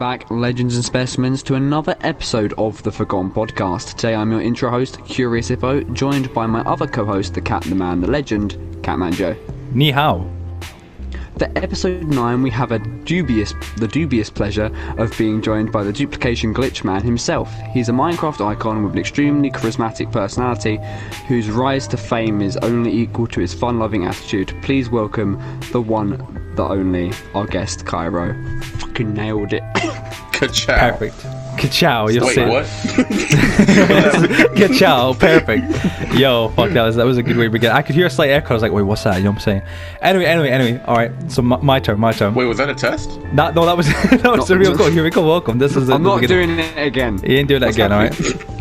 back, legends and specimens, to another episode of the Forgotten Podcast. Today I'm your intro host, Curious Hippo, joined by my other co-host, the cat, the man, the legend, Catman Joe. Ni hao. For episode 9, we have the dubious pleasure of being joined by the duplication glitch man himself. He's a Minecraft icon with an extremely charismatic personality whose rise to fame is only equal to his fun-loving attitude. Please welcome the one, the only, our guest, Kyro. Fucking nailed it. Ka-chow. Perfect. Ka-chow, you'll Wait, see. what? Ka-chow, perfect. Yo, fuck, that was a good way to begin. I could hear a slight echo. I was like, wait, what's that? You know what I'm saying? Anyway. All right, so my turn. Wait, was that a test? No, that was the real goal. Here we go. Welcome. This is. I'm not doing it again. You ain't doing it again, all right?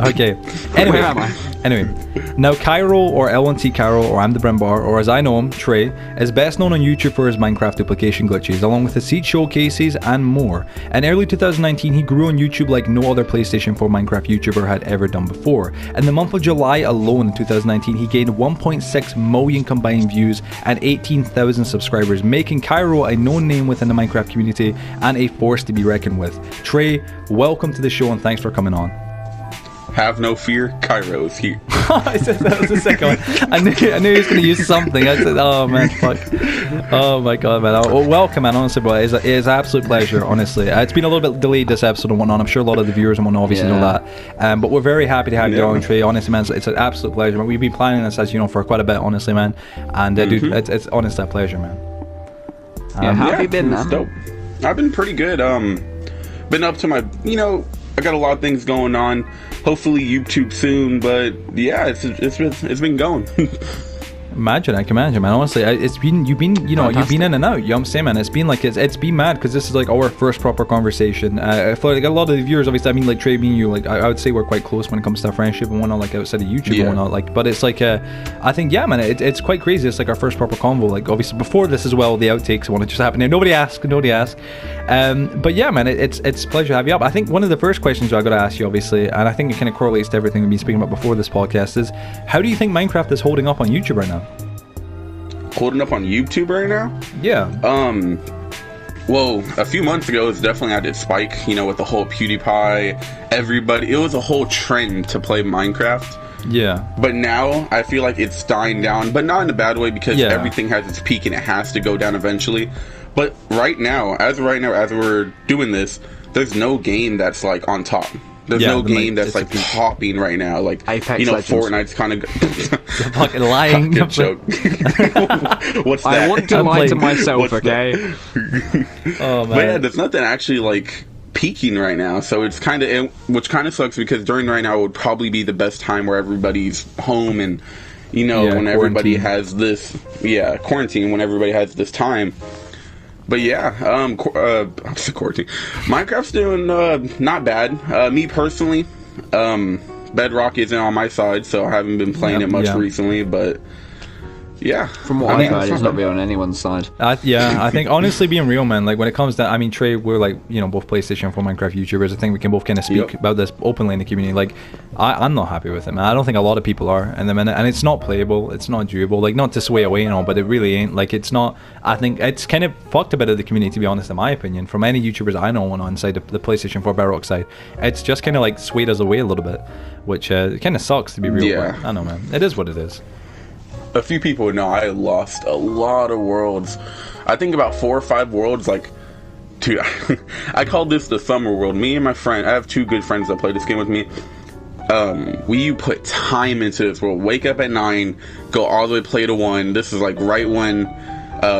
Okay. Anyway, Where am I? Anyway, now Kyro, or L1T Kyro, or I'm the Brimbar, or as I know him, Trey, is best known on YouTube for his Minecraft duplication glitches, along with the seed showcases and more. In early 2019, he grew on YouTube like no other PlayStation 4 Minecraft YouTuber had ever done before. In the month of July alone in 2019, he gained 1.6 million combined views and 18,000 subscribers, making Kyro a known name within the Minecraft community and a force to be reckoned with. Trey, welcome to the show and thanks for coming on. Have no fear, Kyro is here. I said that was the second one. I knew he was going to use something. I said, oh man, fuck. Oh my god, man. Oh, welcome, man. Honestly, bro, it is an absolute pleasure, honestly. It's been a little bit delayed, this episode and whatnot. I'm sure a lot of the viewers and whatnot obviously know that. But we're very happy to have you on, Trey. Honestly, man, it's an absolute pleasure. Man. We've been planning this, as you know, for quite a bit, honestly, man. And dude, it's honestly a pleasure, man. How have you been, man? Dope. I've been pretty good. Been up to my, I got a lot of things going on. Hopefully YouTube soon, but yeah, it's been going. I can imagine, man. Honestly, you've been in and out. You know what I'm saying, man? It's been like it's been mad because this is like our first proper conversation. I feel like a lot of the viewers, obviously, I mean, like Trey, me and you, like I would say we're quite close when it comes to our friendship and whatnot, like outside of YouTube and whatnot. Like, but it's like, I think, yeah, man, it's quite crazy. It's like our first proper convo. Like, obviously, before this as well, the outtakes and what just happened. Nobody asked. But yeah, man, it's a pleasure to have you up. I think one of the first questions I got to ask you, obviously, and I think it kind of correlates to everything we've been speaking about before this podcast, is how do you think Minecraft is holding up on YouTube right now? Holding up on YouTube right now? Yeah. Well, a few months ago, it was definitely at its spike, with the whole PewDiePie, everybody. It was a whole trend to play Minecraft. Yeah. But now, I feel like it's dying down, but not in a bad way, because everything has its peak and it has to go down eventually. But right now, as we're doing this, there's no game that's like on top. There's no game that's like popping right now. Like, Apex Legends. Fortnite's kind of fucking lying. Good joke. What's that? I want to lie to myself, okay? Oh man. But yeah, there's nothing actually like peaking right now. So it's which kind of sucks, because during right now would probably be the best time where everybody's home and when quarantine. Everybody has this quarantine, when everybody has this time. But yeah, quarantine. Minecraft's doing not bad. Me personally, Bedrock isn't on my side, so I haven't been playing it much recently. But yeah, from what I've heard, it's not really on anyone's side. I think honestly, being real, man, like when it comes to, I mean, Trey, we're like, both PlayStation 4 Minecraft YouTubers. I think we can both kind of speak about this openly in the community. Like, I'm not happy with it, man. I don't think a lot of people are in the minute, and it's not playable, it's not doable. Like, not to sway away and all, but it really ain't. Like, it's not. I think it's kind of fucked a bit of the community, to be honest, in my opinion. From any YouTubers I know on inside the PlayStation 4 Bedrock side, it's just kind of like swayed us away a little bit, which kind of sucks, to be real. Yeah. But I don't know, man. It is what it is. A few people know I lost a lot of worlds. I think about 4 or 5 worlds. Like, dude, I call this the summer world. Me and my friend, I have 2 good friends that play this game with me. We put time into this world. Wake up at 9, go all the way play to 1. This is like right when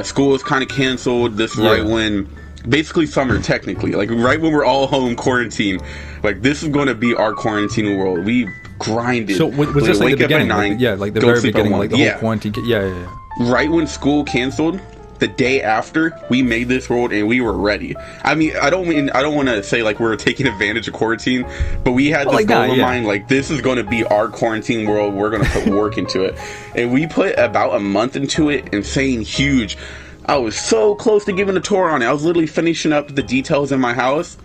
school was kind of canceled. This is right when, basically summer technically, like right when we're all home quarantine. Like, this is going to be our quarantine world. We grinded. So was this like the beginning? Like the very beginning, like the whole quarantine. Yeah. Right when school canceled, the day after, we made this world and we were ready. I mean, I don't want to say like we were taking advantage of quarantine, but we had this goal in mind, like, this is going to be our quarantine world. We're going to put work into it. And we put about a month into it, insane, huge. I was so close to giving a tour on it. I was literally finishing up the details in my house,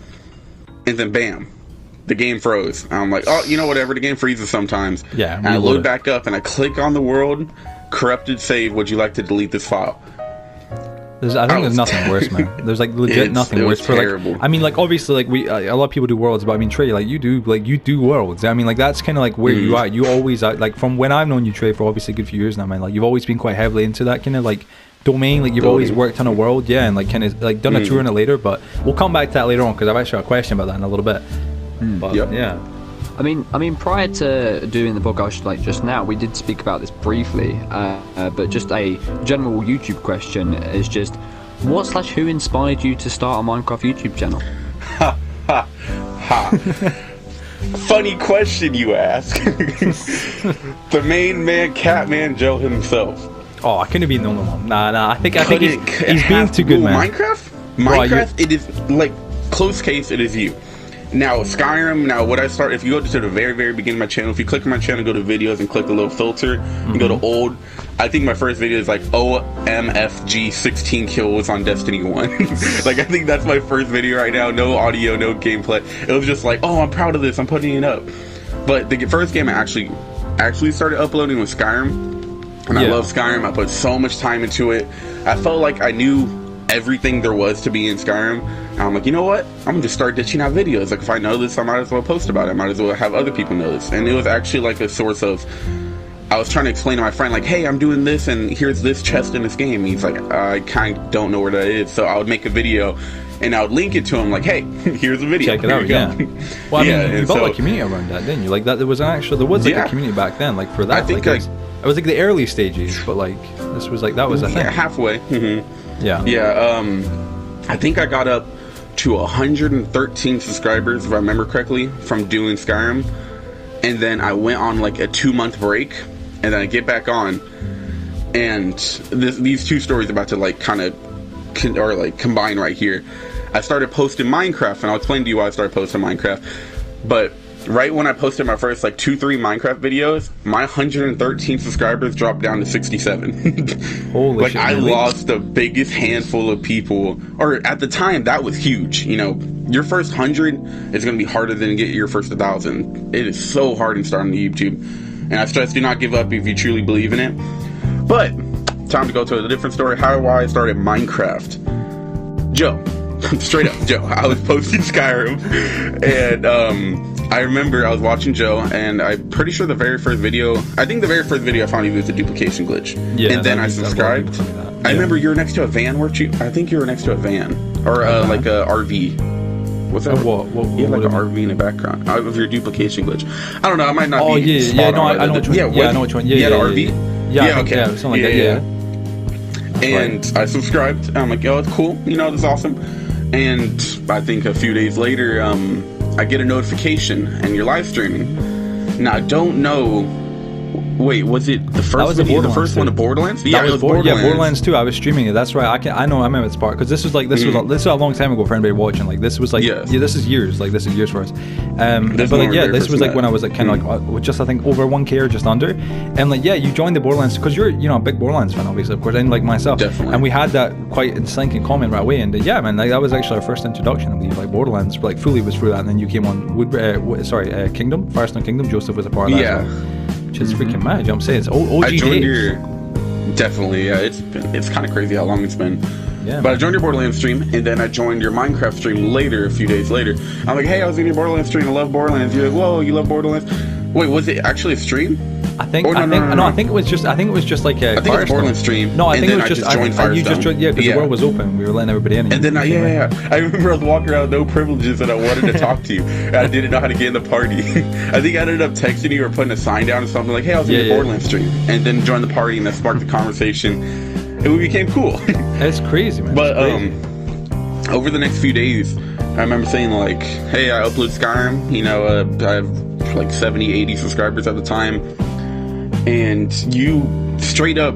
and then bam, the game froze. And I'm like, oh, whatever, the game freezes sometimes. Yeah. And I load back up and I click on the world, corrupted save, would you like to delete this file? I think there's nothing worse, man. There's like legit nothing worse for terrible. like. I mean, like obviously, like a lot of people do worlds, but I mean, Trey, like you do worlds. I mean, like that's kind of like where you are. You always are, like from when I've known you, Trey, for obviously a good few years now, man. Like you've always been quite heavily into that kind of like domain. Like you've always worked on a world, yeah, and like kind of like done a tour on it later. But we'll come back to that later on because I've actually got a question about that in a little bit. But yeah. I mean, prior to doing the podcast like just now, we did speak about this briefly, but just a general YouTube question is just, what/who inspired you to start a Minecraft YouTube channel? Ha ha ha. Funny question you ask. The main man, Catman Joe himself. Oh, I couldn't have been the only one. Nah. I think he's being too good, man. Minecraft, it is like close case. It is you. Now Skyrim. Now what I start. If you go to the very beginning of my channel, if you click on my channel, go to videos and click the little filter, and go to old. I think my first video is like OMFG 16 kills on Destiny 1. Like I think that's my first video right now. No audio, no gameplay. It was just like, oh, I'm proud of this. I'm putting it up. But the first game I actually started uploading was Skyrim, and I love Skyrim. I put so much time into it. I felt like I knew everything there was to be in Skyrim. And I'm like, you know what? I'm gonna just start ditching out videos. Like if I know this, I might as well post about it. I might as well have other people know this. And it was actually like a source of. I was trying to explain to my friend, like, hey, I'm doing this, and here's this chest in this game. He's like, I kind of don't know where that is. So I would make a video, and I would link it to him, like, hey, here's a video. Check it out, yeah. Well, I mean, you built a community around that, didn't you? Like, that there was like a community back then, like, for that. I think like, it was like the early stages, but, like, this was, like, that was a thing. Yeah, halfway. Mm-hmm. Yeah. Yeah, I think I got up to 113 subscribers, if I remember correctly, from doing Skyrim. And then I went on, like, a 2-month break. And then I get back on, and these two stories about to like kind of combine right here. I started posting Minecraft, and I'll explain to you why I started posting Minecraft. But right when I posted my first like 2-3 Minecraft videos, my 113 subscribers dropped down to 67. Holy like shit, I really? lost the biggest handful of people, or at the time that was huge. You know, your first 100 is going to be harder than get your first 1,000. It is so hard in starting YouTube. And I stress, do not give up if you truly believe in it. But, time to go to a different story. Why I started Minecraft. Joe. Straight up, Joe. I was posting Skyrim. And I remember I was watching Joe, and I'm pretty sure the very first video I found you was a duplication glitch. Yeah, and then I subscribed. I remember you were next to a van, weren't you? I think you were next to a van. Or like a RV. What's that? What you had like an RV in the background of your duplication glitch. I don't know. I might not be. Oh yeah. No, I know which one. Yeah, I know which one. Yeah, you had an RV. Yeah. Okay. Yeah, something like that. Yeah. And I subscribed. And I'm like, oh, it's cool. You know, it's awesome. And I think a few days later, I get a notification, and you're live streaming. Now I don't know. Wait, was it the first video? The first one of Borderlands? Yeah, it was Borderlands. Yeah, Borderlands 2. I was streaming it. That's right. I remember this part because this was a long time ago for anybody watching. Like this was like this is years. Like this is years for us. But like this was like when I was like kind of like just I think over 1K or just under. And like you joined the Borderlands because you're a big Borderlands fan obviously of course, and like myself. Definitely. And we had that quite in sync and common right away. And yeah, man, like that was actually our first introduction. I believe like Borderlands like fully was through that, and then you came on Kingdom, Firestone Kingdom. Joseph was a part of that as well. It's freaking mad. You know what I'm saying? It's OG I joined days. Definitely, yeah. It's kind of crazy how long it's been. Yeah. But I joined your Borderlands stream, and then I joined your Minecraft stream later, a few days later. I'm like, hey, I was in your Borderlands stream. I love Borderlands. You're like, whoa, you love Borderlands? Wait, was it actually a stream? I think it was just like a. I think it was a Borderlands stream. No, I think it was just joined Firestone. You just joined, because the world was open. We were letting everybody in. And then I remember I was walking around with no privileges, and I wanted to talk to you, and I didn't know how to get in the party. I think I ended up texting you or putting a sign down or something like, hey, I was in your Borderlands stream, and then joined the party, and that sparked the conversation, and we became cool. That's crazy, man. But over the next few days, I remember saying like, hey, I upload Skyrim. You know, I have like 70, 80 subscribers at the time. And you straight up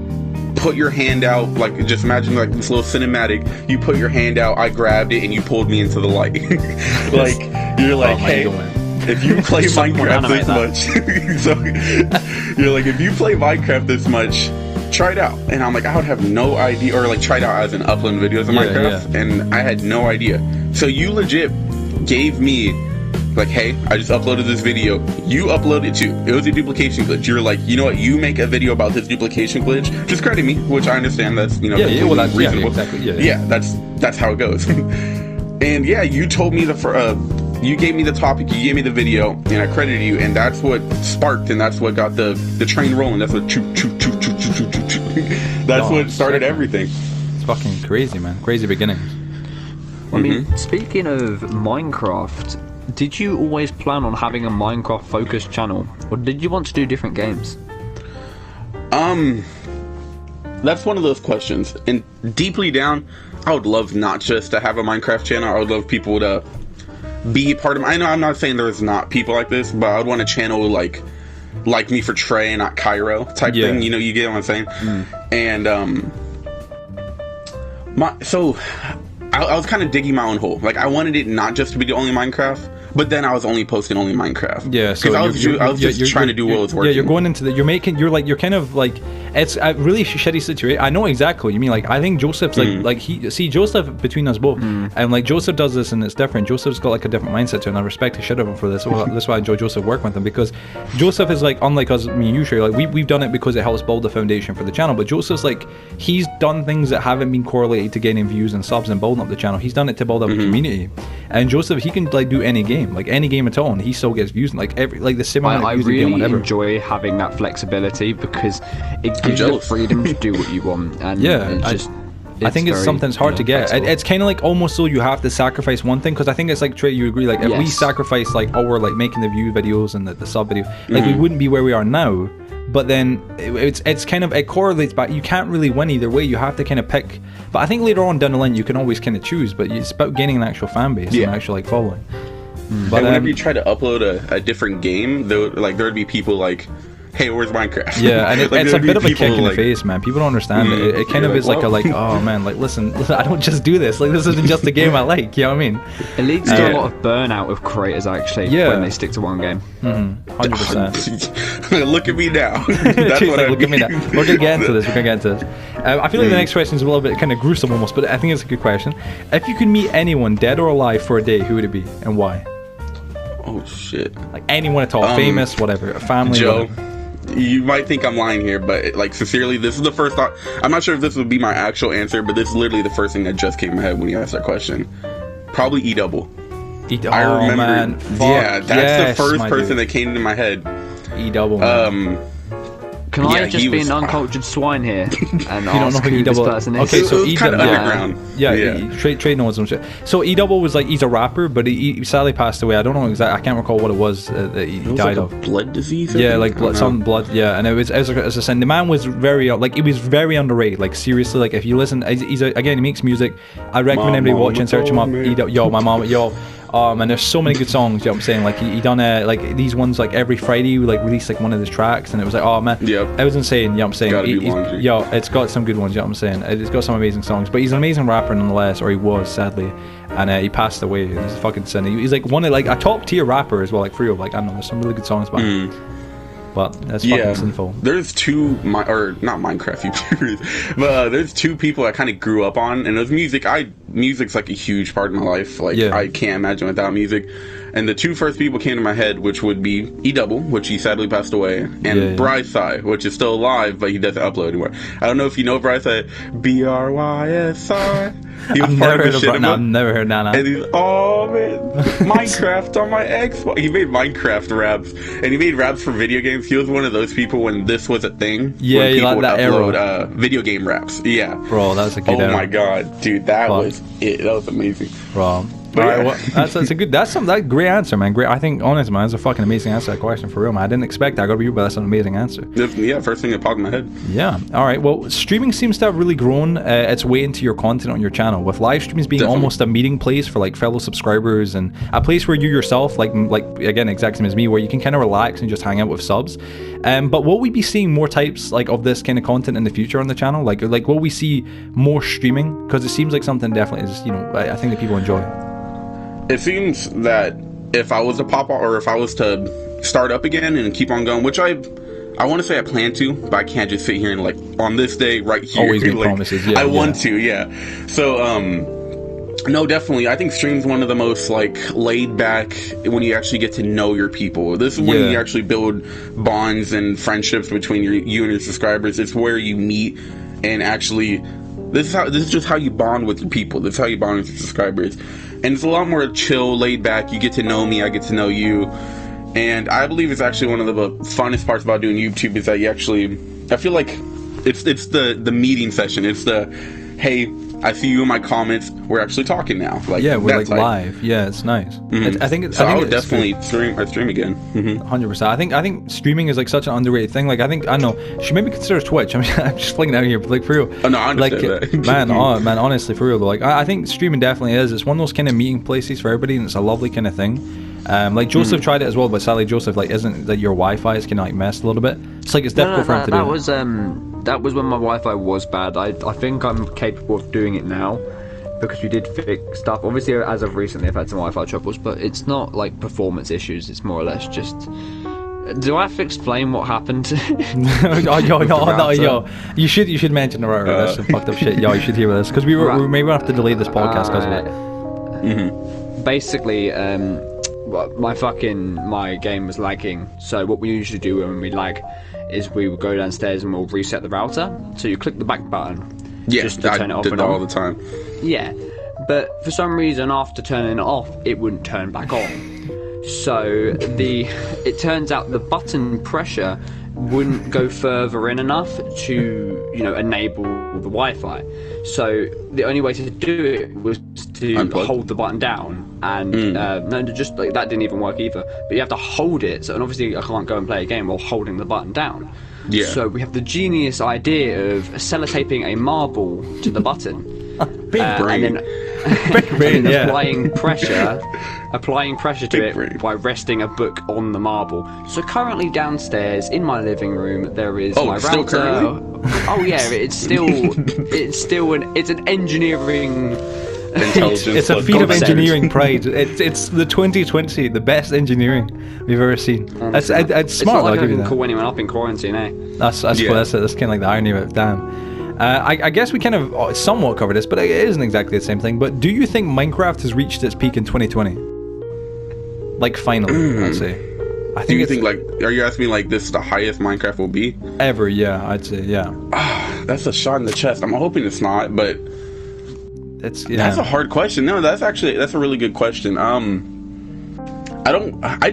put your hand out, like just imagine like this little cinematic. You put your hand out, I grabbed it, and you pulled me into the light. Like you're like, hey, if you play Minecraft this much, so you're like, if you play Minecraft this much, try it out. And I'm like, I would have no idea, or like try it out as an upload videos of Minecraft, and I had no idea. So you legit gave me like, hey, I just uploaded this video. You uploaded it too. It was a duplication glitch. You're like, you know what? You make a video about this duplication glitch. Just credit me, which I understand. That's well, that's reasonable. Exactly. Yeah, that's how it goes. And yeah, you told me you gave me the topic, you gave me the video, and I credited you, and that's what sparked, and that's what got the train rolling. That's what that's what started everything. It's fucking crazy, man. Crazy beginnings. I mean, speaking of Minecraft, did you always plan on having a Minecraft focused channel, or did you want to do different games? That's one of those questions, and deeply down, I would love not just to have a Minecraft channel. I would love people to be part of. I know I'm not saying there's not people like this, but I would want a channel like me for Trey, not Kyro type thing. You get what I'm saying? And I was kind of digging my own hole. Like, I wanted it not just to be the only Minecraft, but then I was only posting only Minecraft. Yeah, so I was just trying to do what was working. Yeah, you're going into you're kind of like, it's a really shitty situation. I know exactly what you mean. Like, I think Joseph's Joseph, between us both, and like Joseph does this and it's different. Joseph's got like a different mindset to it, and I respect the shit of him for this. That's why I enjoy Joseph working with him, because Joseph is like, unlike us, me and you, Trey, like we've done it because it helps build the foundation for the channel. But Joseph's like, he's done things that haven't been correlated to gaining views and subs and building up the channel. He's done it to build up a community. And Joseph, he can like do any game, like any game at all, and he still gets views. And like the similar. I really enjoy having that flexibility, because it gives you the freedom to do what you want. And I think it's something that's hard to get. It's kind of like almost so you have to sacrifice one thing, because I think it's like, Trey, you agree, like if we sacrifice like our like making the view videos and the sub video, like we wouldn't be where we are now. But then it's kind of, it correlates back. You can't really win either way. You have to kind of pick. But I think later on down the line you can always kind of choose. But it's about gaining an actual fan base and actual like following. But and whenever you try to upload a different game, there'd be people like, hey, where's Minecraft? Yeah, and it's a bit of a kick in the face, man. People don't understand it. It kind of is like oh man, like listen, I don't just do this. Like, this isn't just a game I like. You know what I mean? It leads to a lot of burnout of creators actually when they stick to one game. 100%. Look at me now. That's what look at me now. We're gonna get into this. I feel like the next question is a little bit kind of gruesome almost, but I think it's a good question. If you could meet anyone, dead or alive, for a day, who would it be and why? Oh shit! Like anyone at all, famous, whatever, a family. Joe. Whatever. You might think I'm lying here, but like sincerely, this is the first thought. I'm not sure if this would be my actual answer, but this is literally the first thing that just came to my head when you asked that question. Probably E-Double. I remember. Man. Yeah, that's the first person that came to my head. E-Double. Can I just be an uncultured swine here and ask who this person is? Okay, so kind of underground. Trey knows some shit. So E-Double was like, he's a rapper, but he sadly passed away. I don't know exactly. I can't recall what it was that he died like of. Blood disease. Some blood. Yeah, and it was as a sin. The man was very very underrated. Like seriously, like if you listen, again he makes music. I recommend everybody watch and search him up. My mom, and there's so many good songs, you know what I'm saying? Like he done like these ones like every Friday, like released like one of his tracks, and it was like, oh man, it was insane, you know what I'm saying? It's got some good ones, you know what I'm saying? It's got some amazing songs, but he's an amazing rapper nonetheless, or he was sadly, and he passed away. He's fucking sin. He's like one of like a top tier rapper as well, like for real. Like I don't know, there's some really good songs by him. But that's fucking sinful. There's two, not Minecraft YouTubers, but there's two people I kind of grew up on, and it was music. Music's like a huge part of my life. Like I can't imagine without music. And the two first people came to my head, which would be E-Double, which he sadly passed away, and Brysi, which is still alive, but he doesn't upload anymore. I don't know if you know Brysi. B-R-Y-S-I. He was part of the shit. I've never heard that. And he's, oh man, Minecraft on my Xbox. He made Minecraft raps, and he made raps for video games. He was one of those people when this was a thing. Yeah, when people like that would upload era. Video game raps. Yeah, bro, that was a good era. Oh my god, dude, that was it. That was amazing, bro. All right, well, that's a great answer, man. Great, I think honestly, man, that's a fucking amazing answer to that question for real, man. I didn't expect that. I gotta be real, but that's an amazing answer. Yeah, first thing that popped in my head. Yeah. All right. Well, streaming seems to have really grown its way into your content on your channel, with live streams being almost a meeting place for like fellow subscribers and a place where you yourself, like again, exact same as me, where you can kind of relax and just hang out with subs. But will we be seeing more types like of this kind of content in the future on the channel? Like will we see more streaming? Because it seems like something definitely is, I think that people enjoy. It seems that if I was to pop off, or if I was to start up again and keep on going, which I want to say I plan to, but I can't just sit here and like on this day right here. Always make like, promises. Yeah, I want to, So No, definitely. I think stream's one of the most like laid back when you actually get to know your people. This is when you actually build bonds and friendships between you and your subscribers. It's where you meet and actually this is just how you bond with your people. This is how you bond with your subscribers. And it's a lot more chill, laid back. You get to know me, I get to know you. And I believe it's actually one of the funnest parts about doing YouTube is that you actually, I feel like it's the meeting session. It's the, hey, I see you in my comments. We're actually talking now. Like, yeah, we're like live. Yeah, it's nice. Mm-hmm. I would definitely stream again. 100%. I think streaming is like such an underrated thing. Like I don't know. She maybe considers Twitch. I mean, I'm just flinging it out here, but like for real. Oh, no, I understand like, that. man, honestly, for real though. Like I think streaming definitely is. It's one of those kind of meeting places for everybody, and it's a lovely kind of thing. Like Joseph tried it as well, but sadly Joseph like isn't that your Wi-Fi is kind of like messed a little bit. It's like it's difficult for him to do. That was when my Wi-Fi was bad. I think I'm capable of doing it now because we did fix stuff. Obviously, as of recently, I've had some Wi-Fi troubles, but it's not like performance issues. It's more or less just. Do I have to explain what happened? yo, you should mention the router. That's some fucked up shit. Yo, you should hear this because we maybe gonna have to delete this podcast because of it. Basically, my game was lagging. So what we usually do when we lag is we would go downstairs and we'll reset the router. So you click the back button just to turn it off and on. All the time. Yeah, but for some reason after turning it off, it wouldn't turn back on. So it turns out the button pressure wouldn't go further in enough to enable the Wi-Fi. So the only way to do it was to hold the button down, and no, just like that didn't even work either. But you have to hold it. So and obviously I can't go and play a game while holding the button down. Yeah. So we have the genius idea of sellotaping a marble to the button. Big brain. And then, applying pressure to it by resting a book on the marble. So currently downstairs in my living room there is my router. Still currently? Oh yeah, it's an engineering. It's a feat of engineering pride. It's the 2020, the best engineering we've ever seen. It's smart. It's not like I can call anyone up in quarantine, eh? That's kind of like the irony of it. Damn. I guess we kind of somewhat covered this, but it isn't exactly the same thing. But do you think Minecraft has reached its peak in 2020? Like finally, I'd say. Do you think are you asking me like this is the highest Minecraft will be? Ever, yeah, I'd say, yeah. That's a shot in the chest. I'm hoping it's not, but that's a hard question. No, that's a really good question. I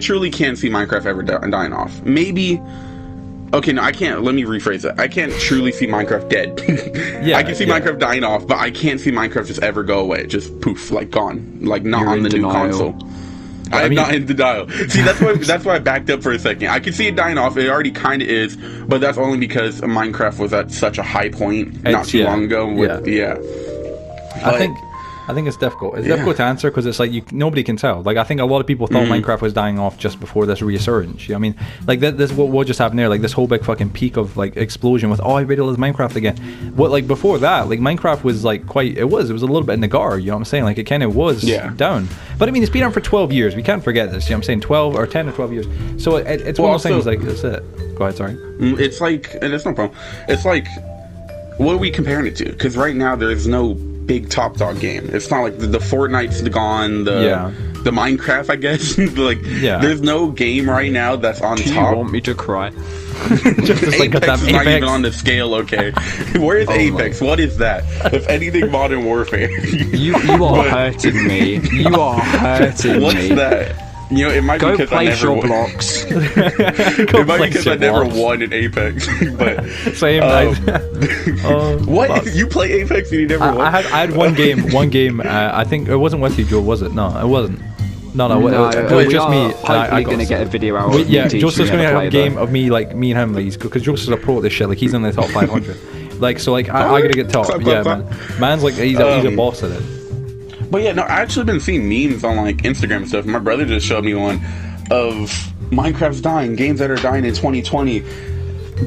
truly can't see Minecraft ever dying off. Maybe. Okay, no, I can't. Let me rephrase that. I can't truly see Minecraft dead. I can see Minecraft dying off, but I can't see Minecraft just ever go away. Just poof, like gone, like not You're on the denial. new console. I'm not in denial. See, that's why I backed up for a second. I could see it dying off. It already kind of is, but that's only because Minecraft was at such a high point not too long ago. I think it's difficult. It's difficult to answer because it's like nobody can tell. Like I think a lot of people thought Minecraft was dying off just before this resurgence. You know what I mean? Like this what just happened there. Like this whole big fucking peak of like explosion with everybody loves Minecraft again. What like before that, like Minecraft was like it was a little bit in the gar. You know what I'm saying? Like it kind of was down. But I mean, it's been on for 12 years. We can't forget this. You know what I'm saying? 12 or 10 or 12 years. So it's one of those things. Like that's it. Go ahead. Sorry. It's like, and it's no problem. It's like, what are we comparing it to? Because right now there's no big top dog game. It's not like the Fortnite's gone, the Minecraft, I guess. There's no game right now that's on top. Do you want me to cry? Just like Apex is not even on the scale, okay? Where is Apex? What is that? If anything, Modern Warfare. you are hurting me. You are hurting me. What's that? You know, it might be because I never won. Blocks. It might be because I never won in Apex. But same. what? Fuck. You play Apex and you never won? I had one game. I think it wasn't with you, Joe. Was it? No, it wasn't. No, it was just me. Hopefully going to get a video out. Joseph's going to have a game of me and him, because Joseph's a pro at this shit. Like he's in the top 500. I gotta get top. Man's like he's a boss at it. But yeah, no, I actually been seeing memes on like Instagram and stuff. My brother just showed me one of Minecraft's dying, games that are dying in 2020.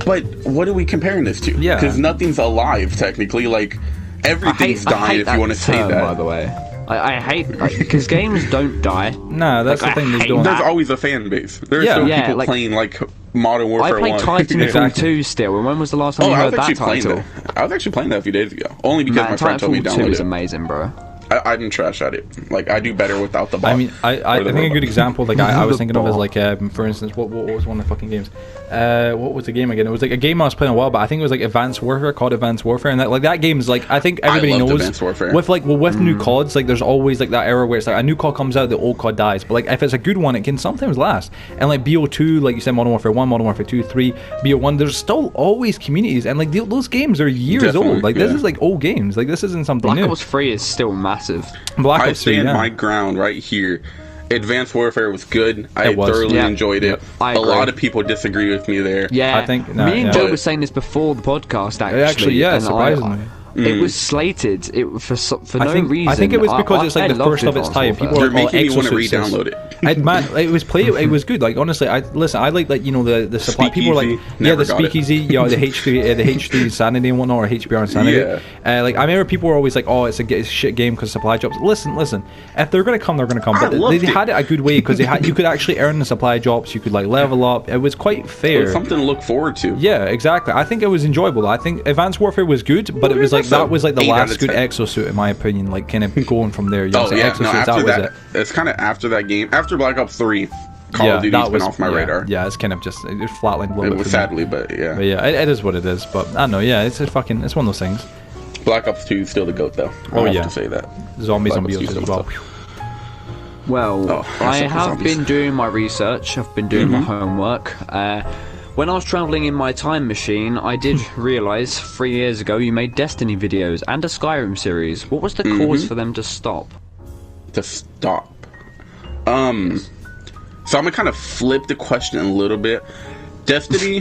But what are we comparing this to? Yeah, because nothing's alive technically. Like everything's dying. If you want to say that, by the way. I hate because games don't die. No, that's the thing. There's always a fan base. There's still people playing like Modern Warfare 1. I played Titanfall 2 still. And when was the last time you heard that title? I was actually playing that a few days ago. Only because my friend told me to download it. 2 is amazing, bro. I'm trash at it. Like, I do better without the bot. I mean, I think a good example, like I was thinking of is like, for instance, what was one of the fucking games? What was the game again? It was like a game I was playing a while, but I think it was like Advanced Warfare, called Advanced Warfare, and that game is like, I think everybody knows Advanced Warfare. with new CODs, like there's always like that era where it's like a new COD comes out, the old COD dies, but like if it's a good one, it can sometimes last. And like BO2, like you said, Modern Warfare 1, Modern Warfare 2, 3, BO1, there's still always communities, and like those games are years old. Like this is like old games. Like this isn't something new. Black Ops 3 is still massive. I stand my ground right here. Advanced Warfare was good. I thoroughly enjoyed it. I a agree. lot of people disagree with me there. Yeah, I think me and Joe were saying this before the podcast. Actually, and surprisingly. It was slated for no reason. I think it was because it's like the first of its type. People are making me want to re-download it. It was good. Like honestly, I like you know the supply. People were like the Speakeasy, the H3 Sanity and whatnot, or HBR Insanity. Yeah. Like I remember people were always like, oh, it's a shit game because supply drops. Listen. If they're gonna come, they're gonna come. But they had it a good way because you could actually earn the supply drops. You could like level up. It was quite fair. It was something to look forward to. Yeah, exactly. I think it was enjoyable. I think Advanced Warfare was good, but it was like that was like the last good exosuit in my opinion. Like kind of going from there. After that, it's kind of after that game. After Black Ops 3, Call of Duty's been off my radar. Yeah, it's kind of just flatlined a little bit. Sadly, but yeah. But yeah, it is what it is. But I don't know. Yeah, it's one of those things. Black Ops 2 is still the GOAT, though. I have to say that. Zombies on BO2 as well. Well, I have been doing my research. I've been doing my homework. When I was travelling in my time machine, I did realise 3 years ago you made Destiny videos and a Skyrim series. What was the cause for them to stop? To stop? So I'm gonna kind of flip the question a little bit. Destiny,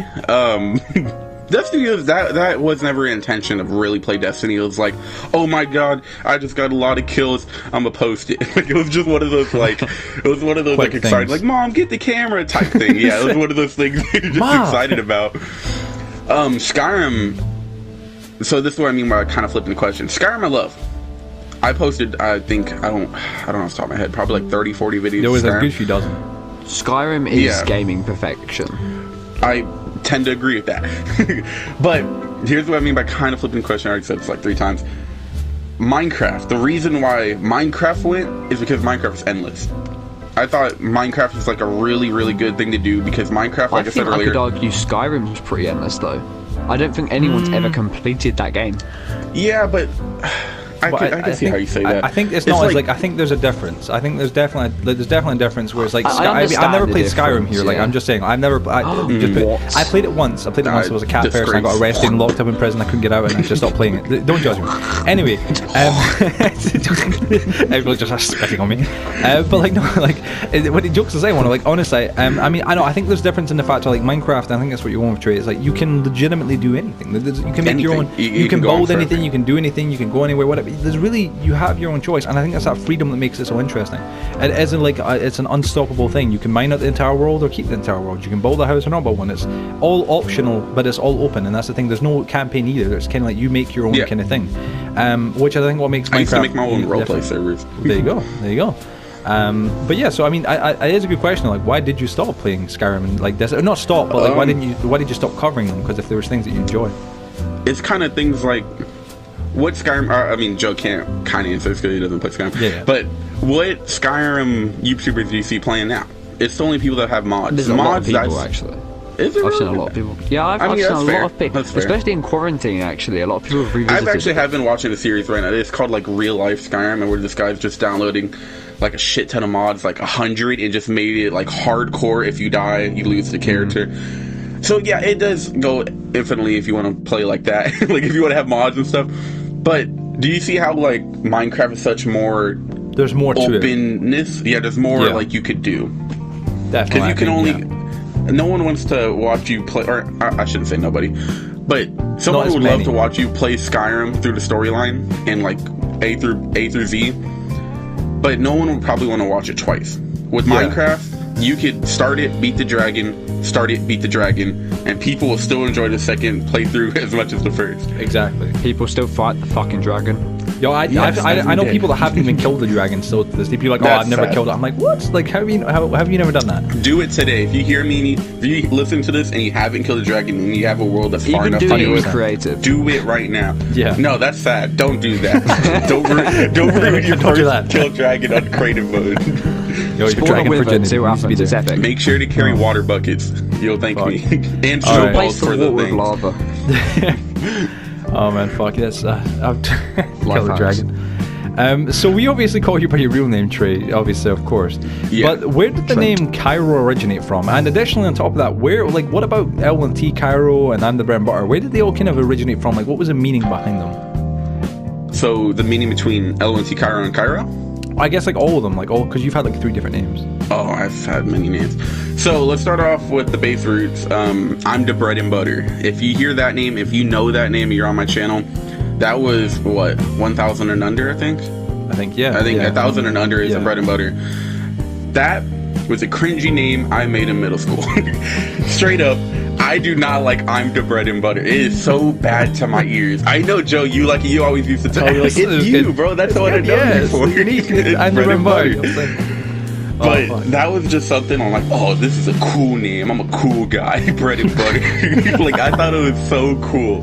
Destiny that was never an intention of really play Destiny. It was like, oh my god, I just got a lot of kills, I'm gonna post it. Like, it was just one of those like excited, like, mom, get the camera type thing. Yeah, it was one of those things you're just excited about. Skyrim. So this is what I mean by kind of flipping the question. Skyrim I love. I posted, I think, I don't know off the top of my head, probably like 30, 40 videos. There was a good few dozen. Skyrim is gaming perfection. I tend to agree with that. But here's what I mean by kind of flipping the question. I already said this like 3 times. Minecraft. The reason why Minecraft went is because Minecraft is endless. I thought Minecraft was like a really, really good thing to do because Minecraft, like I said earlier... I could argue Skyrim was pretty endless though. I don't think anyone's ever completed that game. Yeah, but... I can see how you say that. I think it's not like, I think there's a difference. I think there's definitely a difference where it's like I've never played Skyrim here. Like I'm just saying, I've never. I played it once. I played it once. I was a cat person. I got arrested and locked up in prison. I couldn't get out, and I just stopped playing it. Don't judge me. Anyway, everyone's just spitting on me. But like no, like when the jokes aside, like honestly, I mean, I know. I think there's a difference in the fact of like Minecraft. I think that's what you're going with, Trey. It's like you can legitimately do anything. You can make your own. You can build anything. You can do anything. You can go anywhere. Whatever. There's really, you have your own choice, and I think that's that freedom that makes it so interesting. It isn't like it's an unstoppable thing. You can mine out the entire world or keep the entire world. You can build a house or not build one. It's all optional, but it's all open, and that's the thing. There's no campaign either. It's kind of like you make your own kind of thing, which I think what makes Minecraft. I used to make my own roleplay servers. There you go. But yeah, so I mean, it is a good question. Like, why did you stop playing Skyrim and like this? Not stop, but like, why did you stop covering them? Because if there was things that you enjoy, it's kind of things like. What Skyrim... I mean, Joe can't kind of answer this because he doesn't play Skyrim. Yeah. But what Skyrim YouTubers do you see playing now? It's the only people that have mods. There's mods, a lot of people, actually. Is it? I've seen a lot of people. Yeah, I've seen a lot of people. Especially in quarantine, actually. A lot of people have revisited I've actually have been watching a series right now. It's called, like, Real Life Skyrim, and where this guy's just downloading, like, a shit ton of mods, like 100, and just made it, like, hardcore. If you die, you lose the character. So, yeah, it does go infinitely if you want to play like that. Like, if you want to have mods and stuff. But... do you see how like Minecraft is such more? There's more to openness. Yeah, there's more like you could do. Definitely, because you can only. No one wants to watch you play, or I shouldn't say nobody, but someone would love to watch you play Skyrim through the storyline and like A through Z. But no one would probably want to watch it twice. With Minecraft, you could start it, beat the dragon, and people will still enjoy the second playthrough as much as the first. Exactly. People still fight the fucking dragon. Yo, I know people that haven't even killed the dragon still to this day. People are like, oh, That's I've never sad. killed it. I'm like, what? Like, how have you never done that? Do it today. If you hear me, if you listen to this and you haven't killed a dragon and you have a world that's far Even enough do to it do with it, creative. do it right now. Yeah. No, that's sad. Don't do that. don't ruin your Don't do first that. kill dragon on creative mode. Yo, your Spawn a dragon wither, virginity see what needs to be happens. It's there. epic. Make sure to carry water buckets. You'll thank Fuck. me. And All right. snowballs Replace the for the water with thing. lava. Oh man, fuck yes. I've killed a hacks. dragon. So we obviously call you by your real name, Trey. Obviously, of course. Yeah. But where did the name Kyro originate from? And additionally, on top of that, what about L1T Kyro and I'm the Bread and Butter? Where did they all kind of originate from? Like, what was the meaning behind them? So the meaning between L1T Kyro and Kyro? I guess like all of them, like all, because you've had like 3 different names. Oh, I've had many names. So let's start off with the base roots. I'm the Bread and Butter. If you hear that name, if you know that name, you're on my channel. That was what, 1,000 and under, I think. Yeah. I think yeah. 1,000 and under is Yeah. the Bread and Butter. That was a cringy name I made in middle school. Straight up. I do not like I'm the Bread and Butter. It is so bad to my ears. I know, Joe, you always used to tell me, like, it's you, bro. That's what I know you for. It's I'm the Bread and Butter. But fuck. that was just something I'm like, oh, this is a cool name. I'm a cool guy. Bread and Butter. Like, I thought it was so cool.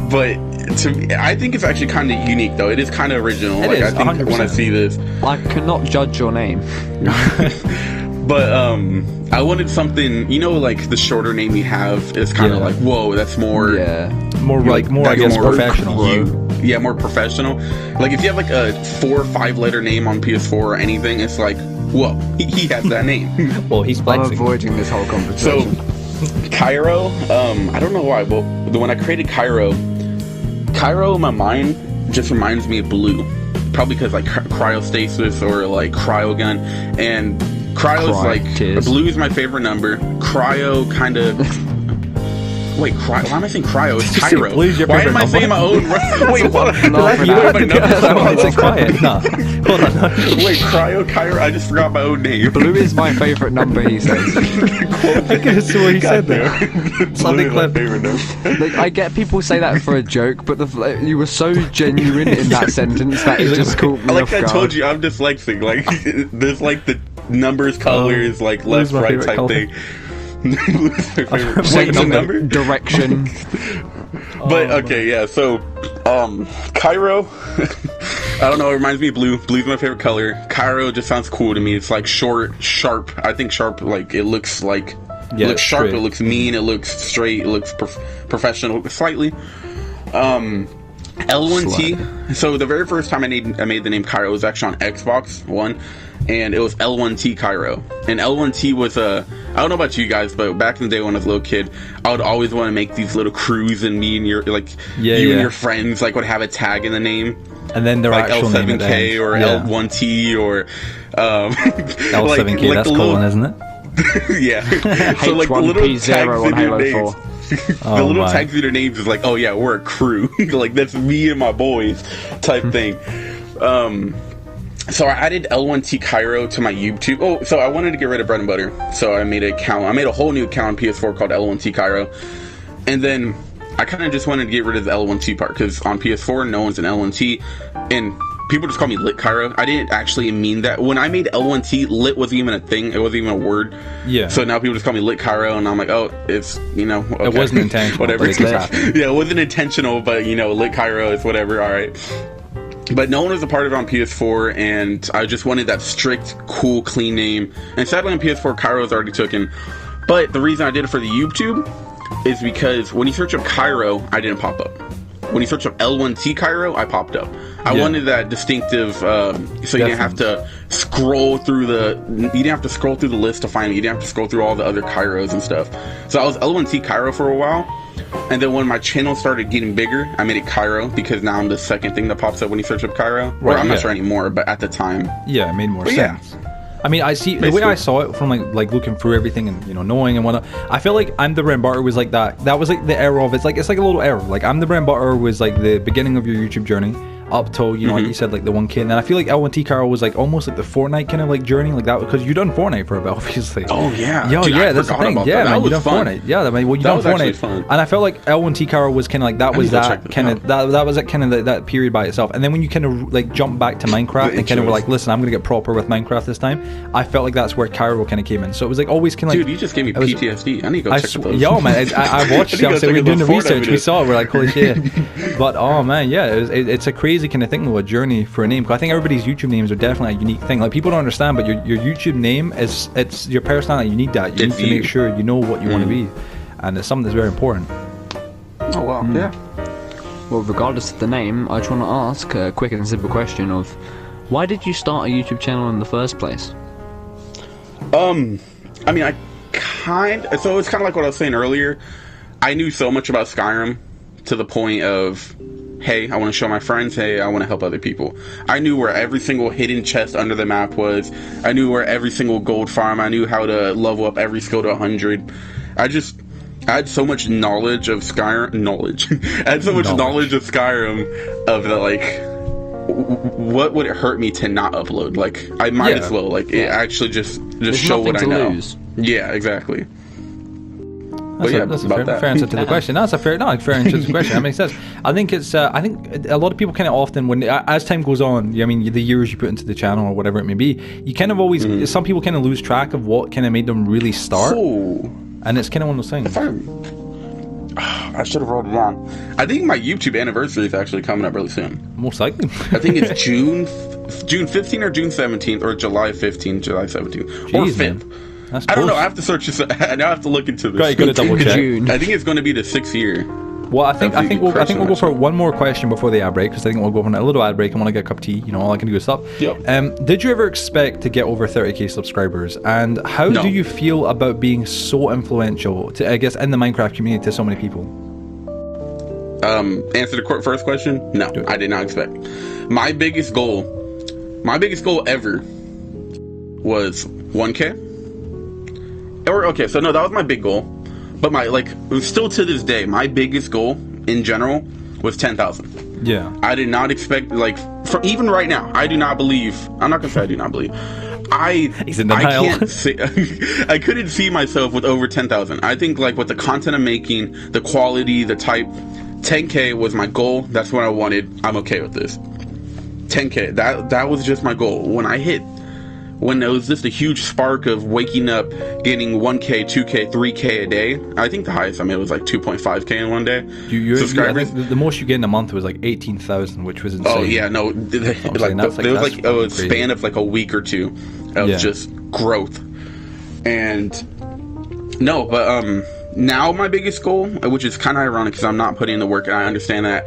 But to me, I think it's actually kind of unique, though. It is kind of original. It Like, is, I think when I 100%. see this. I cannot judge your name. But I wanted something, like the shorter name you have is kind of Yeah. like, whoa, that's more. Yeah. more I that's guess more professional. Yeah, more professional. Like if you have like a 4 or 5 letter name on PS4 or anything, it's like, whoa, he has that name. Well, he's I'm flexing. avoiding this whole So, conversation. Cairo, I don't know why, but when I created Cairo in my mind just reminds me of blue. Probably because like cryostasis or like cryogun, and cryo's like Cheers. blue is my favorite number. Cryo kind of. Wait, why am I saying cryo? It's Just say Kyro. blue's your Why favorite am I saying my own? Wait, hold on. No, You know what my numbers are? It's quiet. No, hold on. Wait, cryo, Kyro. I just forgot my own name. Blue is my favourite number, he says. I could have sworn he said that. Blue Something is my clever. favorite number. Like, I get people say that for a joke, but you were so genuine in that sentence that it just caught me Like off I guard. told you, I'm dyslexic. Like there's like the numbers, colors, like blue's left, my right favorite type color. thing. Blue's my favorite. Second Wait, the number. number? Direction. But okay, yeah. So, Kyro. I don't know. It reminds me of blue. Blue's my favorite color. Kyro just sounds cool to me. It's like short, sharp. I think sharp. Like it looks like. Yeah, it looks sharp. straight. It looks mean. It looks straight. It looks professional. Slightly. L1T. So the very first time I made the name Kyro was actually on Xbox One, and it was L1T Kyro. And L1T was I don't know about you guys, but back in the day when I was a little kid, I would always want to make these little crews, and me and your and your friends like would have a tag in the name, And then their like actual name at the L7K end. or Yeah. L1T or L7K. like That's the cool, little, isn't it? yeah. So like the little tags H1P0 in on your Halo names. 4. The little tags in their names is like, oh yeah, we're a crew. Like that's me and my boys type thing. So I added L1T Kyro to my YouTube. Oh, so I wanted to get rid of Bread and Butter. So I made an account. I made a whole new account on PS4 called L1T Kyro. And then I kind of just wanted to get rid of the L1T part because on PS4 no one's an L1T, and people just call me Lit Kyro. I didn't actually mean that. When I made L1T, Lit wasn't even a thing. It wasn't even a word. Yeah. So now people just call me Lit Kyro, and I'm like, oh, it's, okay. It wasn't intentional, Whatever. but it just happened. Yeah, it wasn't intentional, but, Lit Kyro is whatever. All right. But no one was a part of it on PS4, and I just wanted that strict, cool, clean name. And sadly on PS4, Kyro is already taken. But the reason I did it for the YouTube is because when you search up Kyro, I didn't pop up. When you search up L1T Kyro, I popped up. I wanted that distinctive, so you didn't have to scroll through the list to find it. You didn't have to scroll through all the other Kyros and stuff. So I was L1T Kyro for a while. And then when my channel started getting bigger, I made it Kyro because now I'm the second thing that pops up when you search up Kyro. Right, Or I'm not yeah. sure anymore, but at the time. Yeah, it made more But yeah. sense. I mean, I see the way I saw it from like looking through everything and knowing and whatnot. I feel like I'm the Bread and Butter was like that. That was like the era of it's like a little era. Like I'm the Bread and Butter was like the beginning of your YouTube journey. up till, you know, like you said, like the 1K, and then I feel like L1T Kyro was like almost like the Fortnite kind of like journey, like that, because you done Fortnite for a bit, obviously. Oh yeah, yo, dude, yeah, that's the thing. Yeah, man, you done fun. Fortnite. Yeah, I mean, well, you that done was Fortnite, fun. and I felt like L1T Kyro was kind of like that was that kind of that was like kind of that period by itself. And then when you kind of like jump back to Minecraft and kind of were like, listen, I'm gonna get proper with Minecraft this time. I felt like that's where Kyro kind of came in. So it was like always kind of like, dude, you just gave me PTSD. I need to go check those. Yo, man, I watched it. So we were doing the research. We saw it. We're like, holy shit. But oh man, yeah, it's a crazy kind of thing though, a journey for a name. Because I think everybody's YouTube names are definitely a unique thing. Like people don't understand, but your YouTube name it's your personality. You need that. You need to make sure you know what you want to be, and it's something that's very important. Oh wow, yeah. Well, regardless of the name, I just want to ask a quick and simple question of, why did you start a YouTube channel in the first place? I mean, so it's kind of like what I was saying earlier. I knew so much about Skyrim to the point of, hey, I want to show my friends, hey, I want to help other people. I knew where every single hidden chest under the map was. I knew where every single gold farm. I knew how to level up every skill to 100. I had so much knowledge of Skyrim. I had so much knowledge of Skyrim of the, like, what would it hurt me to not upload? Like, I might as well. Like, it actually just show what I know. Lose. Yeah, exactly. That's a fair answer to the question. That's a fair answer to the question. That makes sense. I think it's. I think a lot of people kind of often, when as time goes on, I mean, the years you put into the channel or whatever it may be, you kind of always. Some people kind of lose track of what kind of made them really start, and it's kind of one of those things. I should have wrote it down. I think my YouTube anniversary is actually coming up really soon. Most likely. I think it's June 15th or June 17th or July 15th, July 17th, or 5th. Man. That's I don't know. I have to search this. Now I have to look into this. Right, gotta double check. I think it's going to be the 6th year. Well, I think we'll go for one more question before the ad break, because I think we'll go for a little ad break. I want to get a cup of tea. You know, all I can do is stop. Yep. Did you ever expect to get over 30k subscribers? And how do you feel about being so influential to, I guess, in the Minecraft community to so many people? Answer the first question. No, I did not expect. My biggest goal ever was 1K. So no, that was my big goal. But still to this day, my biggest goal in general was 10,000. Yeah. I did not expect, even right now, I do not believe. I'm not gonna say I do not believe. He's in denial. I couldn't see myself with over 10,000. I think with the content I'm making, the quality, the type, 10K was my goal. That's what I wanted. I'm okay with this. 10K. That was just my goal. When there was just a huge spark of waking up, getting 1K, 2K, 3K a day. I think the highest I made was 2.5K in one day. Subscribers. The most you get in a month was 18,000, which was insane. Oh yeah, no, there was a span of a week or two of just growth. And no, but now my biggest goal, which is kind of ironic because I'm not putting in the work, and I understand that,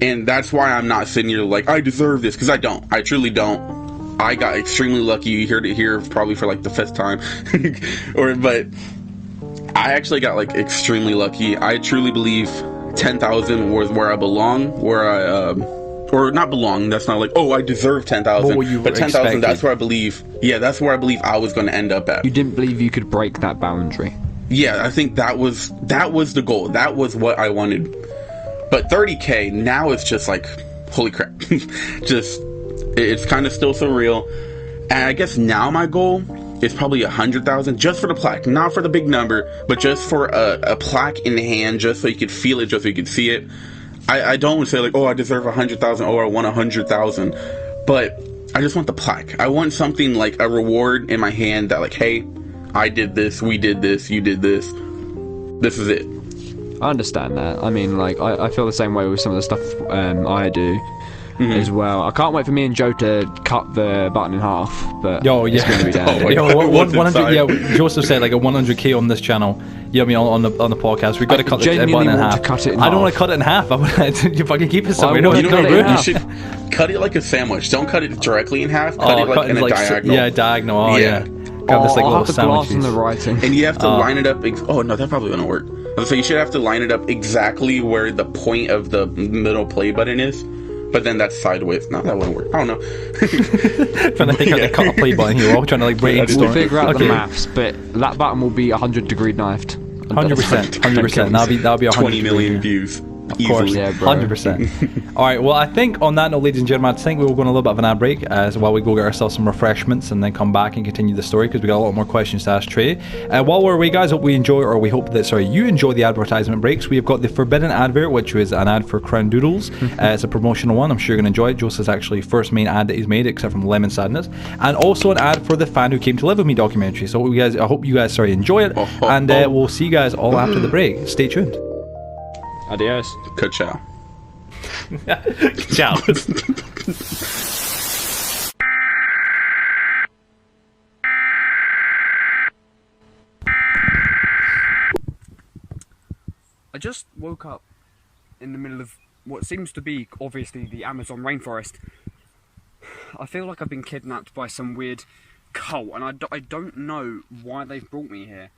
and that's why I'm not sitting here I deserve this, because I don't. I truly don't. I got extremely lucky. You heard it here probably for the 5th time, but I actually got extremely lucky. I truly believe 10,000 was where I belong, or not belong. That's not I deserve 10,000, but 10,000. That's where I believe. Yeah, that's where I believe I was going to end up at. You didn't believe you could break that boundary. Yeah, I think that was the goal. That was what I wanted. But 30K now it's just holy crap, just. It's kind of still surreal. And I guess now my goal is probably 100,000 just for the plaque. Not for the big number, but just for a plaque in hand, just so you could feel it, just so you could see it. I don't want to say I deserve 100,000, or I want 100,000. But I just want the plaque. I want something a reward in my hand that hey, I did this, we did this, you did this. This is it. I understand that. I mean, I feel the same way with some of the stuff I do. As well. I can't wait for me and Joe to cut the button in half, but it's going to be down. 100. Yeah, Joseph said a 100k on this channel. You know what I mean, on the podcast. We've got to cut the button in half. I don't want to cut it in half. I want you fucking keep it somewhere. You should cut it like a sandwich. Don't cut it directly in half. Cut it in a diagonal. Yeah, diagonal. Oh yeah. Have this little sandwich. In the writing. And you have to line it up. Oh no, that probably wouldn't work. So you should have to line it up exactly where the point of the middle play button is. But then that's sideways. No, that wouldn't work. I don't know. Trying to think how to cut a play button here. We're all trying to brainstorm. We'll figure out the maths, but that button will be 100-degree knifed. 100%. 100%. That'll be 20 million views. Of course, Yeah, bro. 100%. All right, well, I think on that note, ladies and gentlemen, I think we will go on a little bit of an ad break so while we go get ourselves some refreshments and then come back and continue the story because we got a lot more questions to ask Trey. While we're away, guys, hope we enjoy, or we hope that, you enjoy the advertisement breaks. We have got the Forbidden advert, which was an ad for Crown Doodles. It's a promotional one. I'm sure you're going to enjoy it. Joseph's actually first main ad that he's made, except from Lemon Sadness. And also an ad for the Fan Who Came to Live With Me documentary. So I hope you guys enjoy it. And we'll see you guys all after the break. Stay tuned. Adios. Ka-chow. Ciao. I just woke up in the middle of what seems to be, obviously, the Amazon rainforest. I feel like I've been kidnapped by some weird cult, and I don't know why they've brought me here.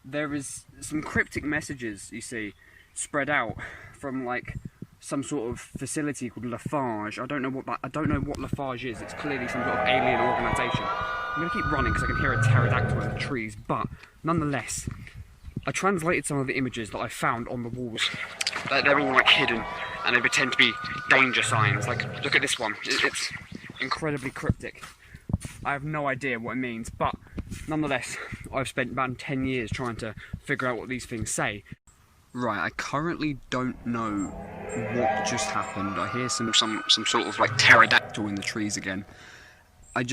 There is some cryptic messages, you see, spread out from like some sort of facility called Lafarge. I don't know what Lafarge is. It's clearly some sort of alien organisation. I'm gonna keep running because I can hear a pterodactyl in the trees, but nonetheless, I translated some of the images that I found on the walls. They're all like hidden, and they pretend to be danger signs. Like, look at this one. It's incredibly cryptic. I have no idea what it means, but nonetheless, I've spent about 10 years trying to figure out what these things say. Right, I currently don't know what just happened. I hear some sort of like pterodactyl in the trees again. I've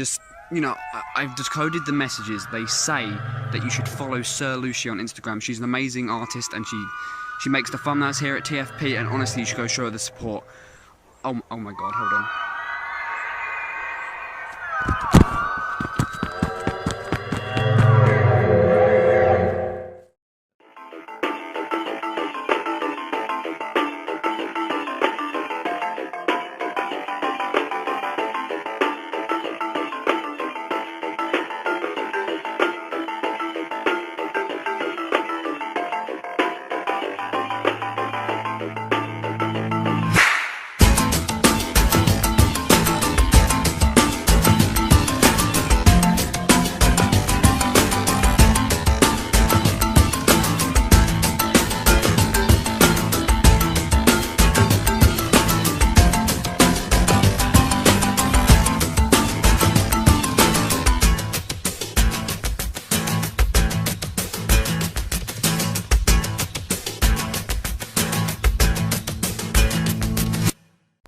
decoded the messages. They say that you should follow Sir Lucy on Instagram. She's an amazing artist, and she makes the thumbnails here at TFP, and honestly, you should go show her the support. Oh my god, hold on.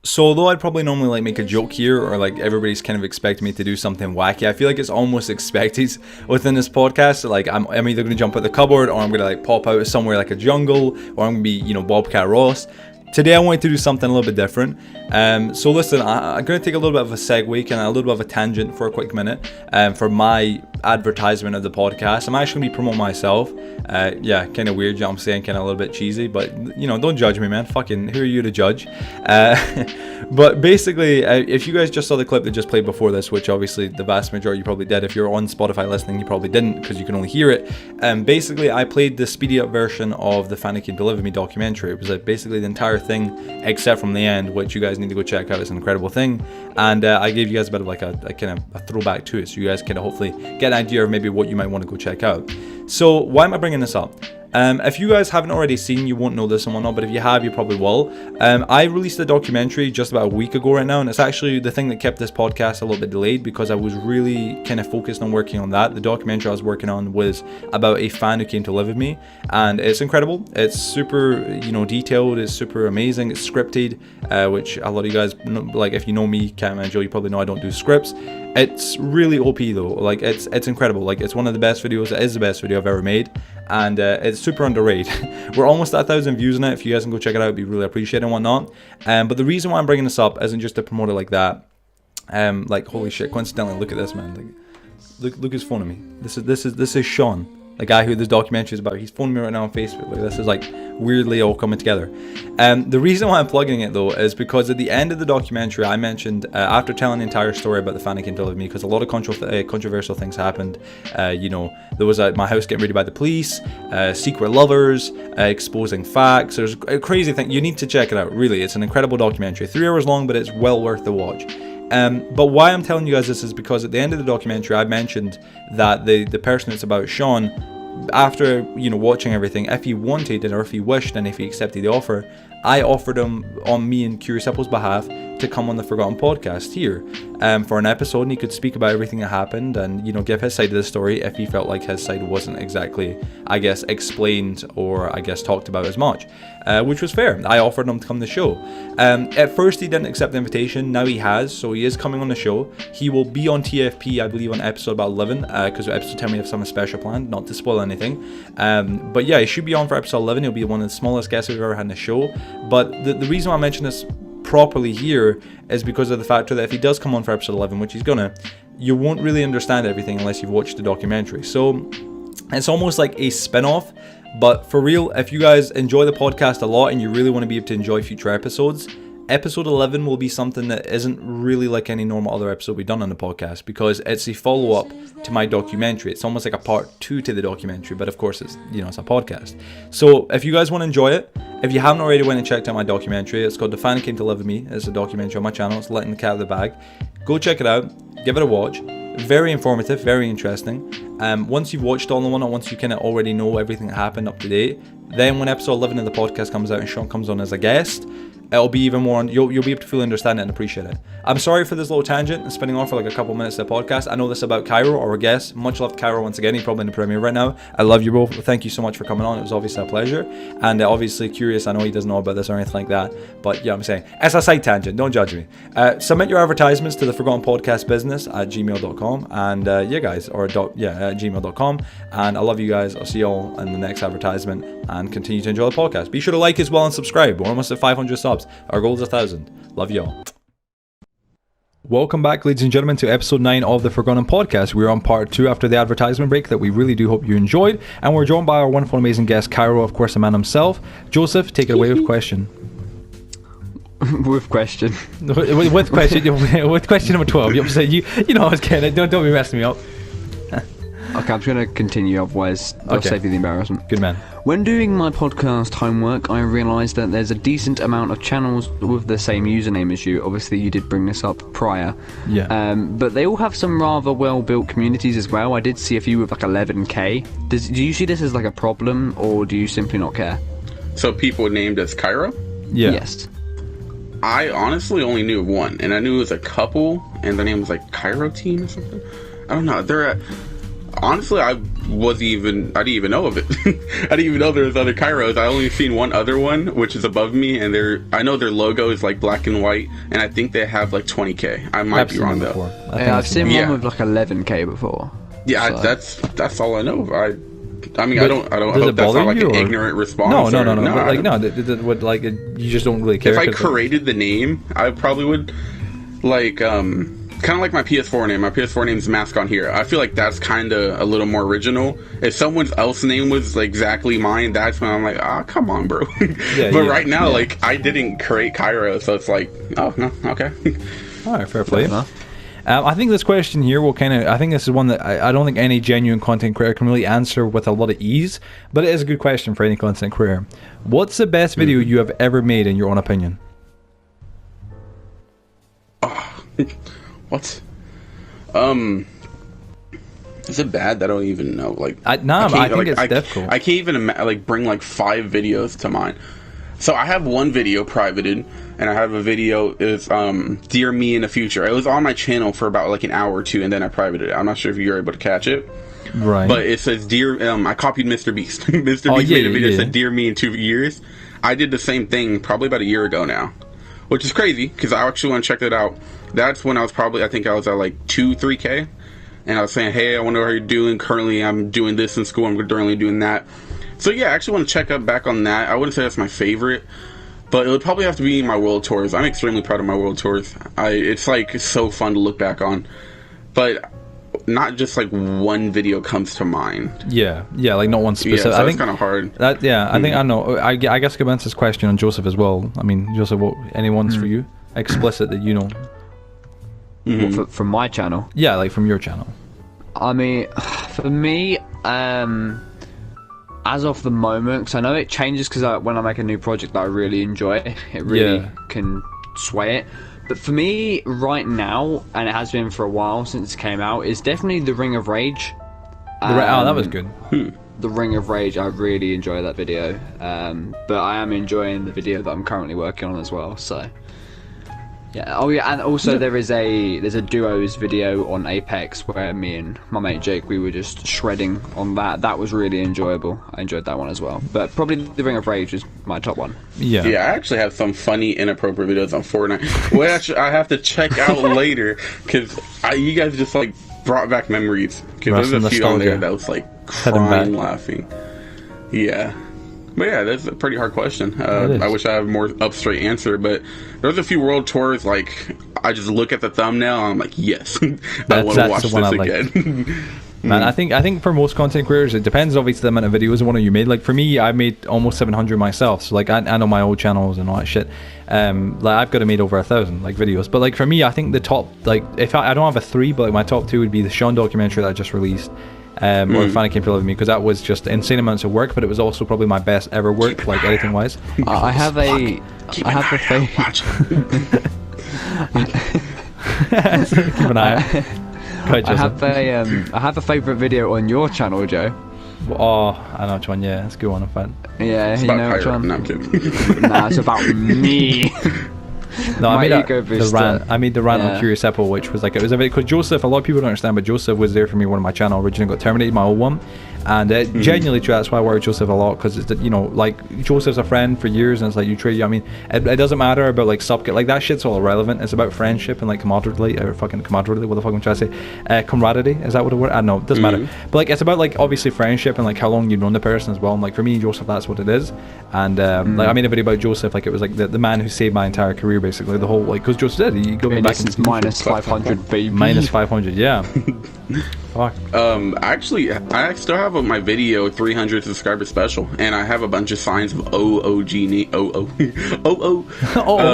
So although I'd probably normally like make a joke here, or like everybody's kind of expecting me to do something wacky, I feel like it's almost expected within this podcast. Like I'm either going to jump out the cupboard, or I'm going to like pop out of somewhere like a jungle, or I'm going to be, Bobcat Ross. Today I wanted to do something a little bit different. So listen, I'm going to take a little bit of a segue, kind of a little bit of a tangent for a quick minute for my advertisement of the podcast. I'm actually going to be promoting myself. Yeah, kind of weird, you know what I'm saying, kind of a little bit cheesy, but don't judge me, man. Fucking, who are you to judge? But basically, if you guys just saw the clip that just played before this, which obviously the vast majority you probably did. If you're on Spotify listening, you probably didn't, because you can only hear it. Basically, I played the speedy up version of the Fan Who Came to Live With Me documentary. It was like basically the entire thing, except from the end, which you guys need to go check out. It's an incredible thing. And I gave you guys a bit of like a kind of a throwback to it, so you guys can hopefully get an idea of maybe what you might want to go check out. So why am I bringing this up? If you guys haven't already seen, you won't know this and whatnot, but if you have, you probably will. I released the documentary just about a week ago right now, and it's actually the thing that kept this podcast a little bit delayed, because I was really kind of focused on working on that. The documentary I was working on was about a fan who came to live with me, and it's incredible. It's super, detailed. It's super amazing. It's scripted, which a lot of you guys, like if you know me, Cam and Joe, you probably know I don't do scripts. It's really OP though. Like it's incredible. Like it's one of the best videos. It is the best video I've ever made, and it's super underrated. We're almost at 1,000 views on it. If you guys can go check it out, it'd be really appreciated and whatnot. But the reason why I'm bringing this up isn't just to promote it like that. Like holy shit, coincidentally, look at this, man. Like, look who's phoning me. This is Sean, the guy who this documentary is about. He's phoning me right now on Facebook. Like this is like weirdly all coming together. The reason why I'm plugging it though is because at the end of the documentary I mentioned, after telling the entire story about the fan who came to live with me, because a lot of controversial things happened. There was my house getting raided by the police, secret lovers, exposing facts. There's a crazy thing. You need to check it out. Really, it's an incredible documentary. 3 hours long, but it's well worth the watch. But why I'm telling you guys this is because at the end of the documentary I mentioned that the person it's about, Sean, after, you know, watching everything, if he wanted and or if he wished and if he accepted the offer, I offered him on me and Curious Apple's behalf to come on the Forgotten podcast here for an episode, and he could speak about everything that happened and, you know, give his side of the story if he felt like his side wasn't exactly, I guess, explained or I guess talked about as much, which was fair. I offered him to come on the show. At first he didn't accept the invitation, now he has, so he is coming on the show. He will be on TFP, I believe, on episode about 11, because episode 10 we have something special planned, not to spoil anything. But yeah, he should be on for episode 11. He'll be one of the smallest guests we've ever had in the show. But the reason why I mention this properly here is because of the factor that if he does come on for episode 11, which he's gonna, you won't really understand everything unless you've watched the documentary. So it's almost like a spin-off. But for real, if you guys enjoy the podcast a lot and you really want to be able to enjoy future episodes, episode 11 will be something that isn't really like any normal other episode we've done on the podcast, because it's a follow-up to my documentary. It's almost like a part 2 to the documentary, but of course it's, you know, it's a podcast. So if you guys want to enjoy it, if you haven't already went and checked out my documentary, it's called The Fan Who Came to Live With Me. It's a documentary on my channel. It's Letting the Cat Out of the Bag. Go check it out. Give it a watch. Very informative, very interesting. Once you've watched all the one, once you kind of already know everything that happened up to date, then when episode 11 of the podcast comes out and Sean comes on as a guest, it'll be even more, you'll be able to fully understand it and appreciate it. I'm sorry for this little tangent and spinning off for like a couple minutes of the podcast. I know this is about Kyro, our guest. Much love to Kyro once again. He's probably in the premiere right now. I love you both. Thank you so much for coming on. It was obviously a pleasure. And obviously Curious, I know he doesn't know about this or anything like that. But yeah, I'm saying, it's a side tangent. Don't judge me. Submit your advertisements to the Forgotten Podcast Business at gmail.com. And yeah, guys, or at gmail.com. And I love you guys. I'll see you all in the next advertisement and continue to enjoy the podcast. Be sure to like as well and subscribe. We're almost at 500 subs. Our goal is 1,000. Love you all. Welcome back, ladies and gentlemen, to episode 9 of the Forgotten Podcast. We're on part 2 after the advertisement break that we really do hope you enjoyed. And we're joined by our wonderful, amazing guest, Kyro, of course, the man himself. Joseph, take it away with question. With question. with question. With question number 12. You know I was kidding. Don't be messing me up. Okay, I'm just going to continue, otherwise I'll save you the embarrassment. Good man. When doing my podcast homework, I realised that there's a decent amount of channels with the same username as you. Obviously, you did bring this up prior. Yeah. But they all have some rather well-built communities as well. I did see a few with like 11k. Do you see this as like a problem, or do you simply not care? So people named as Kyro? Yeah. Yes. I honestly only knew of one, and I knew it was a couple, and their name was like Kyro Team or something. I don't know. Honestly, I didn't even know of it. I didn't even know there was other Kyros. I only seen one other one, which is above me, and I know their logo is like black and white, and I think they have like 20k. I might be wrong though. I've seen one with like 11k before. Yeah, so. That's all I know. I mean, I don't hope that's not like an ignorant response. No. Like, you just don't really care. If I created the name, I probably would like kind of like my PS4 name. My PS4 name's Mask on Here. I feel like that's kind of a little more original. If someone else's name was like exactly mine, that's when I'm like, come on, bro. Right now, like, I didn't create Kyro, so it's like, oh, no, okay. All right, fair play. I think this question here I think this is one that I don't think any genuine content creator can really answer with a lot of ease, but it is a good question for any content creator. What's the best video you have ever made, in your own opinion? What? Is it bad? I don't even know. Like, I think it's difficult. I can't even bring like 5 videos to mind. So I have one video privated, and I have a video is Dear Me in the Future. It was on my channel for about like an hour or two, and then I privated it. I'm not sure if you were able to catch it. Right. But it says I copied Mr. Beast. Mr. Beast made a video that said Dear Me in 2 years. I did the same thing probably about a year ago now, which is crazy because I actually want to check that out. That's when I was I think I was at like 3k, and I was saying, hey, I wonder how you're doing. Currently, I'm doing this in school. I'm currently doing that. So yeah, I actually want to check back on that. I wouldn't say that's my favorite, but it would probably have to be my world tours. I'm extremely proud of my world tours. It's like so fun to look back on, but not just like one video comes to mind. Yeah, like not one specific. Yeah, so I think it's kind of hard. I think I know. I guess I could answer this question on Joseph as well. I mean, Joseph, any ones for you explicit that you know? From my channel? Yeah, like from your channel. I mean, for me, as of the moment, because I know it changes, because when I make a new project that I really enjoy, it really can sway it. But for me, right now, and it has been for a while since it came out, is definitely the Ring of Rage. That was good. the Ring of Rage, I really enjoy that video, but I am enjoying the video that I'm currently working on as well. So yeah. Oh yeah, and also there's a duos video on Apex where me and my mate Jake, we were just shredding on that. That was really enjoyable. I enjoyed that one as well. But probably the Ring of Rage is my top one. Yeah, I actually have some funny inappropriate videos on Fortnite, which I have to check out later because you guys just like brought back memories. Because there's a few on there that was like crying laughing. Yeah. But yeah, that's a pretty hard question. I wish I had a more up straight answer, but there's a few world tours like I just look at the thumbnail and I'm like, yes, I want to watch this again. Man, I think for most content creators, it depends obviously the amount of videos and what you made. Like for me, I made almost 700 myself, so like I know my old channels and all that shit. Like I've got to made over 1,000 like videos. But like for me, I think the top, like if I don't have a 3, but like my top 2 would be the Sean documentary that I just released. Or The Finally Came to Love Me, because that was just insane amounts of work, but it was also probably my best ever work, like editing wise. I have a favorite. Keep an eye out. I have a favorite video on your channel, Joe. Oh, I know which one. Yeah, it's a good one. In fact. Yeah, it's you know which one. No, I'm kidding. Nah, it's about me. No, I made the rant on Curious Apple, which was like, it was a bit, because Joseph, a lot of people don't understand, but Joseph was there for me when my channel originally got terminated, my old one, and genuinely true, that's why I work with Joseph a lot, because it's, you know, like Joseph's a friend for years, and it's like, you Trey, I mean, it doesn't matter about like like that shit's all irrelevant. It's about friendship and like camaraderie, what the fuck I'm trying to say, camaraderie, is that what it word? I don't know, it doesn't matter, but like it's about like obviously friendship and like how long you've known the person as well, and like for me, Joseph, that's what it is. And like I made a video about Joseph, like it was like the man who saved my entire career, basically, the whole, like, because Joseph did, he got me back in minus 500, baby. Minus 500, yeah. Fuck. Actually, I still have my video 300 subscriber special, and I have a bunch of signs of OOG I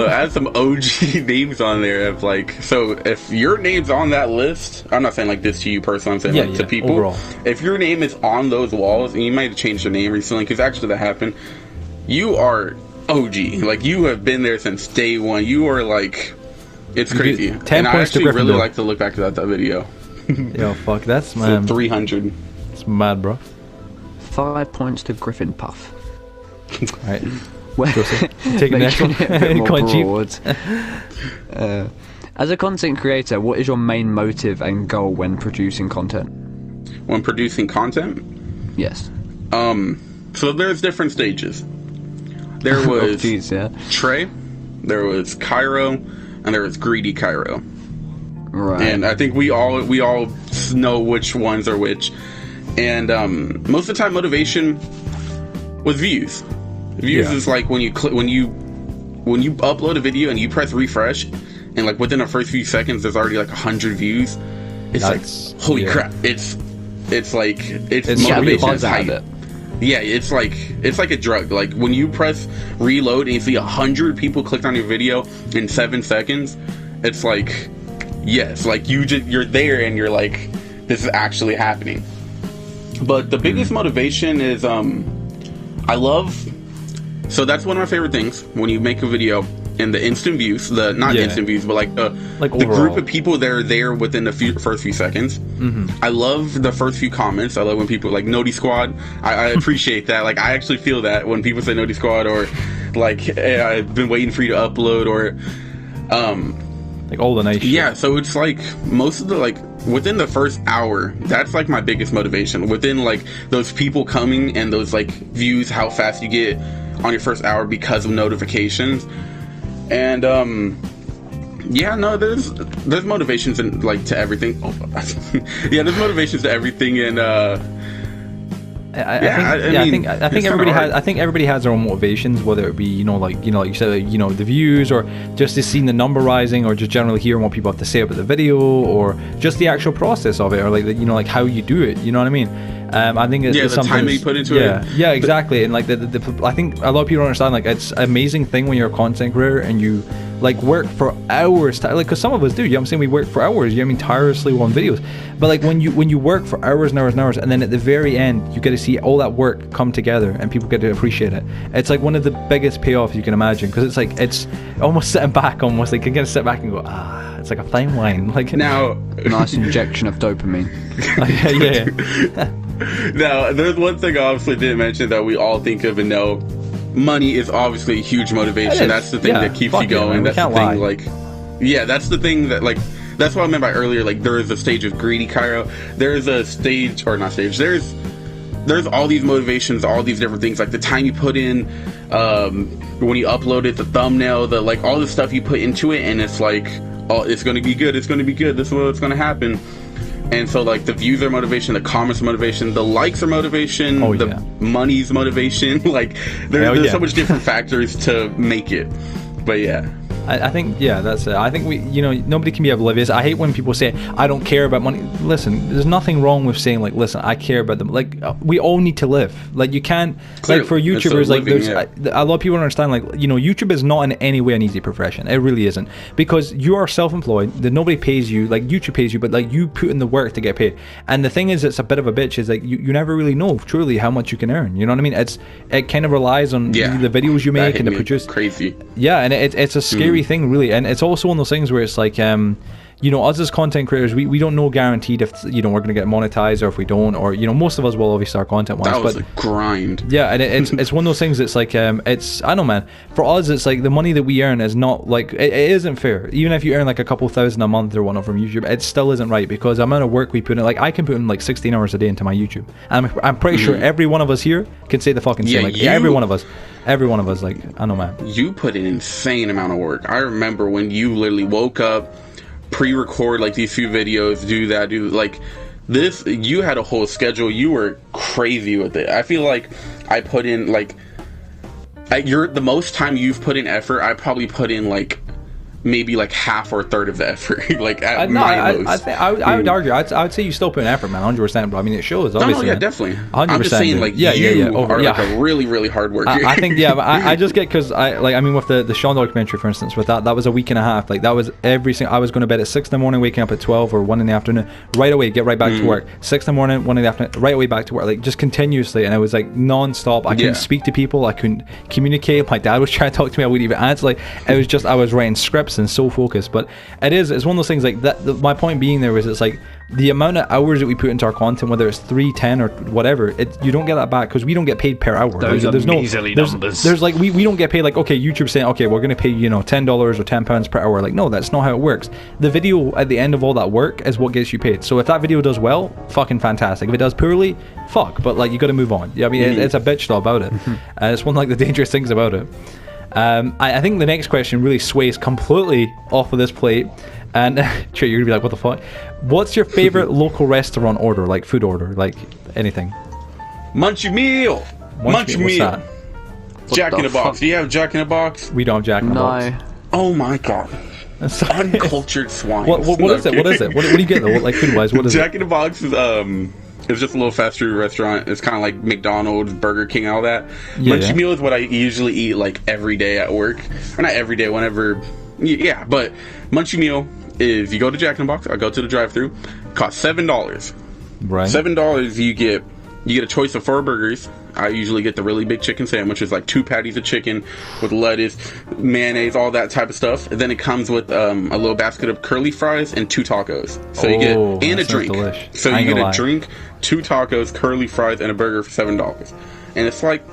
have some OG names on there of like, so if your name's on that list, I'm not saying like this to you personally, I'm saying like to people, overall. If your name is on those walls, and you might have changed your name recently, because actually that happened, you are OG. Like, you have been there since day one. You are like, it's crazy. 10 and I actually really like to look back at that video. Yo, fuck, that's mad. So 300. It's mad, bro. 5 points to Griffin Puff. Right. Take the next one. As a content creator, what is your main motive and goal when producing content? When producing content? Yes. So there's different stages. There was Trey, there was Kyro, and there was Greedy Kyro. Right. And I think we all know which ones are which. And most of the time, motivation was views. Views is like when you upload a video and you press refresh, and like within the first few seconds, there's already like 100 views. It's like, holy crap! It's motivation is hype. Yeah, it's like a drug. Like when you press reload and you see 100 people clicked on your video in 7 seconds, it's like, yes, like you're there and you're like, this is actually happening. But the biggest motivation is so that's one of my favorite things when you make a video. And the instant views, instant views, but like the group of people that are there within the first few seconds. I love the first few comments. I love when people like Noti Squad. I appreciate that. Like, I actually feel that when people say Noti Squad, or like, hey, I've been waiting for you to upload, or like all the nice shit. Yeah, so it's like most of the, like, within the first hour, that's like my biggest motivation. Within like those people coming and those like views, how fast you get on your first hour because of notifications. And there's motivations in like to everything. There's motivations to everything, and I think everybody has their own motivations, whether it be like you said, the views, or just seeing the number rising, or just generally hearing what people have to say about the video, or just the actual process of it, or like like how you do it. You know what I mean? I think it's the time that you put into it. Yeah, exactly. And like I think a lot of people don't understand, like, it's an amazing thing when you're a content creator and you like work for hours, like, because some of us do, you know what I'm saying, we work for hours, you know what I mean, tirelessly on videos, but like when you work for hours and hours and hours, and then at the very end you get to see all that work come together and people get to appreciate it. It's like one of the biggest payoffs you can imagine, because it's like, it's almost sitting back, almost like you can sit back and go, it's like a fine wine, like now nice injection of dopamine. Yeah. Now, there's one thing I obviously didn't mention that we all think of and know. Money is obviously a huge motivation. That's the thing that keeps you going. That's the thing, like, yeah, that's the thing that, like, that's what I meant by earlier. Like, there is a stage of greedy, Kyro. There's a stage, or not stage. There's all these motivations, all these different things. Like the time you put in, when you upload it, the thumbnail, the like, all the stuff you put into it, and it's like, oh, it's gonna be good. It's gonna be good. This is what's gonna happen. And so, like, the views are motivation, the comments are motivation, the likes are motivation, the money's motivation. Like, there's so much different factors to make it. But yeah. I think, yeah, that's it. I think nobody can be oblivious. I hate when people say, I don't care about money. Listen, there's nothing wrong with saying, like, listen, I care about them. Like, we all need to live. Like, you can't, like, for YouTubers, like, there's a lot of people don't understand, like, YouTube is not in any way an easy profession. It really isn't. Because you are self-employed, that nobody pays you, like, YouTube pays you, but, like, you put in the work to get paid. And the thing is, it's a bit of a bitch, is, like, you never really know, truly, how much you can earn. You know what I mean? It kind of relies on the videos you make and the produce. Crazy. Yeah, and it's a scary thing, really. And it's also one of those things where it's like, us as content creators, we don't know guaranteed if we're going to get monetized, or if we don't, or most of us will obviously start content wise. That was a grind. Yeah, and it's one of those things that's like, it's, I don't know, man, for us it's like the money that we earn is not like, it isn't fair. Even if you earn like a couple thousand a month or whatnot from YouTube, it still isn't right, because the amount of work we put in, like, I can put in like 16 hours a day into my YouTube, and I'm pretty sure every one of us here can say the fucking same. Like, every one of us, like, I know, man, you put an insane amount of work. I remember when you literally woke up, pre-record like these few videos, do like this, you had a whole schedule. You were crazy with it. I feel like I put in like, you're the most time you've put in effort, I probably put in like maybe like half or a third of the effort. Like at my most. I would argue. I would say you still put in effort, man, 100%. But I mean, it shows. Obviously, definitely. 100%. I'm just saying, like, you are like a really, really hard worker. I think, yeah. But I just get, because I mean, with the Sean documentary, for instance, with that was a week and a half. Like, that was every single. I was going to bed at 6 in the morning, waking up at 12 or 1 in the afternoon, right away, get right back to work. 6 in the morning, 1 in the afternoon, right away back to work, like, just continuously. And it was like non-stop. I couldn't speak to people. I couldn't communicate. My dad was trying to talk to me. I wouldn't even answer. Like, it was just, I was writing scripts and so focused. But it's one of those things, like that. My point being there was, it's like the amount of hours that we put into our content, whether it's 3, 10 or whatever, you don't get that back, because we don't get paid per hour. There's numbers. There's like, we don't get paid like, okay, YouTube saying, okay, we're going to pay $10 or £10 per hour. Like, no, that's not how it works. The video at the end of all that work is what gets you paid. So if that video does well, fucking fantastic. If it does poorly, fuck. But like, you got to move on. Yeah, I mean, it's a bitch though about it. It's one of like the dangerous things about it. I think the next question really sways completely off of this plate, and Trey, you're gonna be like, what the fuck? What's your favorite local restaurant order, like food order, like anything? Munchie meal. Munchie meal. Jack in the Box. Do you have Jack in the Box? We don't have Jack in the Box. Oh my god. Uncultured swine. What is it? What is it? What do you get though? Like, food wise, what is it? Jack in the Box is it's just a little fast food restaurant. It's kind of like McDonald's, Burger King, all that. Munchie meal is what I usually eat like every day at work. Or not every day, whenever. Yeah, but Munchie meal is, you go to Jack in the Box, I go to the drive-thru, costs $7. Right. $7, you get a choice of 4 burgers. I usually get the really big chicken sandwich, which is like 2 patties of chicken with lettuce, mayonnaise, all that type of stuff. And then it comes with a little basket of curly fries and 2 tacos. So you get, and a drink. So you get a drink, 2 tacos, curly fries, and a burger for $7. And it's like,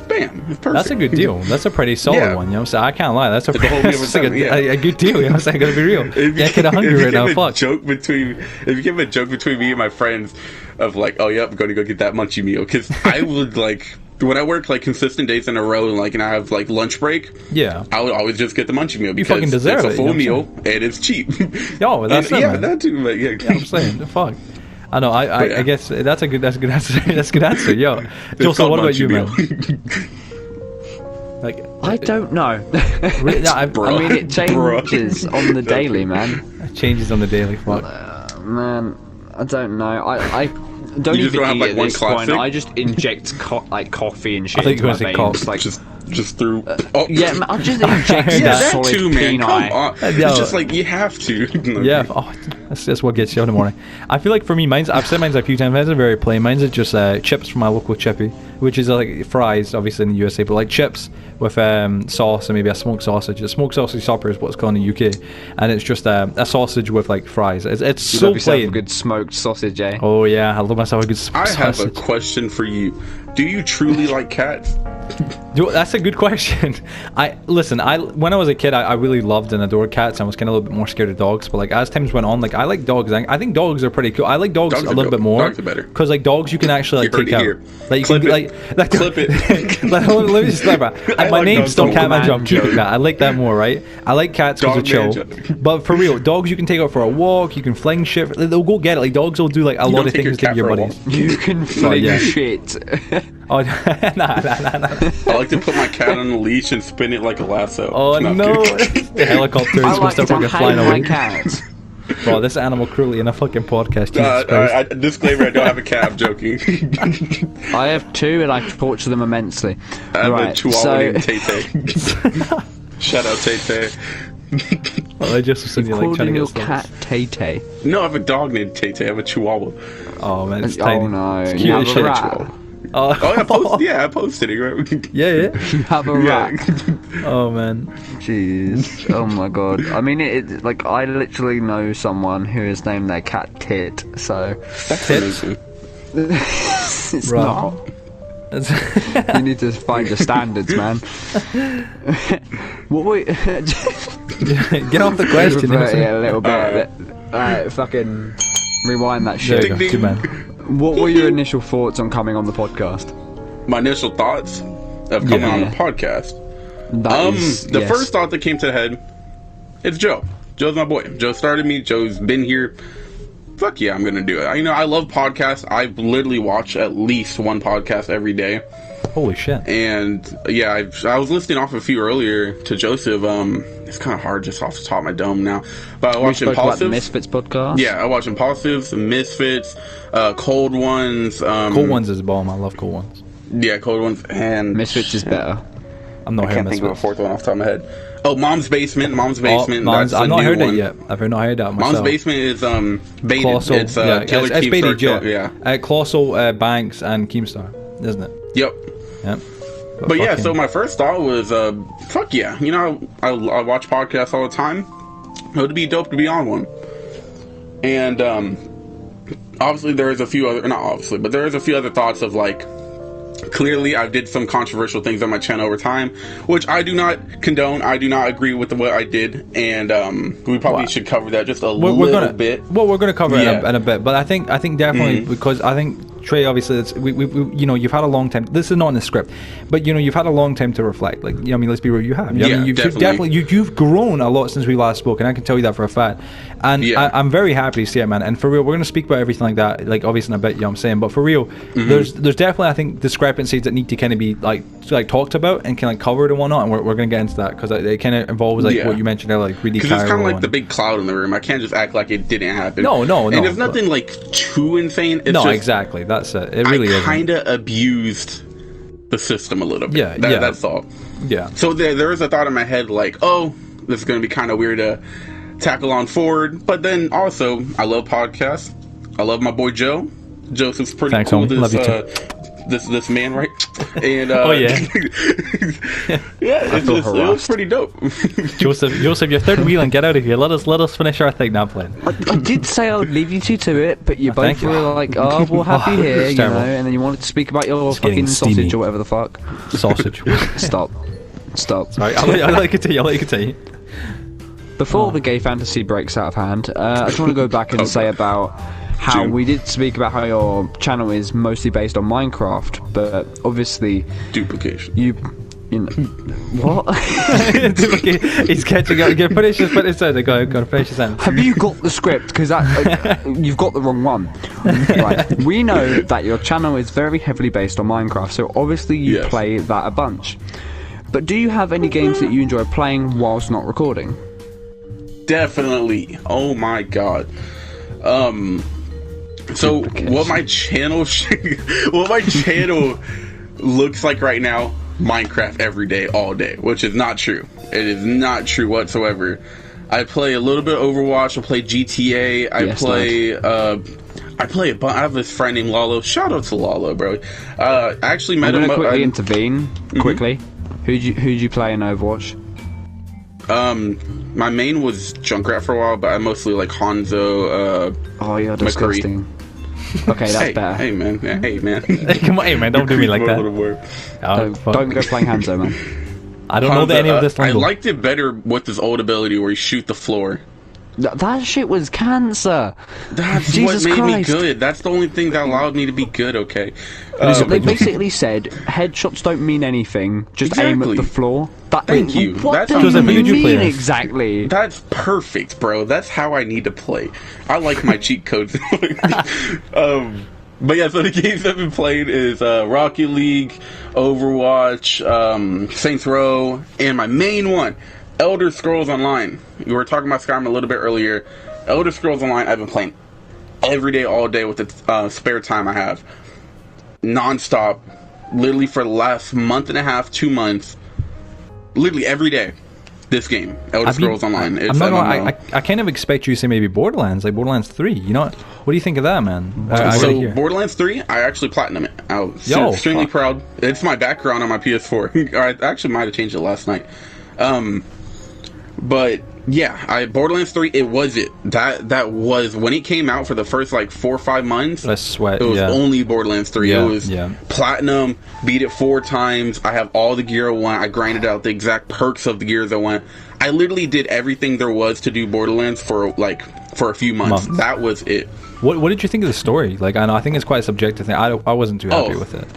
bam, it's perfect. That's a good deal. That's a pretty solid one. You know what I'm saying? I can't lie. That's a good deal. You know what I'm saying? I gotta be real. Yeah, I get hungry right now. Fuck. If you give a joke between me and my friends of like, oh yep, I'm going to go get that Munchie meal, because I would like, when I work like consistent days in a row, and like, and I have like lunch break, I would always just get the Munchie meal, because you fucking deserve it's a full meal and it's cheap. Yo, that's it, man. That too. But yeah, I'm saying, fuck. I know. I guess that's a good answer. That's a good answer. Yo, Joseph, what about you, man? Like, I don't know. I mean, it changes on the daily, man. It changes on the daily. Fuck. Man, I don't know. I don't even eat at this point. I just inject like coffee and shit into my veins. Like, just through. Yeah, man, I'll just inject some that solid too, man. Come peni. on. It's just like you have to. Yeah, that's what gets you in the morning. I feel like for me, I've said mine's a few times. Mine's are very plain. Mine's are just chips from my local chippy, which is like fries, obviously in the USA, but like chips with sauce and maybe a smoked sausage. A smoked sausage supper is what's called in the UK, and it's just a sausage with like fries. It's so Love yourself plain. a good smoked sausage, eh? Oh yeah, I love myself a good smoked I have sausage. a question for you. Do you truly like cats? That's a good question. When I was a kid, I really loved and adored cats. I was kind of a little bit more scared of dogs, but like as times went on, like I like dogs. I think dogs are pretty cool. I like dogs a little bit more. Dogs are better. Because like dogs, you can actually like take out. Like you Clip can it. clip it. Let me just clarify. My like name's dogs still more. Catman Jump. Keep it that. I like that more, right? I like cats because they're Dog man chill. But for real, dogs you can take out for a walk. You can fling shit. They'll go get it. Like dogs will do like a lot don't of take your things to cat your for a buddies. walk. You can fling yeah. shit. Oh nah. I like to put my cat on a leash and spin it like a lasso. Oh I'm no! kidding. The helicopter is I going like to to start fucking flying hang my away. cat. Bro, this is animal cruelty in a fucking podcast. Jesus Christ. Disclaimer: I don't have a cat. I'm joking. I have two, and I torture them immensely. I have a Right, chihuahua named Tay Tay. Shout out Tay Tay. Well, I just was like Called trying to your get cat Tay Tay. No, I have a dog named Tay Tay. I have a chihuahua. Oh man, it's tiny. Oh no, It's you cute have as a shit. rat. Oh, I posted it. Right? Yeah. You have a Yeah. rat. Oh man. Jeez. Oh my god. I mean, like I literally know someone who has named their cat Tit. So That's Tits? amazing. it's Right. not. You need to find your standards, man. What we Get off the question. you know what I'm saying? a little bit. Fucking rewind that There shit. you go. Good man. What were your initial thoughts on coming on the podcast? My initial thoughts of coming on the Yeah. podcast. That is- The yes. first thought that came to the head, it's Joe. Joe's my boy. Joe started me. Joe's been here. Fuck yeah, I'm gonna do it. I love podcasts. I literally watch at least one podcast every day. Holy shit. And yeah, I was listening off a few earlier to Joseph. It's kind of hard just off the top of my dome now. But I We watch spoke about the Impulsives. Misfits podcast. Yeah, I watch Impulsives, Misfits, Cold Ones. Cold Ones is bomb. I love Cold Ones. Yeah, Cold Ones. And Misfits is better. I'm not I hearing can't think of a Misfits. fourth one off the top of my head. Oh, Mom's Basement. Mom's Basement. I've that's a not new heard one. it yet. I've not heard that myself. Mom's Basement is baited. Colossal. It's Yeah, Killer it's baited, Keemstar. Yeah. Colossal, Banks, and Keemstar, isn't it? Yep. Yep. But yeah, fucking- so my first thought was, fuck yeah. I watch podcasts all the time. It would be dope to be on one. And obviously there is a few other, not obviously, but there is a few other thoughts of like, clearly I did some controversial things on my channel over time, which I do not condone. I do not agree with what I did, and we probably What? should cover that just a we're little gonna, bit. Well, we're going to cover Yeah. it in a bit, but I think definitely because I think Trey, obviously, we you've had a long time. This is not in the script, but you've had a long time to reflect. Like, I mean, let's be real, you have. I Yeah, mean, you've definitely. you've grown a lot since we last spoke, and I can tell you that for a fact. And Yeah. I'm very happy to see it, man. And for real, we're going to speak about everything like that, like obviously in a bit. You know what I'm saying? But for real, there's definitely I think discrepancies that need to kind of be like talked about and kind of covered and whatnot. And we're going to get into that because it kind of involves like Yeah. what you mentioned earlier, like really Because it's kind Kyro of like and- the big cloud in the room. I can't just act like it didn't happen. No, And it's but- nothing like too insane. It's no, just, exactly. That's it. It really I is. kind of abused the system a little bit. Yeah, That- yeah. That's all. Yeah. So there is a thought in my head like, oh, this is going to be kind of weird to tackle on forward. But then also, I love podcasts. I love my boy Joe. Joseph's pretty Thanks, cool. homie. Love you too. This man, right? And Oh, yeah. yeah, feel it was harassed. pretty dope. Joseph, your third wheel and get out of here. Let us finish our thing now, playing. I did say I would leave you two to it, but you thank both you. were like, "Oh, we'll have you here," It's you know, terrible. and then you wanted to speak about your It's getting fucking sausage steamy. or whatever the fuck. Sausage. Stop. Sorry, I'll let you tell you. Before the gay fantasy breaks out of hand, I just want to go back and say about how June. we did speak about how your channel is mostly based on Minecraft, but obviously Duplication. you know what? He's catching up. Finish his sentence. Go on, finish your sentence. Have you got the script? Because you've got the wrong one. Right. We know that your channel is very heavily based on Minecraft, so obviously you Yes. play that a bunch. But do you have any games that you enjoy playing whilst not recording? Definitely. Oh my god. So Duplication. what my channel looks like right now, Minecraft every day, all day, which is not true. It is not true whatsoever. I play a little bit of Overwatch. I play GTA. I have this friend named Lalo. Shout out to Lalo, bro. I actually met him. I'm gonna quickly intervene. Quickly, who'd you play in Overwatch? My main was Junkrat for a while, but I mostly like Hanzo. Oh, you're disgusting. Okay, that's better. Hey man, Come on, hey man, don't do me like that. Don't go playing Hanzo, man. I don't know any of this I lingo. liked it better with his old ability where he shoot the floor. That shit was cancer. That's Jesus what made Christ. me good. That's the only thing that allowed me to be good, okay? They basically said headshots don't mean anything. Just aim at the floor. Thank you. What That's do how you you play mean it. exactly? That's perfect, bro. That's how I need to play. I like my cheat codes. But yeah, so the games I've been playing is Rocket League, Overwatch, Saints Row, and my main one, Elder Scrolls Online. We were talking about Skyrim a little bit earlier. Elder Scrolls Online, I've been playing every day, all day with the spare time I have. Non-stop. Literally for the last month and a half, 2 months. Literally every day. This game, Elder Scrolls Online. It's I kind of expect you to say maybe Borderlands, like Borderlands 3. You know what do you think of that, man? Borderlands 3, I actually platinum it. I was extremely proud. It's my background on my PS4. I actually might have changed it last night. But yeah, Borderlands 3, it was it. That was when it came out for the first like 4 or 5 months. I sweat. It was only Borderlands 3. Yeah, it was platinum, beat it 4 times. I have all the gear I want. I grinded out the exact perks of the gears I want. I literally did everything there was to do Borderlands for a few months. That was it. What did you think of the story? Like, I know I think it's quite a subjective thing. I wasn't too happy with it.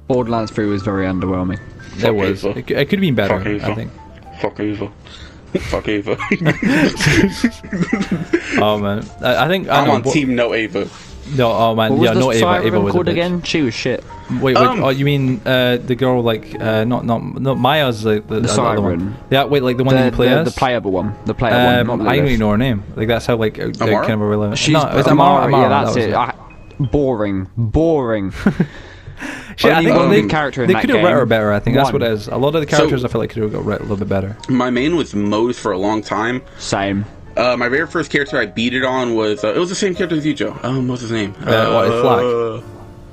Borderlands 3 was very underwhelming. It was. It could have been better, I think. Fuck Ava. Fuck Ava. Oh man, I think I'm on team no Ava. No, oh man, What was no Ava. Ava was called a bitch. again? She was shit. Wait, oh, you mean the girl like not Maya's like the other one? Yeah, wait, like the one that you play as? The playable one. The playable one. I don't even know her name. Like that's how like kind of irrelevant. She's Amara. Yeah, that's it. Boring. Shit, I think they character in they that could have game. read her better. I think that's what it is. A lot of the characters I feel like could have got read a little bit better. My main was Mose for a long time. Same. My very first character I beat it on was it was the same character as you, Joe. What's his name? Flag.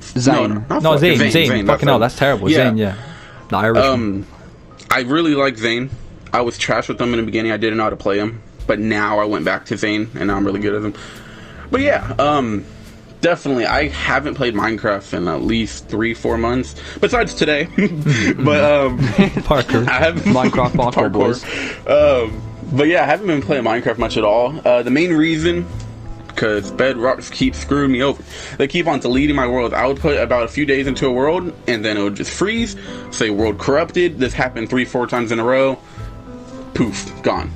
Zane. No, Zane. Fucking hell, that's terrible. Yeah. Zane, yeah. The Irish one. I really like Zane. I was trash with him in the beginning. I didn't know how to play him, but now I went back to Zane, and now I'm really good at him. But yeah, definitely, I haven't played Minecraft in at least 3-4 months, besides today. But Parkour. I have Minecraft parkour boys. But yeah, I haven't been playing Minecraft much at all. The main reason, because Bedrocks keep screwing me over. They keep on deleting my world. I would put about a few days into a world, and then it would just freeze. Say world corrupted. This happened 3-4 times in a row. Poof, gone.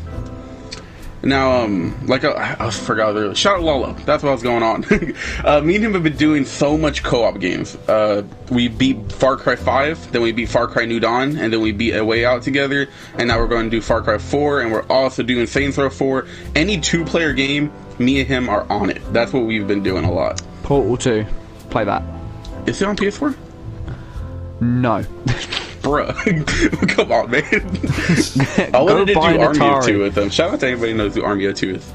Now, I forgot. Shout out Lolo. That's what was going on. Me and him have been doing so much co-op games. We beat Far Cry 5, then we beat Far Cry New Dawn, and then we beat A Way Out together. And now we're going to do Far Cry 4, and we're also doing Saints Row 4. Any 2-player game, me and him are on it. That's what we've been doing a lot. Portal 2. Play that. Is it on PS4? No. Bruh. Come on, man. I wanted to do Army of 2 with them. Shout out to anybody who knows who Army of 2 is.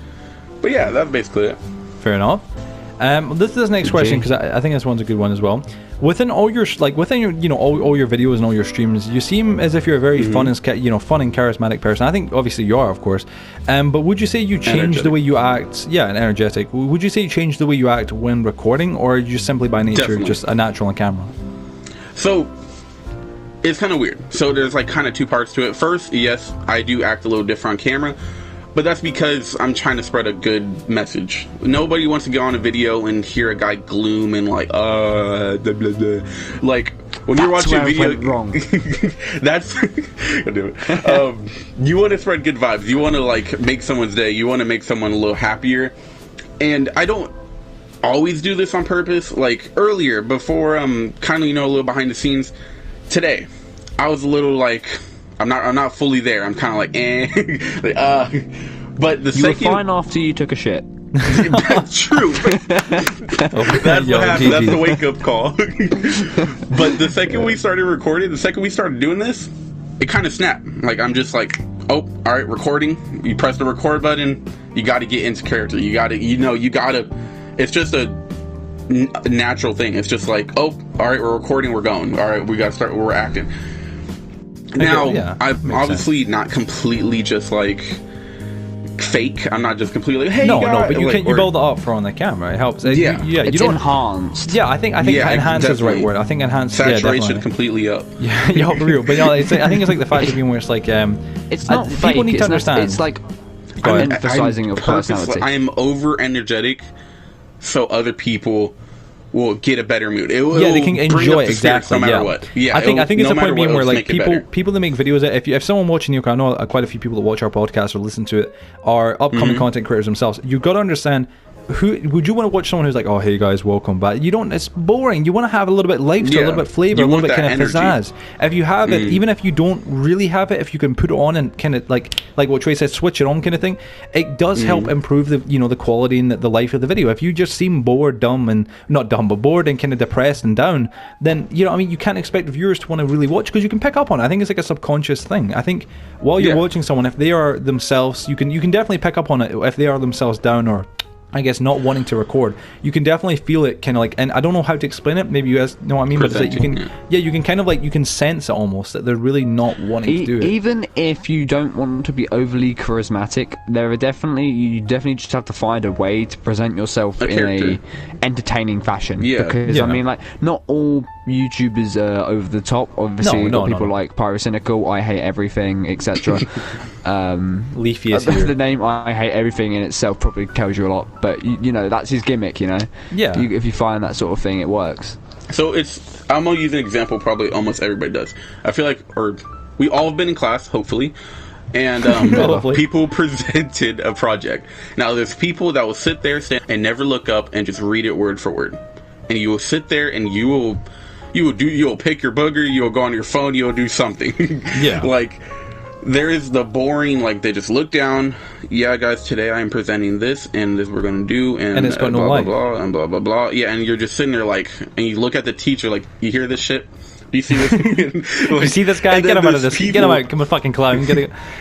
But yeah, that's basically it. Fair enough. This next question, because I think this one's a good one as well. Within all your all your videos and all your streams, you seem as if you're a very fun and charismatic person. I think obviously you are, of course. But would you say you changed the way you act? Yeah, and energetic. Would you say you changed the way you act when recording, or are you just simply by nature just a natural on camera? So it's kind of weird. So there's like kind of 2 parts to it. First, yes, I do act a little different on camera, but that's because I'm trying to spread a good message. Nobody wants to go on a video and hear a guy gloom and like blah, blah, blah. Like when you're watching a video wrong. That's you want to spread good vibes. You want to like make someone's day. You want to make someone a little happier. And I don't always do this on purpose. Like earlier, before kind of a little behind the scenes. Today, I was a little like, I'm not fully there. I'm kind of like, But the You were fine after you took a shit. That's true. That's what happened. That's the wake-up call. But the second we started recording, the second we started doing this, it kind of snapped. Like, I'm just like, oh, all right, recording. You press the record button. You got to get into character. You got to. It's just a natural thing. It's just like, oh, all right, we're recording. We're going. All right, we got to start. We're acting. Now, I'm obviously not completely just like fake. I'm not just completely like, hey, no, but you build it up for on the camera. It helps. It's you don't enhanced. Yeah, I think enhance is the right word. I think enhance saturation completely up. Yeah, for real. But I think it's like the fact of being where it's like it's not fake. People need to understand. It's like I'm emphasizing your personality. I am over energetic, so other people will get a better mood. They can enjoy it exactly. No matter what. Yeah, I think it's no the point being where like people that make videos. If someone watching you, I know quite a few people that watch our podcast or listen to it are upcoming content creators themselves. You've got to understand. Who would you want to watch? Someone who's like, oh, hey guys, welcome back. You don't. It's boring. You want to have a little bit of life to a little bit of flavor, a little bit kind of pizzazz. If you have it, even if you don't really have it, if you can put it on and kind of like what Trey said, switch it on kind of thing, it does help improve the quality and the life of the video. If you just seem bored, bored and kind of depressed and down, then you can't expect viewers to want to really watch because you can pick up on it. I think it's like a subconscious thing. I think while you're watching someone, if they are themselves, you can definitely pick up on it if they are themselves down or I guess not wanting to record. You can definitely feel it kind of like, and I don't know how to explain it, maybe you guys know what I mean, but it's like you can kind of like, you can sense it almost that they're really not wanting to do it. Even if you don't want to be overly charismatic, you definitely just have to find a way to present yourself in a entertaining fashion. Because I mean, like, not all YouTubers are over the top. Obviously, you've got people like Pyrocynical, I Hate Everything, etc. Leafy is here. The name I Hate Everything in itself probably tells you a lot. But that's his gimmick, if you find that sort of thing, it works. So I'm gonna use an example probably almost everybody does. I feel like, or we all have been in class, hopefully, and people presented a project. Now there's people that will sit there and never look up and just read it word for word, and you will sit there and you will pick your booger, you will go on your phone, you will do something. Like, there is the boring, like, they just look down. Yeah, guys, today I am presenting this, and this we're going to do, and it's got no blah, life. blah, blah, and blah, blah, blah. Yeah, and you're just sitting there, like, and you look at the teacher, like, you hear this shit? Do you see this? Like, you see this guy? Get him out of this. Get him out. Come a fucking clown.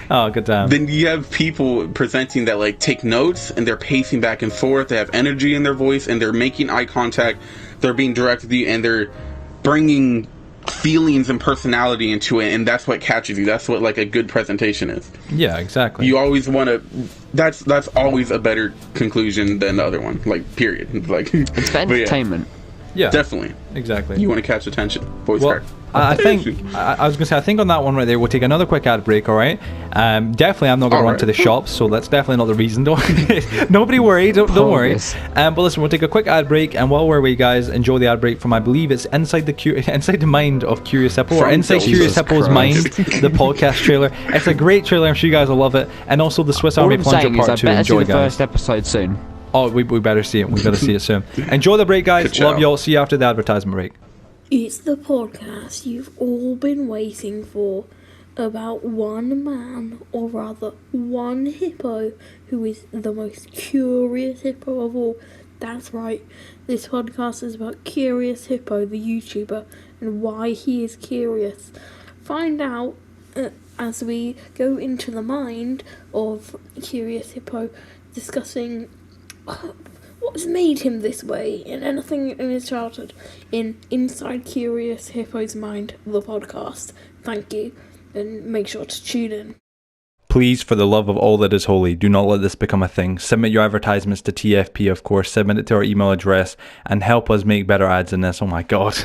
Oh, good time. Then you have people presenting that, like, take notes, and they're pacing back and forth. They have energy in their voice, and they're making eye contact. They're being direct with you, and they're bringing feelings and personality into it, and that's what catches you. That's what like a good presentation is. Yeah, exactly. You always want to. That's always a better conclusion than the other one. Like, period. Like, it's for entertainment. Yeah, definitely. Exactly. You want to catch attention. Voice card. I think I was gonna say, I think on that one right there, we'll take another quick ad break. All right. Definitely, I'm not gonna run to the shops, so that's definitely not the reason. Nobody worry. Don't worry. But listen, we'll take a quick ad break, and while we're away, guys, enjoy the ad break from, I believe it's inside the mind of Curious Hippo, or Inside Curious Hippo's mind, the podcast trailer. It's a great trailer. I'm sure you guys will love it, and also the Swiss Army Plunger Part 2. Enjoy, guys. First episode soon. Oh, we better see it. We better see it soon. Enjoy the break, guys. Love y'all. See you after the advertisement break. It's the podcast you've all been waiting for, about one man, or rather one hippo, who is the most curious hippo of all. That's right, this podcast is about Curious Hippo, the YouTuber, and why he is curious. Find out as we go into the mind of Curious Hippo, discussing what's made him this way, and anything in his childhood, in Inside Curious Hippo's Mind, the podcast. Thank you, and make sure to tune in. Please, for the love of all that is holy, do not let this become a thing. Submit your advertisements to TFP, of course. Submit it to our email address, and help us make better ads than this. Oh my god.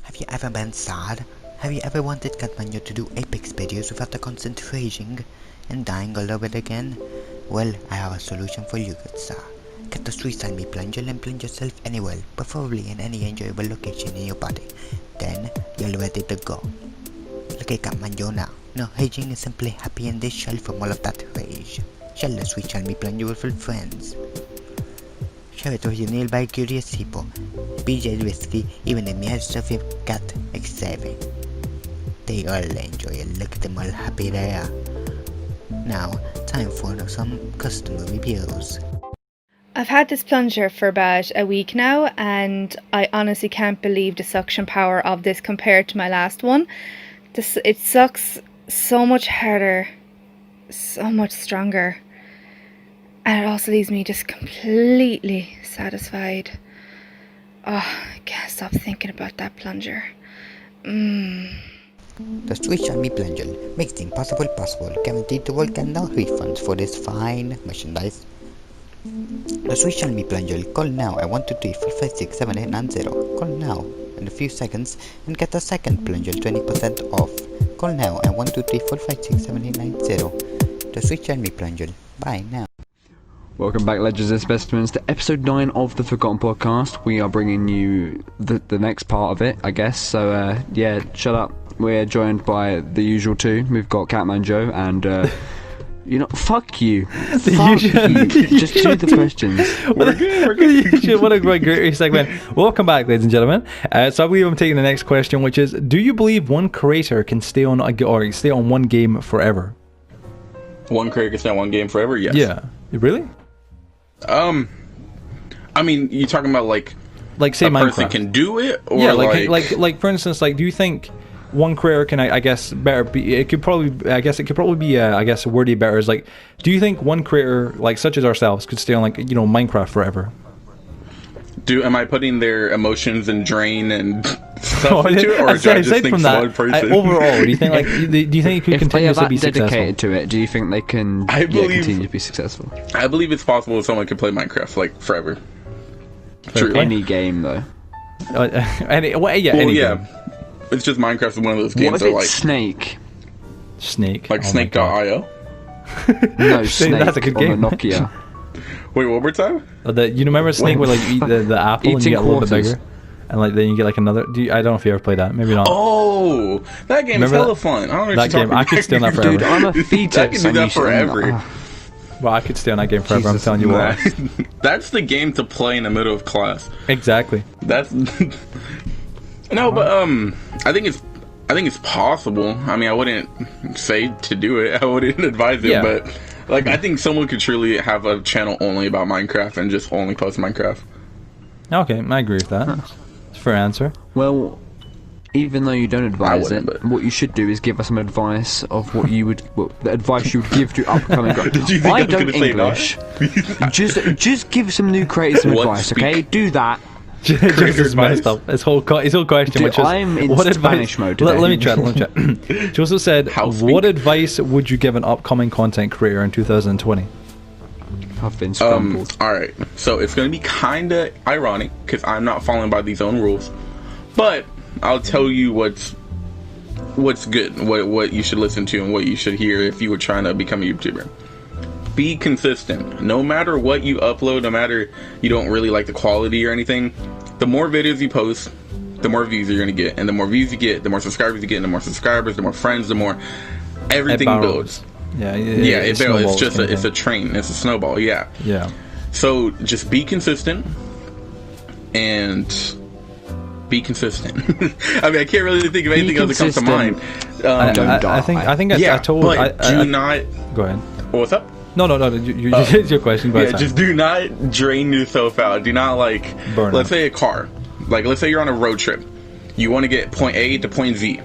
Have you ever been sad? Have you ever wanted Katmanyo to do Apex videos without the constant raging and dying all over again? Well, I have a solution for you, good sir. Get the suicide me plunger and plunge yourself anywhere, preferably in any enjoyable location in your body. Then, you're ready to go. Look at Katmanyo now. No raging is simply happy in this shell from all of that rage. Share the suicide me plunger with your friends. Share it with your nearby Curious Hippo. BJ Whiskey, even the mere Sophie Cat, etc. They all enjoy it. Look at them all happy there. Now, time for some customer reviews. I've had this plunger for about a week now, and I honestly can't believe the suction power of this compared to my last one. It sucks so much harder, so much stronger, and it also leaves me just completely satisfied. Oh, I can't stop thinking about that plunger. The Switch Army Plunger makes the impossible possible, guaranteed to work and no refunds for this fine merchandise. The Switch Army Plunger, call now at 123-456-7890. Call now in a few seconds and get a second plunger 20% off. Call now at 123-456-7890. The Switch Army Plunger, buy now. Welcome back, Legends and Specimens, to episode 9 of the Forgotten Podcast. We are bringing you the next part of it, I guess. So, yeah, shut up. We're joined by the usual two. We've got Catman Joe and, fuck you. Fuck you. Just do the questions. We're good. What a great segment. Welcome back, ladies and gentlemen. So I believe I'm taking the next question, which is, do you believe one creator can stay on one game forever? One creator can stay on one game forever? Yes. Yeah. Really? I mean, you're talking about like say a Minecraft person can do it, or yeah, like for instance, like, do you think one creator can, I guess, better be? It could probably be, worded better. Is like, do you think one creator, like such as ourselves, could stay on Minecraft forever? Am I putting their emotions and drain and stuff into it, or do I just think one person? Overall, do you think do you think it could continue to be successful? If they are that dedicated to it, do you think they can continue to be successful? I believe it's possible that someone could play Minecraft forever. True. Any game though. Any game. It's just Minecraft is one of those games what if that it's Snake? Like Snake.io? No, Snake. That's a good game. On a Nokia. Wait, one more time? You remember Snake where you eat the apple and you get a little bit bigger? And then you get another. I don't know if you ever played that. Maybe not. Oh, that game is hella fun. I don't know that game. I could stay on that forever. Dude, I'm a fetus. I can do that forever. Well, I could stay on that game forever. I'm telling you what. That's the game to play in the middle of class. Exactly. That's no, but I think it's possible. I mean, I wouldn't say to do it. I wouldn't advise it, but I think someone could truly have a channel only about Minecraft and just only post Minecraft. Okay, I agree with that. It's a fair answer. Well, even though you don't advise it, what you should do is give us some advice of the advice you would give to upcoming creators. I don't English. just give some new creators some advice, okay? Do that. Just messed up. His whole question, which is, I'm in Spanish mode today. Let me try. Joseph said, what advice would you give an upcoming content creator in 2020? I've been scrambled. Alright, so it's going to be kind of ironic, because I'm not following by these own rules, but I'll tell you what's good, what you should listen to, and what you should hear if you were trying to become a YouTuber. Be consistent. No matter what you upload, no matter you don't really like the quality or anything, the more videos you post, the more views you're going to get. And the more views you get, the more subscribers you get. And the more subscribers, the more friends, the more everything builds. Yeah, it builds. It's a train. It's a snowball. Yeah. So just be consistent and be consistent. I mean, I can't really think of anything else that comes to mind. I think I told. Do not. Go ahead. What's up? No. It's your question. Just do not drain yourself out. Do not burn. Let's say a car. Let's say you're on a road trip. You want to get point A to point Z.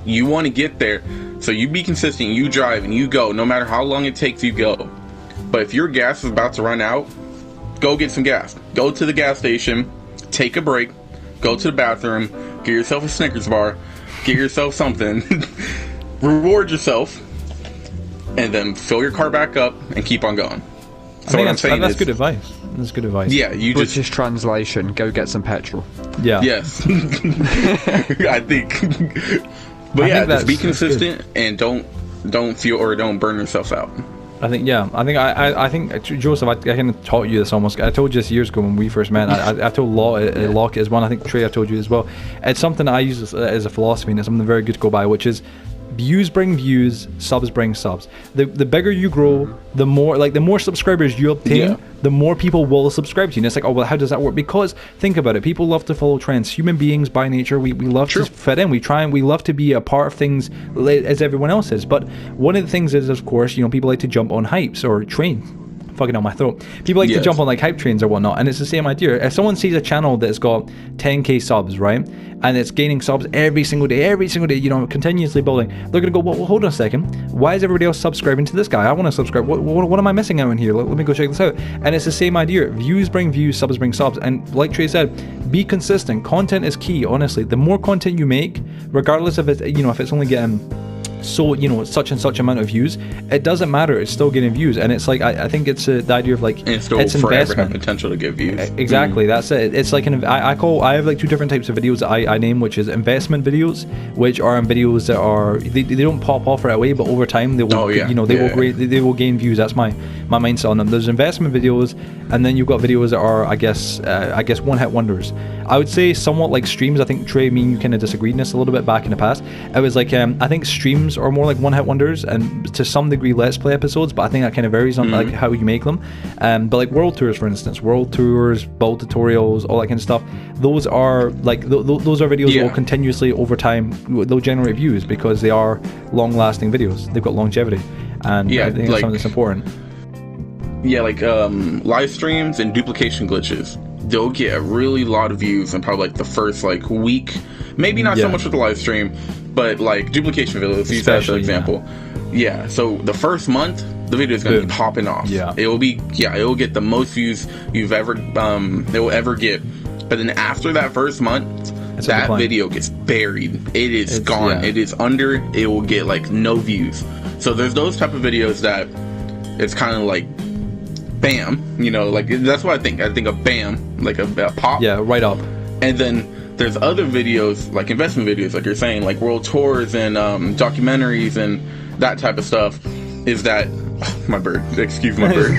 You want to get there, so you be consistent. You drive and you go. No matter how long it takes, you go. But if your gas is about to run out, go get some gas. Go to the gas station. Take a break. Go to the bathroom. Get yourself a Snickers bar. Get yourself something. Reward yourself. And then fill your car back up and keep on going. So what I'm saying that's good advice. That's good advice. Yeah, British translation. Go get some petrol. Yeah. Yes. I think. But just be consistent and don't feel or don't burn yourself out. I think I think Joseph, I kind of taught you this almost. I told you this years ago when we first met. I told Locke as one. I think Trey, I told you as well. It's something I use as a philosophy, and it's something very good to go by, which is, views bring views, subs bring subs. The bigger you grow, the more subscribers you obtain, the more people will subscribe to you. And it's like, oh well, how does that work? Because think about it, people love to follow trends. Human beings by nature, we love to fit in. We love to be a part of things as everyone else is. But one of the things is, of course, people like to jump on hypes or trains. fucking on my throat. People like to jump on like hype trains or whatnot, and it's the same idea. If someone sees a channel that's got 10k subs, right, and it's gaining subs every single day, you know, continuously building, they're gonna go, well, hold on a second, why is everybody else subscribing to this guy? I want to subscribe. What am I missing out in here? Let me go check this out. And it's the same idea. Views bring views, subs bring subs, and like Trey said, be consistent. Content is key. Honestly, the more content you make, regardless of it, you know, if it's only getting so, you know, such and such amount of views, it doesn't matter, it's still getting views. And it's like, I think it's the idea of like, and it's still it's forever investment. have potential to get views. Exactly, that's it. It's like I have like two different types of videos that I name, which is investment videos, which are videos that are, they don't pop off right away, but over time they will, you know, they will gain views. That's my mindset on them. There's investment videos, and then you've got videos that are, I guess one hit wonders. I would say somewhat like streams. I think Trey, me and you kind of disagreed in this a little bit back in the past. It was like, I think streams are more like one hit wonders, and to some degree let's play episodes, but I think that kind of varies on like how you make them. But like world tours, for instance, build tutorials, all that kind of stuff, those are like those are videos that will continuously over time, they'll generate views because they are long lasting videos. They've got longevity, and I think that's something that's important. Like live streams and duplication glitches, they'll get a really lot of views in probably like the first like week, maybe not so much with the live stream, but like duplication videos, use that as an example. So the first month the video is going to be popping off. It will get the most views you've ever it will ever get. But then after that first month, that video gets buried. It's gone. It is under. It will get like no views. So there's those type of videos that it's kind of like bam, you know, like that's what I think of bam, like a pop, right up. And then there's other videos like investment videos, like you're saying, like world tours and documentaries and that type of stuff. Is that my bird, excuse my bird.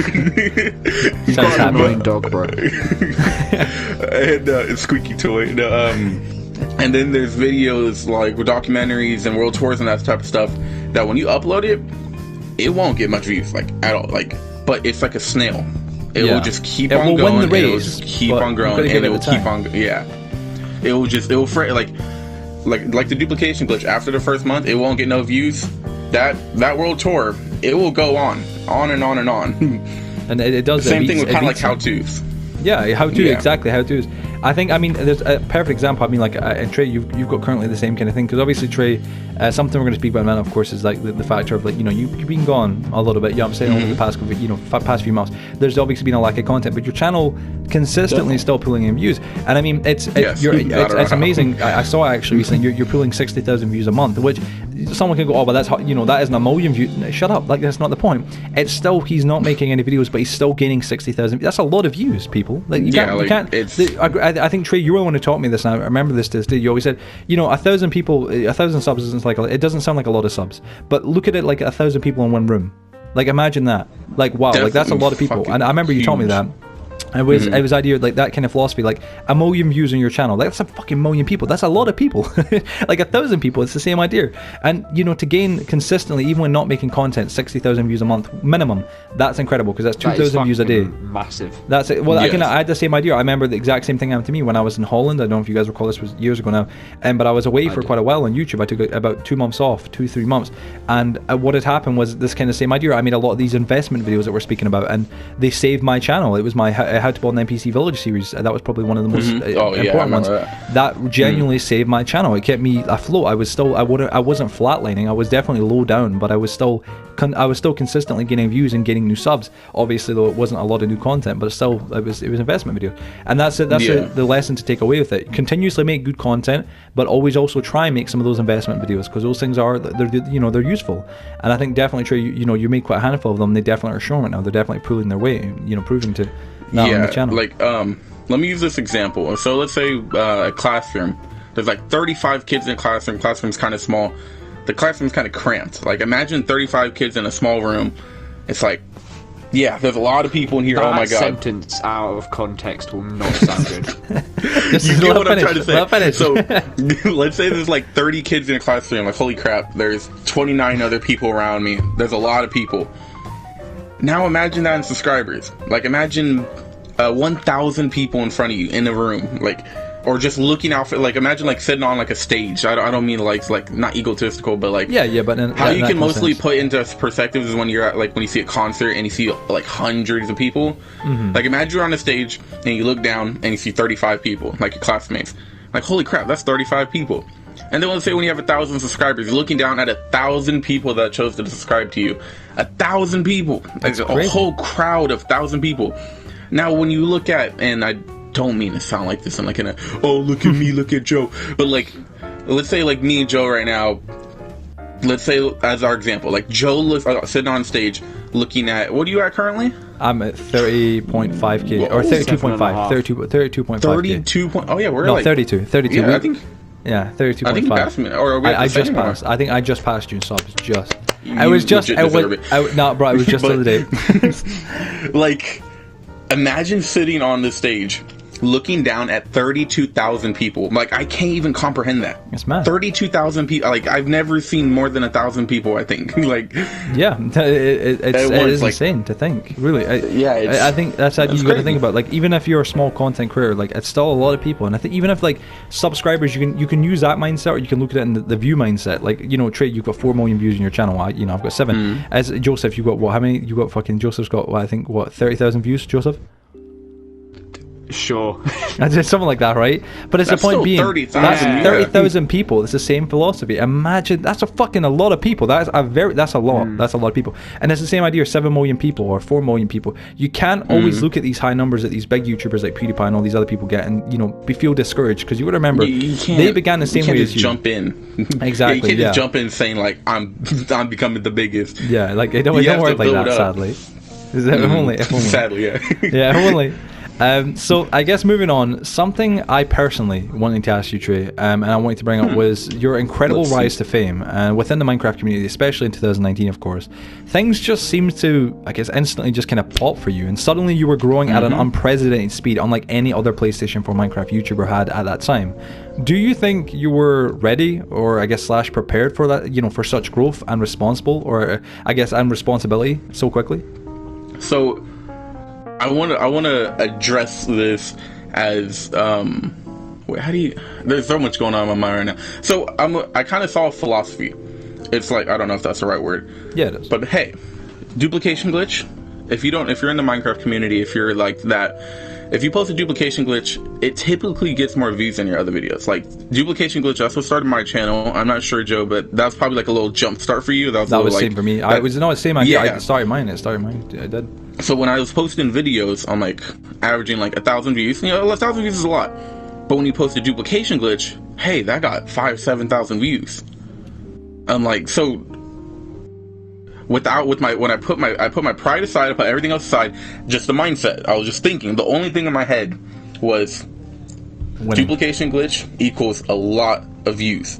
Sounds annoying dog, bro. And it's squeaky toy. And then there's videos like with documentaries and world tours and that type of stuff that when you upload it, it won't get much views, like at all, like. But it's like a snail. It will just keep on going. It will just keep on growing, and it will keep on. It will like the duplication glitch. After the first month, it won't get no views. That world tour, it will go on and on and on. And it does. Same thing with kind of like how-tos. Exactly, how-tos. I think, I mean, there's a perfect example. I mean, like, and Trey, you've got currently the same kind of thing, because obviously, Trey, something we're going to speak about now, of course, is like the factor of like, you know, you've been gone a little bit. You know what I'm saying, over the past, past few months. There's obviously been a lack of content, but your channel consistently still pulling in views. And I mean, it's amazing. I saw actually recently you're pulling 60,000 views a month, which someone can go, oh, but that's, you know, that isn't a million views. No, shut up, like that's not the point. It's still, he's not making any videos, but he's still gaining 60,000. That's a lot of views, people. Like you can't. I think Trey, you were the one who taught me this, and I remember this to this day. You always said, you know, 1,000 people, 1,000 subs isn't like, it doesn't sound like a lot of subs, but look at it like 1,000 people in one room. Like imagine that. Like wow, like that's a lot of people. And I remember you taught me that. It was idea like that kind of philosophy, like 1 million views on your channel, that's a fucking million people. That's a lot of people. Like 1,000 people, it's the same idea. And you know, to gain consistently, even when not making content, 60,000 views a month minimum, that's incredible, because that's 2,000 views a day. Massive. That's it. Well, I had the same idea. I remember the exact same thing happened to me when I was in Holland. I don't know if you guys recall, this was years ago now. But I was away for quite a while on YouTube. I took about 2 months off, 2-3 months. And what had happened was this kind of same idea. I made a lot of these investment videos that we're speaking about, and they saved my channel. It was my How to Build an NPC Village series. That was probably one of the most important ones. That genuinely saved my channel. It kept me afloat. I wasn't flatlining. I was definitely low down, but I was still consistently gaining views and getting new subs. Obviously, though, it wasn't a lot of new content, but still, it was investment video. And that's it. That's the lesson to take away with it. Continuously make good content, but always also try and make some of those investment videos, because those things they're useful. And I think definitely, Trey, you made quite a handful of them. They definitely are showing right now. They're definitely pulling their weight. Proving to. On the channel. Like let me use this example. So let's say a classroom. There's like 35 kids in a classroom. Classroom's kind of small. The classroom's kind of cramped. Like imagine 35 kids in a small room. It's like, there's a lot of people in here. Oh my god. That sentence out of context will not sound good. You get what I'm trying to say. So let's say there's like 30 kids in a classroom. Like holy crap, there's 29 other people around me. There's a lot of people. Now imagine that in subscribers. Like imagine 1,000 people in front of you in the room. Like or just looking out for, like, imagine like sitting on like a stage. I don't mean like not egotistical, but like but how you can mostly put into perspective is when you're at, like, when you see a concert and you see like hundreds of people. Like, imagine you're on a stage and you look down and you see 35 people, like your classmates. Like, holy crap, that's 35 people. And then let's say when you have 1,000 subscribers, you're looking down at 1,000 people that chose to subscribe to you. 1,000 people, like a whole crowd of 1,000 people. Now, when you look at, and I don't mean to sound like this, I'm like in a, oh, look at me, look at Joe, but like, let's say like me and Joe right now, let's say as our example, like Joe looks sitting on stage looking at, what are you at currently? I'm at 30.5k or 32.5, 32.5. 32 point. Oh yeah, we're like 32. Yeah, I think. Yeah, 32.5. I think you passed me, or are we I just passed. I think I just passed you in subs. I was just. No, bro, it was just the other day. Like, imagine sitting on the stage, looking down at 32,000 people. Like, I can't even comprehend that. It's mad. 32,000 people. Like, I've never seen more than 1,000 people, I think. Like, yeah, it is like, insane to think, really. I think that's how you got to think about. Like, even if you're a small content creator, like, it's still a lot of people. And I think even if like subscribers, you can use that mindset, or you can look at it in the view mindset. Like, you know, Trey, you've got 4 million views on your channel. I've got 7. As Joseph, you've got what? How many? You got fucking Joseph's got I think 30,000 views. Joseph. Sure. Something like that, right? But it's that's the point being 30,000 people. It's the same philosophy. Imagine that's a lot of people. That's a lot. That's a lot of people. And it's the same idea. 7 million people or 4 million people. You can't always look at these high numbers that these big YouTubers like PewDiePie and all these other people get, and feel discouraged, because you got to remember they began the same way as you. Jump in. Exactly. You can't just jump in saying like I'm becoming the biggest. Yeah, like it don't work like that. Sadly, if only. Sadly, yeah. Yeah, if only. So I guess moving on, something I personally wanted to ask you, Trey, and I wanted to bring up was your incredible rise to fame within the Minecraft community, especially in 2019, of course. Things just seemed to, I guess, instantly just kind of pop for you, and suddenly you were growing at an unprecedented speed, unlike any other PlayStation 4 Minecraft YouTuber had at that time. Do you think you were ready, or I guess / prepared for that, for such growth and and responsibility so quickly? So I want to address this as there's so much going on in my mind right now. So I kind of saw a philosophy. It's like, I don't know if that's the right word. Yeah, it is. But hey, duplication glitch. If you're in the Minecraft community, if you're like that, if you post a duplication glitch, it typically gets more views than your other videos. Like, duplication glitch, that's what started my channel. I'm not sure, Joe, but that's probably like a little jump start for you. That was same for me. It was the same idea. Yeah. I started mine. I did. So when I was posting videos, I'm like averaging like 1,000 views. 1,000 views is a lot. But when you post a duplication glitch, hey, that got 5,000-7,000 views. I'm like, so when I put my pride aside, I put everything else aside, just the mindset. I was just thinking. The only thing in my head was duplication glitch equals a lot of views.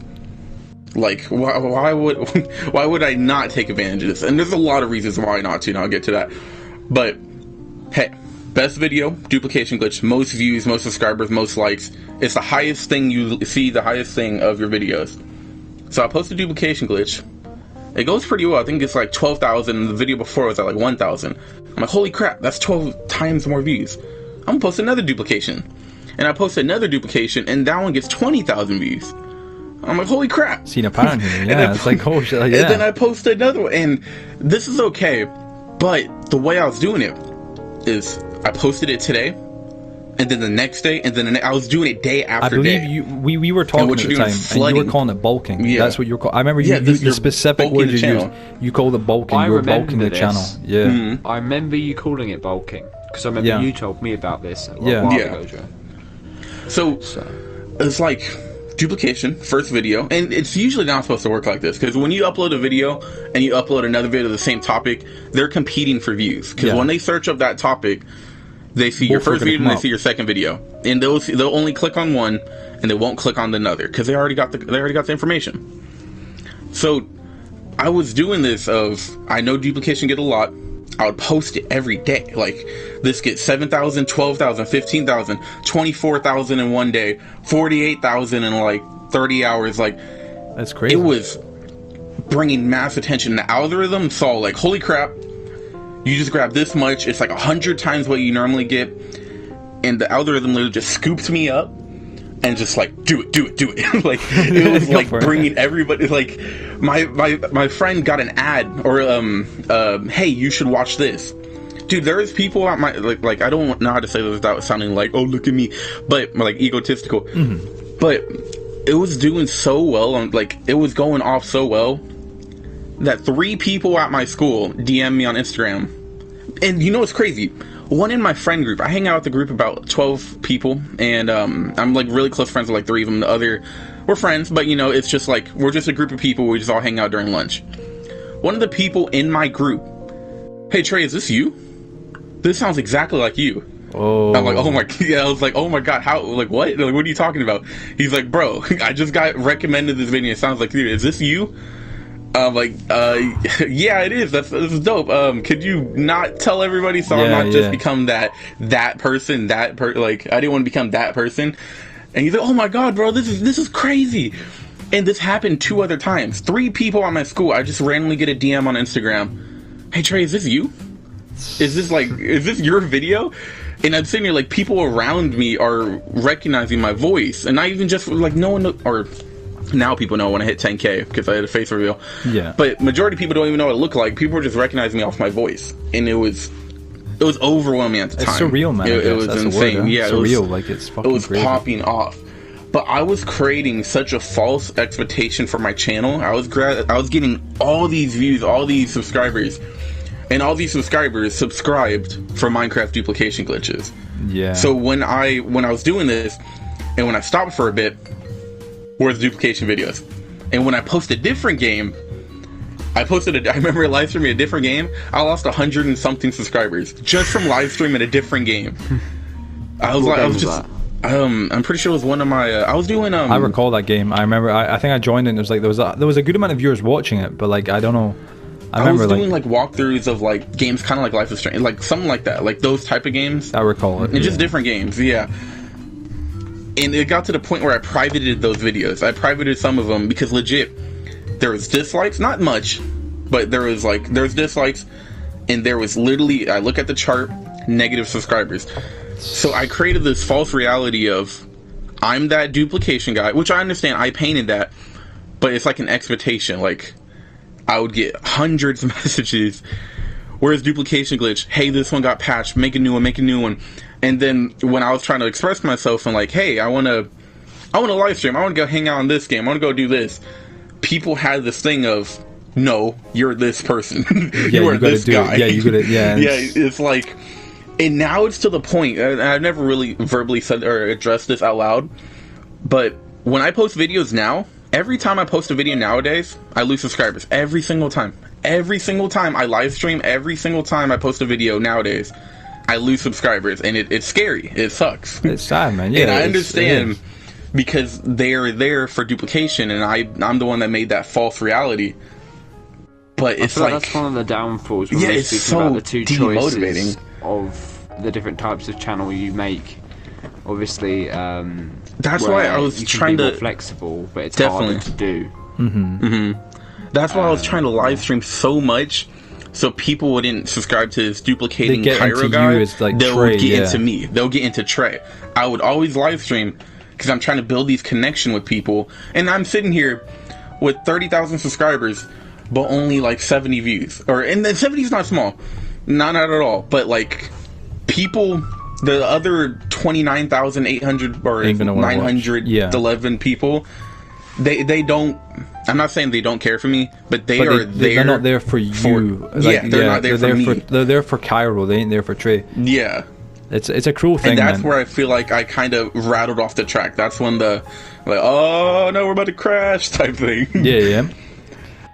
Like, why would I not take advantage of this? And there's a lot of reasons why not to, and I'll get to that. But hey, best video, duplication glitch, most views, most subscribers, most likes. It's the highest thing you see, the highest thing of your videos. So I posted duplication glitch. It goes pretty well. I think it's like 12,000. The video before was at like 1,000. I'm like, holy crap, that's 12 times more views. I'm gonna post another duplication. And I post another duplication, and that one gets 20,000 views. I'm like, holy crap. Seen a pattern here. Yeah, it's like, oh shit. Yeah. And then I post another one, and this is okay. But the way I was doing it is I posted it today, and then the next day, and then I was doing it day after day. I believe we were talking at the time, and you were calling it bulking. Yeah. That's what you were calling. I remember the specific word you used. You called it bulking. You were bulking the channel. Yeah. Mm-hmm. I remember you calling it bulking, because I remember you told me about this a while ago, Joe. So it's like duplication, first video, and it's usually not supposed to work like this, because when you upload a video and you upload another video of the same topic, they're competing for views, because when they search up that topic, they see your first video and they see your second video, and they'll only click on one and they won't click on another, because they already got the information. So I was doing this I know duplication get a lot. I would post it every day. Like, this gets 7,000, 12,000, 15,000, 24,000 in one day, 48,000 in like 30 hours. Like, that's crazy. It was bringing mass attention. The algorithm saw, like, holy crap, you just grab this much. It's like 100 times what you normally get. And the algorithm literally just scoops me up, and just like do it. Like it was like bringing everybody. Like my friend got an ad or hey, you should watch this. Dude, there's people at my like I don't know how to say this without sounding like, oh, look at me, but like egotistical. But it was doing so well, like it was going off so well that 3 people at my school DM me on Instagram. And you know what's crazy? One in my friend group. I hang out with a group about 12 people, and I'm like really close friends with like 3 of them. The other, we're friends, but you know, it's just like we're just a group of people. We just all hang out during lunch. One of the people in my group, hey Trey, is this you? This sounds exactly like you. Oh. I'm like, oh my, yeah. I was like, oh my god, how? Like what? Like what are you talking about? He's like, bro, I just got recommended this video. It sounds like you. Is this you? I'm like, yeah, it is. This is dope. Could you not tell everybody so I'm not just become that person, like, I didn't want to become that person. And he's like, oh my god, bro, this is crazy. And this happened 2 other times. 3 people at my school, I just randomly get a DM on Instagram. Hey Trey, is this you? Is this your video? And I'm sitting here like, people around me are recognizing my voice. And not even just like, no one, or now people know when I hit 10K because I had a face reveal. Yeah. But majority of people don't even know what I look like. People were just recognizing me off my voice, and it was overwhelming at the time. It's surreal, man. It was insane. Word, huh? Yeah, surreal. Like it's fucking. It was crazy. Popping off. But I was creating such a false expectation for my channel. I was getting all these views, all these subscribers, and all these subscribers subscribed for Minecraft duplication glitches. Yeah. So when I was doing this, and when I stopped for a bit, where's duplication videos? And when I post a different game, I remember live streaming a different game. I lost 100 and something subscribers just from live streaming a different game. I'm pretty sure it was one of my. I was doing. I recall that game. I remember. I think I joined it. And it was like there was a good amount of viewers watching it, but like I don't know. I was doing like walkthroughs of like games, kind of like Life is Strange, like something like that, like those type of games. I recall it. And just different games, yeah. And it got to the point where I privated those videos. I privated some of them because legit, there was dislikes, not much, but there's dislikes, and there was literally, I look at the chart, negative subscribers. So I created this false reality of, I'm that duplication guy, which I understand, I painted that, but it's like an expectation. Like, I would get hundreds of messages, where's duplication glitch? Hey, this one got patched, make a new one. And then when I was trying to express myself and like, hey, I want to live stream, I want to go hang out on this game, I want to go do this, people had this thing of, no, you're this person. You are this guy. Yeah, you gotta, yeah. Yeah, it's like, and now it's to the point, and I've never really verbally said or addressed this out loud, but when I post videos now, every time I post a video nowadays, I lose subscribers. Every single time. Every single time I live stream, every single time I post a video nowadays, I lose subscribers, and it's scary. It sucks. It's sad, man. Yeah, and I understand because they're there for duplication, and I'm the one that made that false reality. But it's like that's one of the downfalls. Yeah, it's so about the 2 choices demotivating of the different types of channel you make. Obviously, that's why I was trying to be more flexible, but it's harder to do. That's why I was trying to live stream so much, so people wouldn't subscribe to this duplicating Kyro guy. They'll get into me. They'll get into Trey. I would always live stream because I'm trying to build these connection with people, and I'm sitting here with 30,000 subscribers, but only like 70 views. And then 70 is not small, not at all. But like people, the other 29,800 or 911 people, they don't. I'm not saying they don't care for me, but they're not there for you. They're not there for me. They're there for Kyro. They ain't there for Trey. Yeah. It's a cruel thing, and that's where I feel like I kind of rattled off the track. That's when the like, oh no, we're about to crash type thing. Yeah.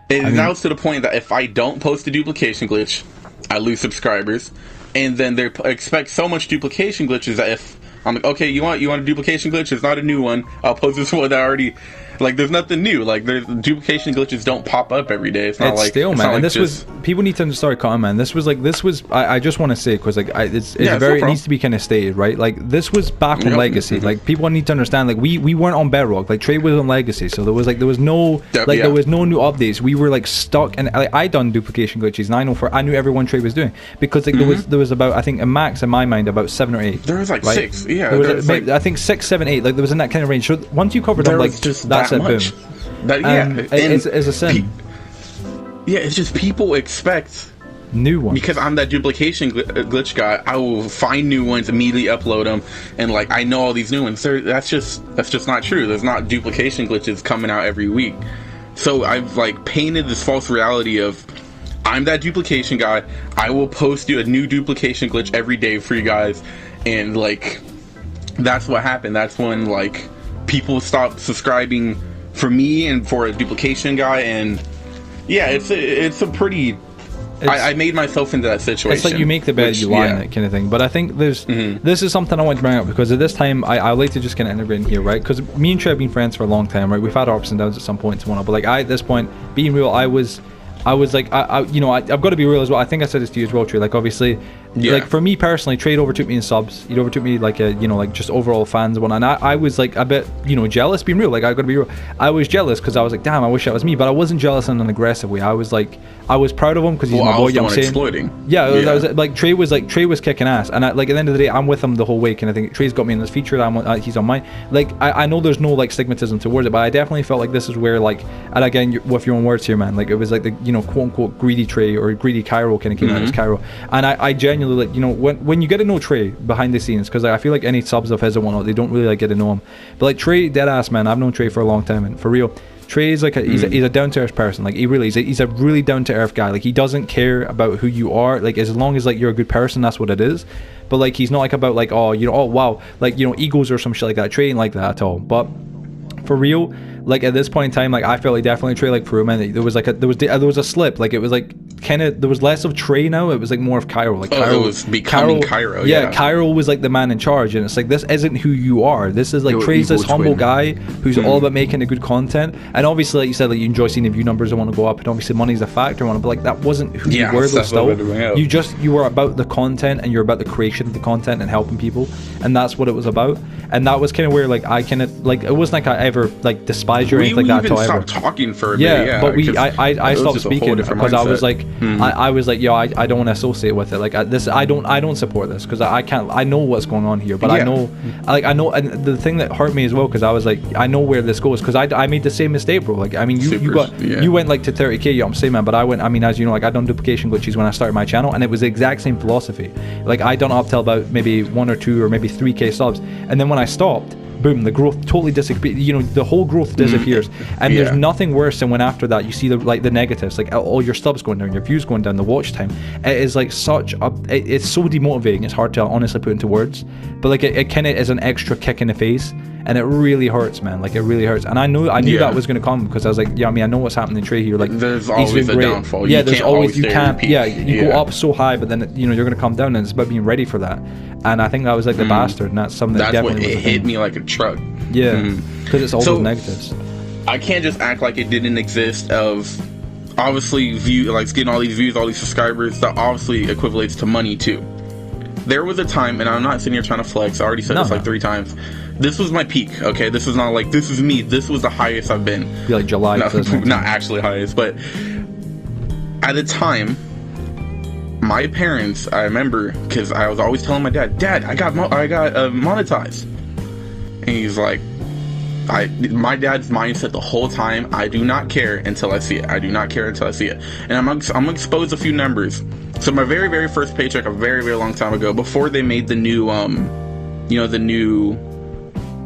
And now it's to the point that if I don't post a duplication glitch, I lose subscribers, and then they expect so much duplication glitches that if I'm like, okay, you want a duplication glitch? It's not a new one. I'll post this one that Like, there's nothing new. Like, there's duplication glitches don't pop up every day. It's not like still, it's man. not And like this was people need to start calm, man. This was. I just want to say, because like it's no very, it problem. needs to be kind of stated, right? Like, this was back on Legacy. Like, people need to understand, like, we weren't on Bedrock. Like, Trey was on Legacy, so there was no there was no new updates. We were like stuck, and like, I done duplication glitches, and I knew everyone Trey was doing, because like there was about, I think, a max in my mind about 7 or 8. There was like right? 6. Yeah, there was like, I think 6, 7, 8. Like, there was in that kind of range. So once you covered them, like, just that's that it. much. Boom. It's a sin. It's just people expect new ones. Because I'm that duplication glitch guy, I will find new ones, immediately upload them, and like, I know all these new ones. That's just not true. There's not duplication glitches coming out every week. So I've like painted this false reality of, I'm that duplication guy. I will post you a new duplication glitch every day for you guys, and like, that's what happened. That's when like people stopped subscribing for me and for a duplication guy, and yeah, it's a pretty. I made myself into that situation. It's like you make the bed, you lie in it, kind of thing. But I think this is something I want to bring up, because at this time I like to just kind of integrate in here, right? Because me and Trey have been friends for a long time, right? We've had our ups and downs at some points, but like, at this point, being real, I was like, I've got to be real as well. I think I said this to you as well, Trey. Like, obviously, like, for me personally, Trey overtook me in subs. He overtook me like like just overall fans and whatnot. And I was like a bit, jealous. Being real, like, I got to be real. I was jealous because I was like, damn, I wish that was me. But I wasn't jealous in an aggressive way. I was like, I was proud of him because he's my boy. I'm saying, exploiting. Yeah, that was like Trey was kicking ass, and like at the end of the day, I'm with him the whole way. And I think Trey's got me in this feature. He's on mine. Like, I know there's no like stigmatism towards it, but I definitely felt like this is where, like, and again, with your own words here, man, like, it was like the quote unquote greedy Trey or greedy Kyro kind of came out as Kyro, and I genuinely, like, when you get to know Trey behind the scenes, because I feel like any subs of his and whatnot, they don't really like get to know him, but like Trey, dead ass, man, I've known Trey for a long time, and for real, Trey is like he's a down to earth person. Like, he's a really down to earth guy. Like, he doesn't care about who you are. Like, as long as like you're a good person, that's what it is. But like, he's not like about like, oh wow, like, egos or some shit like that. Trey ain't like that at all. But for real, like, at this point in time, like, I felt like definitely Trey, like, for a minute, there was a slip. Like, it was like kind of, there was less of Trey now. It was like more of Kyro. Like, Kyro was becoming Kyro. Yeah, Kyro was like the man in charge, and it's like, this isn't who you are. This is like, Trey's this humble guy who's all about making the good content. And obviously, like you said, like, you enjoy seeing the view numbers that want to go up, and obviously money's a factor. But like, that wasn't who you were though. Still, you were about the content, and you're about the creation of the content and helping people, and that's what it was about. And that was kind of where, like, I kind of, like, it wasn't like I ever like despised you or anything like that. We even stopped talking for a bit. Yeah, but I stopped speaking because I was like, I was like, yo, I don't want to associate with it. Like, this, I don't support this, because I can't. I know what's going on here, but I know, and the thing that hurt me as well, because I was like, I know where this goes, because I made the same mistake, bro. Like, I mean, you went like to 30k, you know what I'm saying, man, but I went, I mean, as you know, like, I done duplication glitches when I started my channel, and it was the exact same philosophy. Like, I done up till about maybe 1 or 2 or maybe 3k subs, and then when I stopped, boom, the growth totally disappears. The whole growth disappears, and there's nothing worse than when after that you see the negatives, like all your subs going down, your views going down, the watch time. It is like it's so demotivating. It's hard to honestly put into words, but like, it kind of is an extra kick in the face, and it really hurts, man. Like, it really hurts. And I knew that was going to come, because I was like, yeah, I mean, I know what's happening to Trey here. Like, there's always a downfall. Yeah, there's always, you can't. Yeah, you go up so high, but then you're going to come down, and it's about being ready for that. And I think that was like the bastard, and that's something that definitely what hit me like a truck. Yeah, because it's all those negatives. I can't just act like it didn't exist. Of obviously getting all these views, all these subscribers, that obviously equivalates to money too. There was a time, and I'm not sitting here trying to flex, I already said this like 3 times. This was my peak, okay? This is not like, this is me. This was the highest I've been. Be like July. Not actually highest, but at the time, my parents, I remember, because I was always telling my dad, I got monetized. And he's like, my dad's mindset the whole time, I do not care until I see it. I do not care until I see it. And I'm gonna expose a few numbers. So my very, very first paycheck, a very, very long time ago, before they made the new,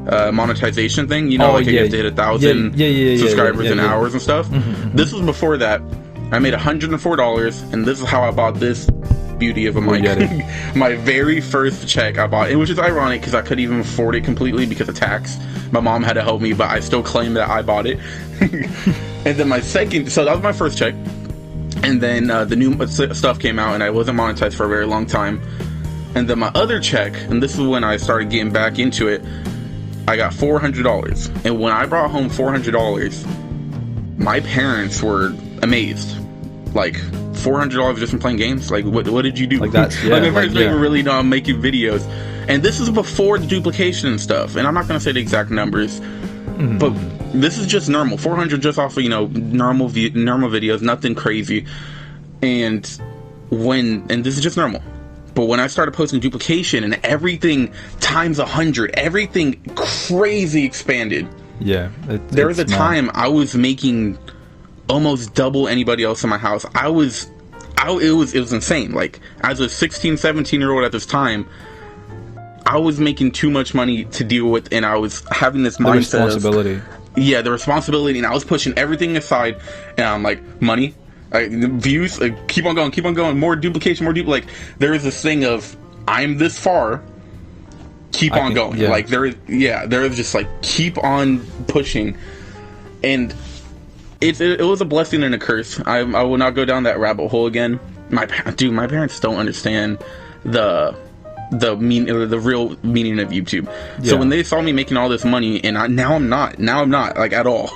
monetization thing, you have to hit 1,000 subscribers and hours and stuff. This was before that. I made $104, and this is how I bought this beauty of a mic. My very first check I bought it, which is ironic because I couldn't even afford it completely because of tax. My mom had to help me, but I still claim that I bought it. And then my second, so that was my first check, and then the new stuff came out, and I wasn't monetized for a very long time. And then my other check, and this is when I started getting back into it, I got $400. And when I brought home $400, my parents were amazed. Like, $400 just from playing games? Like, what did you do? Like, that's, yeah. Like, my parents like, don't even really know I'm making videos. And this is before the duplication and stuff. And I'm not going to say the exact numbers, but this is just normal. 400 just off of, normal videos, nothing crazy. And this is just normal. But when I started posting duplication and everything times 100, everything crazy expanded. Yeah. There was a time I was making almost double anybody else in my house. It was insane. Like, as a 16, 17-year-old at this time, I was making too much money to deal with, and I was having this mindset. The responsibility. The responsibility, and I was pushing everything aside, and I'm like, money, views, keep on going, more duplication, like, there is this thing of, I'm this far, keep on going. Yeah. Like, there is just, like, keep on pushing, and it was a blessing and a curse. I will not go down that rabbit hole again. My parents don't understand the real meaning of YouTube. Yeah. So when they saw me making all this money, and now I'm not like at all.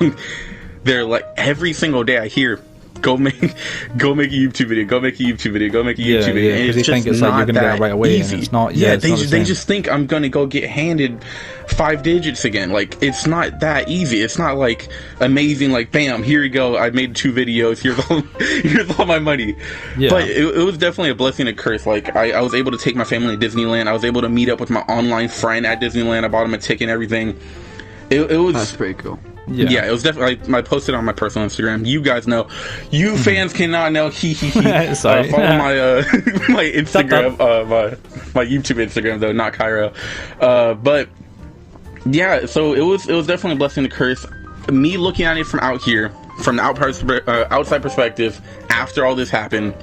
They're like, every single day I hear, go make a YouTube video, go make a YouTube video, and it's just it's not like you're gonna get it right away, easy. And it's not. They just think I'm gonna go get handed 5 digits again. Like, it's not that easy. It's not like amazing. Like, bam, here you go. I made 2 videos. Here's all my money. Yeah. But it was definitely a blessing and a curse. Like, I was able to take my family to Disneyland. I was able to meet up with my online friend at Disneyland. I bought him a ticket and everything. It was. That's pretty cool. Yeah, it was definitely. I posted on my personal Instagram. You guys know. You fans cannot know. Sorry. Follow my my Instagram, my YouTube Instagram though, not Kyro. But yeah, so it was definitely a blessing to curse. Me looking at it from out here, from the outside perspective, after all this happened.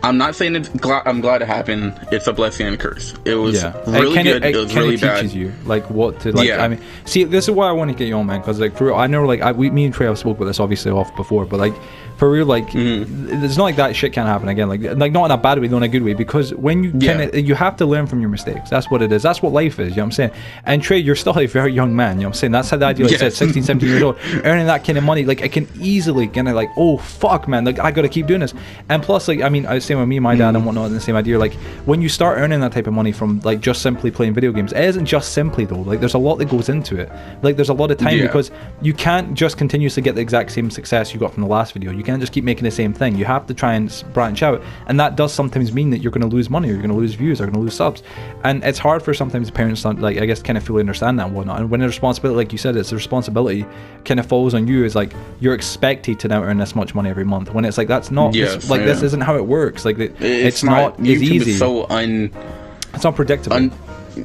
I'm not saying I'm glad it happened. It's a blessing and a curse. It was really good. It was really bad. It teaches you like what to like. Yeah. I mean, see, this is why I want to get you on, man. Because like for real, I know like me and Trey have spoke about this obviously off before, but like for real, like it's not like that shit can't happen again. Like not in a bad way, not in a good way. Because when you you have to learn from your mistakes. That's what it is. That's what life is. You know what I'm saying? And Trey, you're still a very young man. You know what I'm saying? That's how the idea. Like I said, 16, 17 years old, earning that kind of money. Like I can easily kind of like, oh fuck, man. Like I got to keep doing this. And plus, like I mean, I was saying with me, my dad, and whatnot, the same idea. Like when you start earning that type of money from like just simply playing video games, it isn't just simply though. Like there's a lot that goes into it. Like there's a lot of time because you can't just continuously get the exact same success you got from the last video. You can't just keep making the same thing. You have to try and branch out, and that does sometimes mean that you're going to lose money, or you're going to lose views, or you're going to lose subs, and it's hard for sometimes parents to, like, I guess, kind of fully understand that and whatnot. And when the responsibility, like you said, it's the responsibility kind of falls on you. Is like you're expected to now earn this much money every month, when it's like that's not this isn't how it works. Like it's not as easy. Is so it's unpredictable.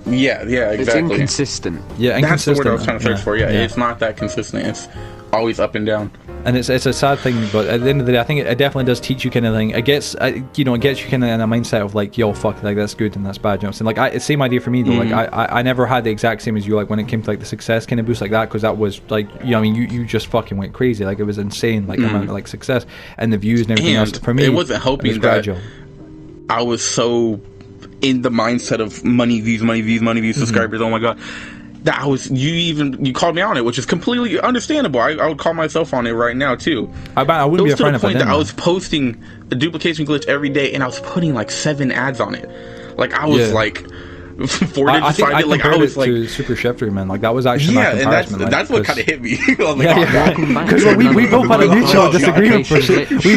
Yeah, exactly. It's inconsistent. Yeah, inconsistent. That's the word I was trying to search for. Yeah, it's not that consistent. It's always up and down. And it's a sad thing, but at the end of the day, I think it definitely does teach you kind of thing. It gets it gets you kind of in a mindset of like, yo, fuck, like that's good and that's bad. You know what I'm saying? Like, same idea for me though. Like, I never had the exact same as you. Like when it came to like the success kind of boost like that, because that was like, I mean, you just fucking went crazy. Like it was insane. Like amount of like success and the views and everything else. For me, it wasn't helping that I was so in the mindset of money, views, subscribers. Oh my god. That was you called me on it, which is completely understandable. I would call myself on it right now too. I wouldn't be a friend if I didn't. I was posting a duplication glitch every day, and I was putting like 7 ads on it. Like I was like 4 I think I like I was like to Super Shifter, man. Like that was actually my comparison. And that's what kind of hit me. Because we both had a mutual disagreement for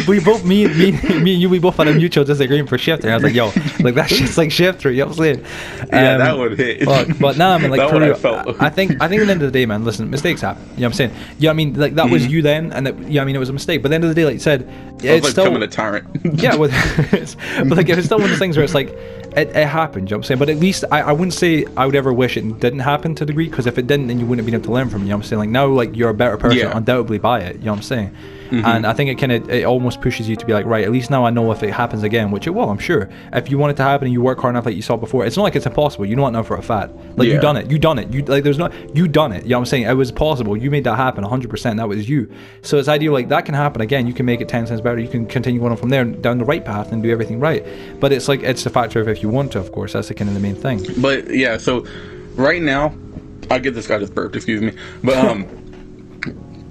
we both me and you, we both had a mutual disagreement for Shifter. I was like, yo, like that shit's like Shifter. You know what I'm saying? That would hit. But now, man, like for real, I think at the end of the day, man, listen, mistakes happen. You know what I'm saying? Yeah, I mean, like that was you then, and I mean, it was a mistake. But at the end of the day, like you said, it's like still becoming a tyrant. Yeah, but like it was still one of those things where it's like. It happened, you know what I'm saying? But at least I wouldn't say I would ever wish it didn't happen to a degree, because if it didn't, then you wouldn't have been able to learn from it, you know what I'm saying? Like now, like you're a better person undoubtedly by it, you know what I'm saying? And I think it almost pushes you to be like, right, at least now I know if it happens again, which it will, I'm sure. If you want it to happen and you work hard enough like you saw before, it's not like it's impossible. You know it now for a fact. Like you done it. You done it. You done it. You know what I'm saying? It was possible. You made that happen 100%. That was you. So it's ideal, like that can happen again. You can make it 10 times better. You can continue going on from there down the right path and do everything right. But it's like, it's the factor of if you want to, of course. That's the kind of the main thing. But yeah, so right now, I get this. I just burped. Excuse me. But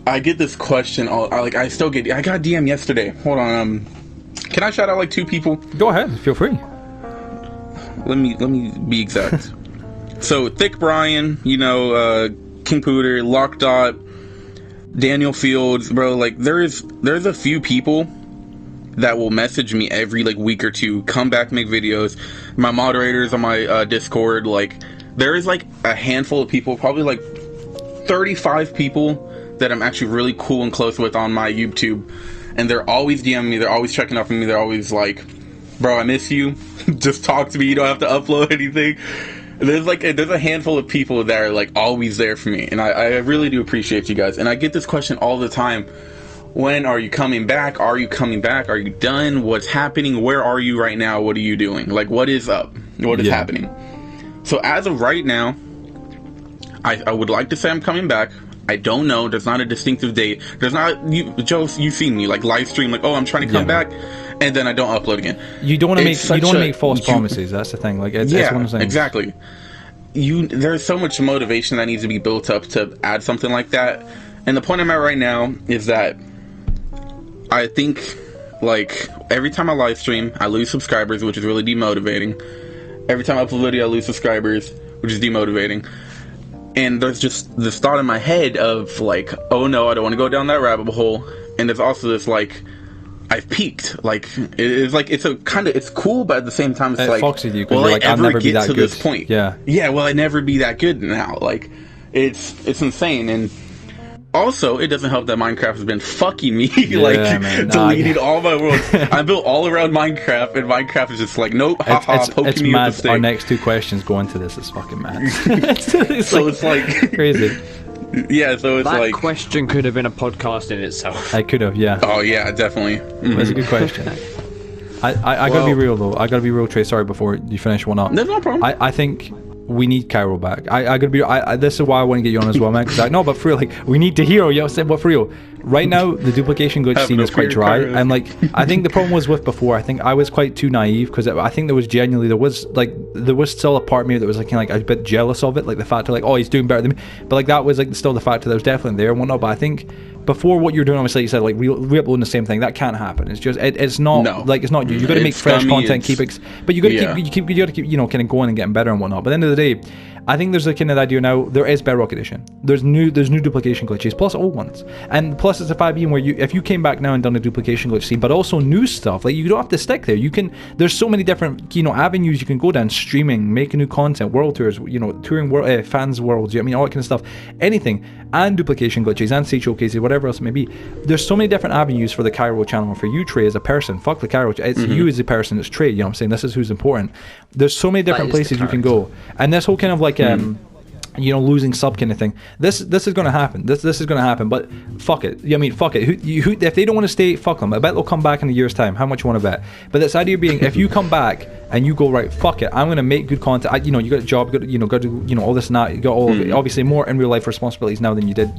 I get this question. I got a DM yesterday. Hold on. Can I shout out like 2 people? Go ahead. Feel free. Let me be exact. So Thick Brian, King Pooter, Lock Dot, Daniel Fields, bro. Like there's a few people that will message me every like week or two. Come back, make videos. My moderators on my Discord. Like there is like a handful of people, probably like 35 people that I'm actually really cool and close with on my YouTube, and they're always DMing me. They're always checking up on me. They're always like, "Bro, I miss you. Just talk to me. You don't have to upload anything." There's a handful of people that are like always there for me, and I really do appreciate you guys. And I get this question all the time: when are you coming back? Are you coming back? Are you done? What's happening? Where are you right now? What are you doing? Like, what is up? What is happening? So as of right now, I would like to say I'm coming back. I don't know. There's not a distinctive date. There's not. Joe, you've seen me like live stream, like, oh, I'm trying to come back, and then I don't upload again. You don't want to make false promises. That's the thing. Like, it's one of those things. Exactly. There's so much motivation that needs to be built up to add something like that. And the point I'm at right now is that I think, like, every time I live stream, I lose subscribers, which is really demotivating. Every time I upload a video, I lose subscribers, which is demotivating. And there's just this thought in my head of like, oh no, I don't want to go down that rabbit hole. And there's also this like, I've peaked. Like it's cool, but at the same time, it's like, fucks with you, will I like, ever get to this point? Yeah. Will I never be that good now? Like, it's insane. And also, it doesn't help that Minecraft has been fucking me, deleting all my worlds. I built all around Minecraft, and Minecraft is just like, nope, it's me mad. with the stick. Our next 2 questions go into this. It's fucking mad. It's like crazy. Yeah, so it's that like... question could have been a podcast in itself. I could have, yeah. Oh, yeah, definitely. Mm-hmm. That's a good question. I gotta be real, though. I gotta be real, Trey. Sorry, before you finish one up. There's no problem. I think we need Kyro back. I gotta be. This is why I want to get you on as well, man. Because no, but for real, like, we need to hear. But for real, right now the duplication glitch scene is quite dry, and like, I think the problem was with before. I think I was quite too naive because I think there was still a part of me that was like, kind of like a bit jealous of it, like the fact of like, oh, he's doing better than me. But like that was like still the factor that was definitely there and whatnot. But I think before what you're doing, obviously, you said like re-uploading the same thing. That can't happen. It's just it's not like it's not you. You got to make fresh content, but you got to keep kind of going and getting better and whatnot. But at the end of the day, I think there's a kind of idea now. There is Bedrock Edition. There's new duplication glitches plus old ones, and plus it's a 5e where if you came back now and done a duplication glitch scene, but also new stuff. Like you don't have to stick there. You can. There's so many different avenues you can go down. Streaming, making new content, world tours. Touring fans worlds. I mean all that kind of stuff. Anything and duplication glitches and stage showcases, whatever else it may be. There's so many different avenues for the Kyro channel. For you, Trey, as a person, fuck the Kyro. It's you as a person. It's Trey. You know what I'm saying? This is who's important. There's so many different places you can go, and this whole kind of like losing sub kind of thing. This is going to happen. This is going to happen. But fuck it. I mean, fuck it. Who, if they don't want to stay, fuck them. I bet they'll come back in a year's time. How much you want to bet? But this idea being, if you come back and you go right, fuck it. I'm going to make good content. You got a job. Got to do all this and that. You got all of it. Obviously more in real life responsibilities now than you did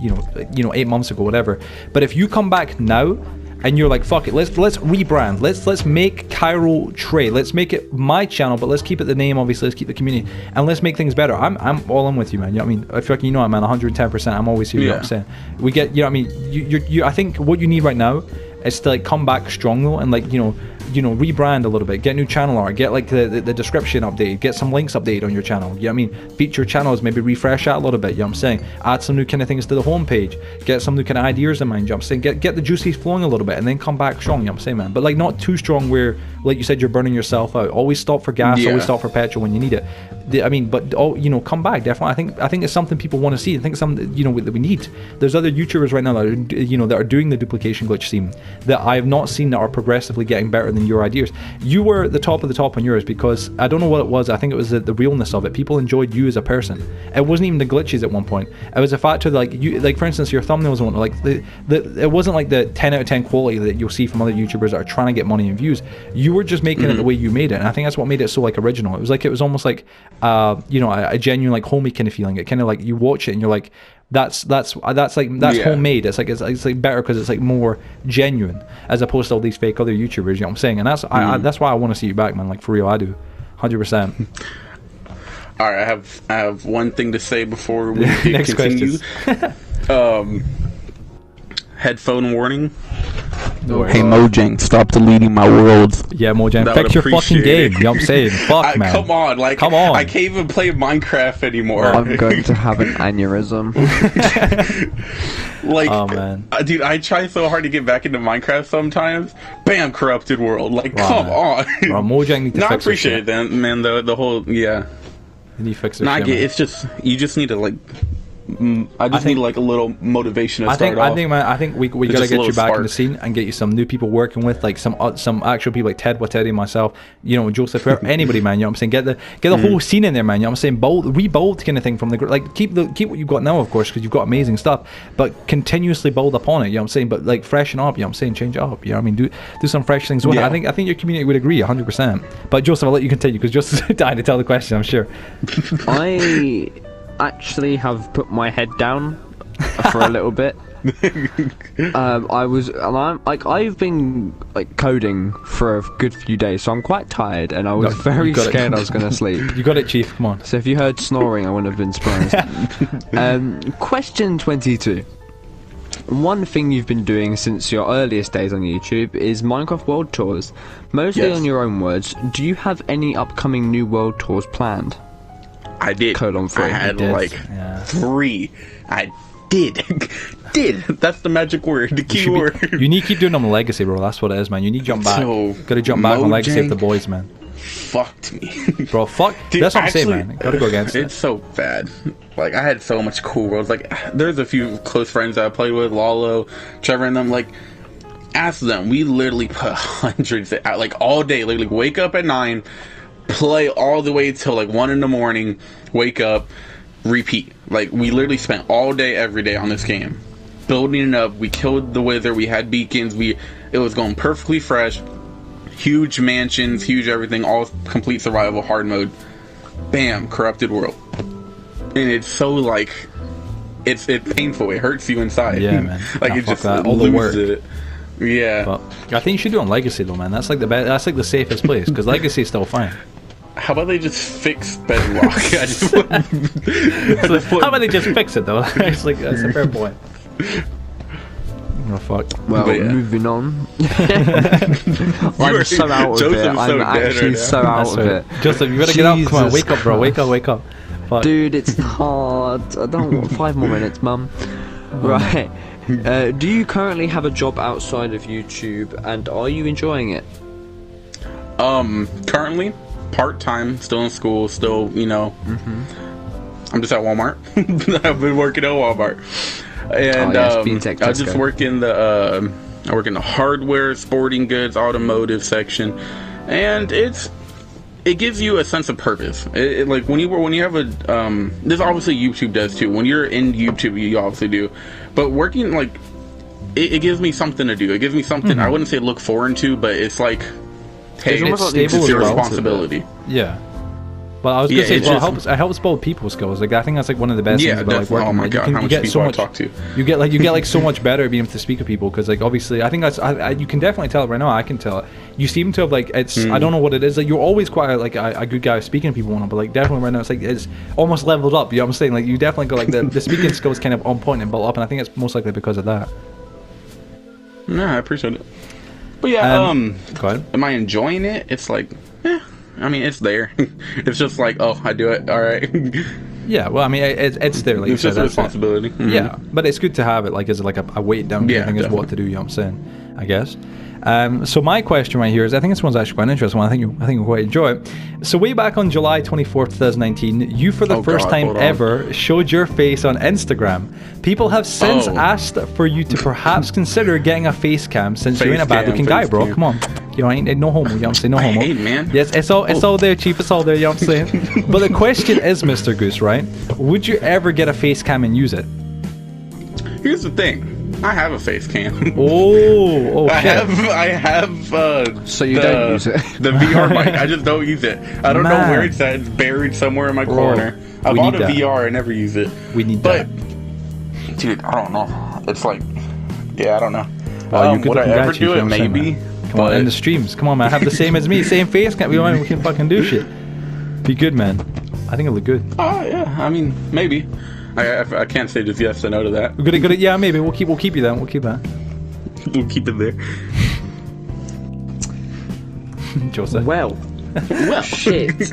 8 months ago, whatever. But if you come back now and you're like, fuck it, let's rebrand, let's make Kyro Trey, let's make it my channel, but let's keep it the name, obviously, let's keep the community, and let's make things better. I'm all in with you, man. You know what I mean? I feel like, man, 110%. I'm always here. You know what I'm saying? We get, I mean, you I think what you need right now is to like come back strong though, and like rebrand a little bit, get new channel art, get like the description updated, get some links updated on your channel. You know what I mean? Feature channels, maybe refresh that a little bit. You know what I'm saying? Add some new kind of things to the homepage, get some new kind of ideas in mind. You know what I'm saying? Get the juices flowing a little bit, and then come back strong. You know what I'm saying, man? But like not too strong where, like you said, you're burning yourself out. Always stop for gas. Always stop for petrol when you need it. Come back. Definitely. I think it's something people want to see. I think it's something that we need. There's other YouTubers right now that are doing the duplication glitch scene that I have not seen that are progressively getting better than your ideas. You were the top of the top on yours because I don't know what it was. I think it was the realness of it. People enjoyed you as a person. It wasn't even the glitches at one point. It was a fact of like you, like for instance, your thumbnails and like it wasn't like the 10 out of 10 quality that you'll see from other YouTubers that are trying to get money and views. You were just making it the way you made it, and I think that's what made it so like original. It was almost like a genuine like homey kind of feeling. It kind of like you watch it and you're like, that's homemade. It's like better because it's like more genuine as opposed to all these fake other YouTubers. You know what I'm saying? And that's why I want to see you back, man. Like for real, I do, 100%. All right, I have one thing to say before we Next continue. Headphone warning. Hey Mojang, stop deleting my worlds. Yeah, Mojang, That fix would your fucking appreciate game. it. You know what I'm saying? Fuck, man. Come on, Come on. I can't even play Minecraft anymore. I'm going to have an aneurysm. Like, Oh, man. Dude, I try so hard to get back into Minecraft sometimes. Bam, corrupted world. Like, Wow, come man. on. Bro, Mojang need to No, I fix this appreciate shit. that, man. The whole, yeah. You need to fix this No, I shit, get man. it's just you just need to like. I just think- need like a little motivation to I start think, off. I think we gotta just a get you little back in the spark. scene and get you some new people working with, like some actual people like Ted, Teddy, myself, you know, Joseph, whoever, anybody, man. You know what I'm saying? Get the whole scene in there, man. You know what I'm saying? Rebuild kind of thing from the like keep what you've got now, of course, because you've got amazing stuff, but continuously build upon it. You know what I'm saying? But like freshen up. You know what I'm saying? Change it up. You know what I mean? Do some fresh things with it. Yeah. I think your community would agree 100%. But Joseph, I'll let you continue because Joseph dying to tell the question. I'm sure. I actually have put my head down for a little bit. I've been like coding for a good few days, so I'm quite tired, and I was No, very you got it. scared I was going to sleep. You got it, Chief. Come on. So if you heard snoring, I wouldn't have been surprised. Question 22. One thing you've been doing since your earliest days on YouTube is Minecraft World Tours. Mostly Yes. on your own words, do you have any upcoming new World Tours planned? I did. Colon free. I had You did. like Yeah. 3. I did. That's the magic word. The key word. You need to keep doing them on Legacy, bro. That's what it is, man. You need to jump back. So, Gotta jump back on Legacy of the Mojang boys, man. Fucked me. Bro, fuck. Dude, That's what I'm saying, actually, man. Gotta go against It's it. so bad. Like, I had so much cool worlds. Like, there's a few close friends that I played with, Lalo, Trevor, and them. Like, ask them. We literally put hundreds out, like, all day. Literally, wake up at 9, play all the way till, like, 1 in the morning, wake up, repeat. Like, we literally spent all day, every day on this game. Building it up. We killed the wizard. We had beacons. It was going perfectly fresh. Huge mansions, huge everything, all complete survival, hard mode. Bam, corrupted world. And it's so like, it's painful. It hurts you inside. Yeah, man. Like Nah, it fuck just that. All the work. loses it. Yeah. But I think you should do it on Legacy, though, man. That's like the best. That's like the safest place because Legacy is still fine. How about they just fix Bedrock? I just How about they just fix it, though? It's like that's a fair point. Oh fuck. Well, But yeah. moving on. You're- I'm so out of Joseph it. is so I'm dead actually right so now. out That's of right. it. Joseph, you gotta get up. Come on, Jesus wake up, bro. Wake up, wake up. Fuck. Dude, it's hard. I don't want 5 more minutes, mum. Right. Do you currently have a job outside of YouTube, and are you enjoying it? Currently, part-time, still in school, still, you know, I'm just at Walmart. I've been working at Walmart. And yes, Beantech I just Tesco. work in the I work in the hardware, sporting goods, automotive section, and it gives you a sense of purpose. Like when you have a this obviously YouTube does too. When you're in YouTube, you obviously do, but working like it gives me something to do. It gives me something I wouldn't say look forward to, but it's like, hey, It's almost like stable it's your as well. responsibility. Yeah. Well, I was gonna Yeah, say, it's well, just- it helps build people skills. Like I think that's like one of the best Yeah, things about like definitely. working. Oh my like, God, how much get people so I much. talk to. You get like so much better at being able to speak to people because like obviously I think that's you can definitely tell it right now. I can tell it. You seem to have like it's I don't know what it is. Like you're always quite a good guy speaking to people, but like definitely right now it's like it's almost leveled up. You know what I'm saying? Like you definitely got like the speaking skills kind of on point and built up, and I think it's most likely because of that. No, I appreciate it. But yeah, Go ahead. am I enjoying it? It's like, I mean, it's there. It's just like, oh, I do it. All right. Yeah, well, I mean, it's there. Like It's you just said, a that's it. responsibility. Mhm. Yeah, but it's good to have it like as like a weight down Yeah, thing is what to do. You know what I'm saying? I guess. So my question right here is, I think this one's actually quite an interesting one. I think you'll quite enjoy it. So way back on July 24th, 2019, you for the Oh, first God, time hold on. ever showed your face on Instagram. People have since Oh. asked for you to perhaps consider getting a face cam since you're in a Face cam, bad-looking guy, face bro. cam. Come on, you know, ain't no homo. You know what I'm saying? No homo. Hey, man. Yes, it's all there, Chief. It's all there. You know what I'm saying? But the question is, Mr. Goose, right? Would you ever get a face cam and use it? Here's the thing. I have a face cam. Oh, I shit. have. So you don't use it? The VR mic. I just don't use it. I don't know Man. where it's at. It's buried somewhere in my Bro, corner. I we bought a need that. VR. I never use it. We need But, that. dude, I don't know. It's like, yeah, I don't know. Well, you could would I looking guy, ever Chief, do you it? know what I'm saying, Maybe. man? Come on, in the streams. Come on, man. Have the same as me. Same face cam. We can fucking do shit. Be good, man. I think it look good. Oh yeah, I mean maybe. I can't say just yes or no to that. We're gonna yeah, maybe we'll keep you then. We'll keep that. We'll keep it there. Joseph. Well, shit.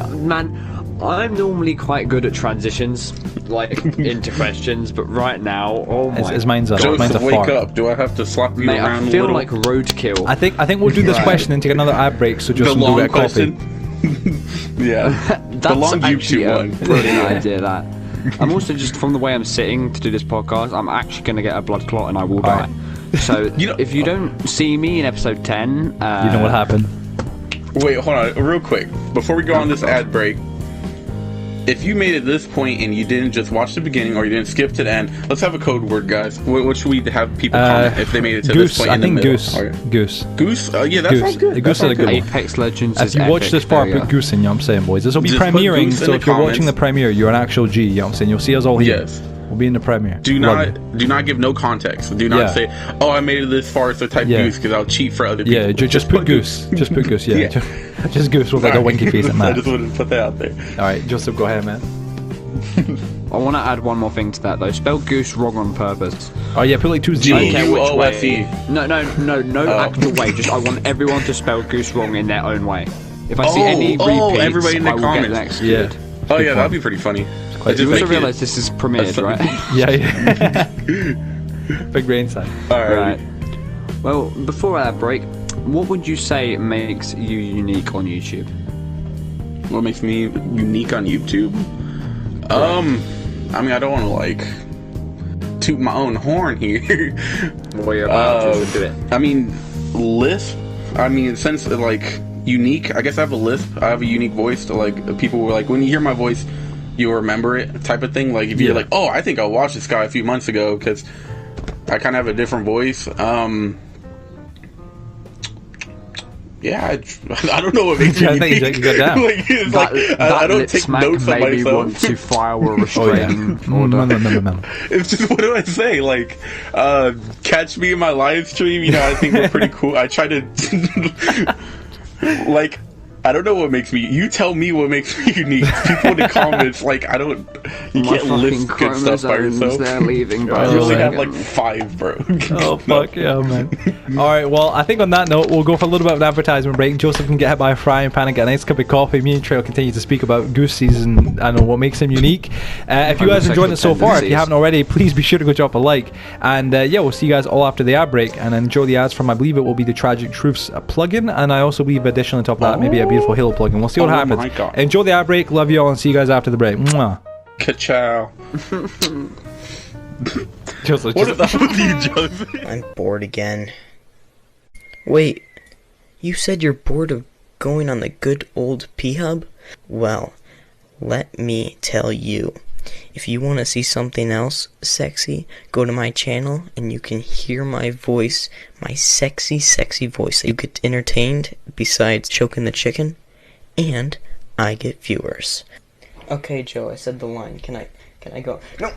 Man, I'm normally quite good at transitions, like into questions, but right now, oh my mine's a Joseph, wake fart. up. Do I have to slap you Mate, around I feel a little? like roadkill. I think we'll do this question and take another ad break so The just long go get a coffee. question? Yeah. That's the long actually YouTube a one. brilliant idea, that. I'm also just, from the way I'm sitting to do this podcast, I'm actually going to get a blood clot and I will die. So, if you don't see me in episode 10... You know what happened. Wait, hold on, real quick. Before we go on this ad break, if you made it this point and you didn't just watch the beginning or you didn't skip to the end, let's have a code word, guys. What should we have people comment if they made it to Goose, this point I in the think middle? Goose. Okay. Goose. Goose? Yeah, that Goose. sounds good. Goose is a good one. Apex Legends If is you watch epic. this far, There you put go. Goose in, you know what I'm saying, boys? This will be Just put premiering, Goose in so the if you're watching comments. the premiere, you're an actual G, you know what I'm saying? You'll see us all here. Yes. We'll be in the premiere. Do not give no context. Do not say, "Oh, I made it this far, so type Goose," because I'll cheat for other people. Yeah, just put Goose. Just put Goose, yeah. Just Goose with like a winky face and I that. just wanted to put that out there. Alright, Joseph, go ahead, man. I want to add one more thing to that, though. Spell Goose wrong on purpose. Oh yeah, put like 2 G- zeros. I don't care which G-U-O-S-E. way. No actual way. Just I want everyone to spell Goose wrong in their own way. If I see any repeats, everybody in the I will comments. get executed. Oh yeah, that'd be pretty funny. You also realise this is premiered, right? Yeah. Big brain side. Right. Well, before our break, what would you say makes you unique on YouTube? What makes me unique on YouTube? I mean, I don't want to like toot my own horn here. Well, you're about to do it. I mean, lisp. I mean, since like unique, I guess I have a lisp. I have a unique voice to like people were like, when you hear my voice, you'll remember it, type of thing. Like if you're like, oh, I think I watched this guy a few months ago because I kind of have a different voice. Yeah, I don't know what makes me unique. You got that. Like, it's like, I don't take notes on maybe myself. want to file a restraining order. No. It's just, what do I say? Like, catch me in my live stream. You know, I think we're pretty cool. I try to, like, I don't know what makes me. You tell me what makes me unique. People in the comments, like, I don't. You My can't list fucking good stuff by chromosomes, yourself. they're leaving, bro. I only have Second. like 5, bro. Oh fuck yeah, man. Alright, well I think on that note we'll go for a little bit of an advertisement break. Joseph can get hit by a frying pan and get a nice cup of coffee. Me and Trey will continue to speak about Goose season and what makes him unique. If you guys enjoyed it so far, if you haven't already, please be sure to go drop a like. And yeah, we'll see you guys all after the ad break and enjoy the ads from, I believe it will be the Tragic Truths plugin, and I also believe additionally on top of that maybe a Beautiful Halo plugin. We'll see what happens. My God. Enjoy the ad break, love you all, and see you guys after the break. Mwah. Ka-chow. Joseph, What is up with you, Joseph? I'm bored again. Wait, you said you're bored of going on the good old P-Hub? Well, let me tell you. If you want to see something else sexy, go to my channel and you can hear my voice, my sexy, sexy voice. You get entertained besides choking the chicken, and I get viewers. Okay, Joe, I said the line. Can I go? No.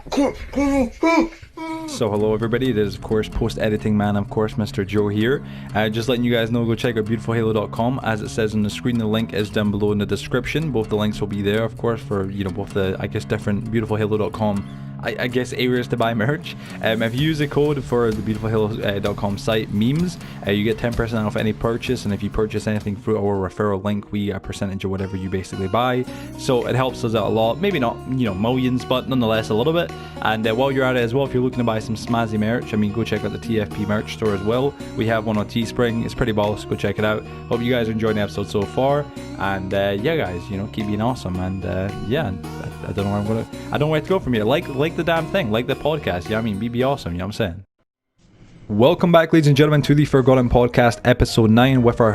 So hello everybody, it is of course post-editing man, of course, Mr. Joe here. Just letting you guys know, go check out beautifulhalo.com. As it says on the screen, the link is down below in the description. Both the links will be there, of course, for, you know, both the, I guess, different beautifulhalo.com I guess areas to buy merch. If you use the code for the beautifulhalo.com site, memes, you get 10% off any purchase, and if you purchase anything through our referral link, we a percentage of whatever you basically buy. So it helps us out a lot. Maybe not, you know, millions, but nonetheless a little bit. And while you're at it as well, if you're looking to buy some snazzy merch, I mean, go check out the TFP merch store as well. We have one on Teespring. It's pretty boss. Go check it out. Hope you guys are enjoying the episode so far. And yeah, guys, you know, keep being awesome. And yeah, I don't know where I don't know where to go from here. Like the damn thing, like the podcast. Yeah, I mean, be awesome. You know what I'm saying? Welcome back, ladies and gentlemen, to the Forgotten Podcast, episode 9, with our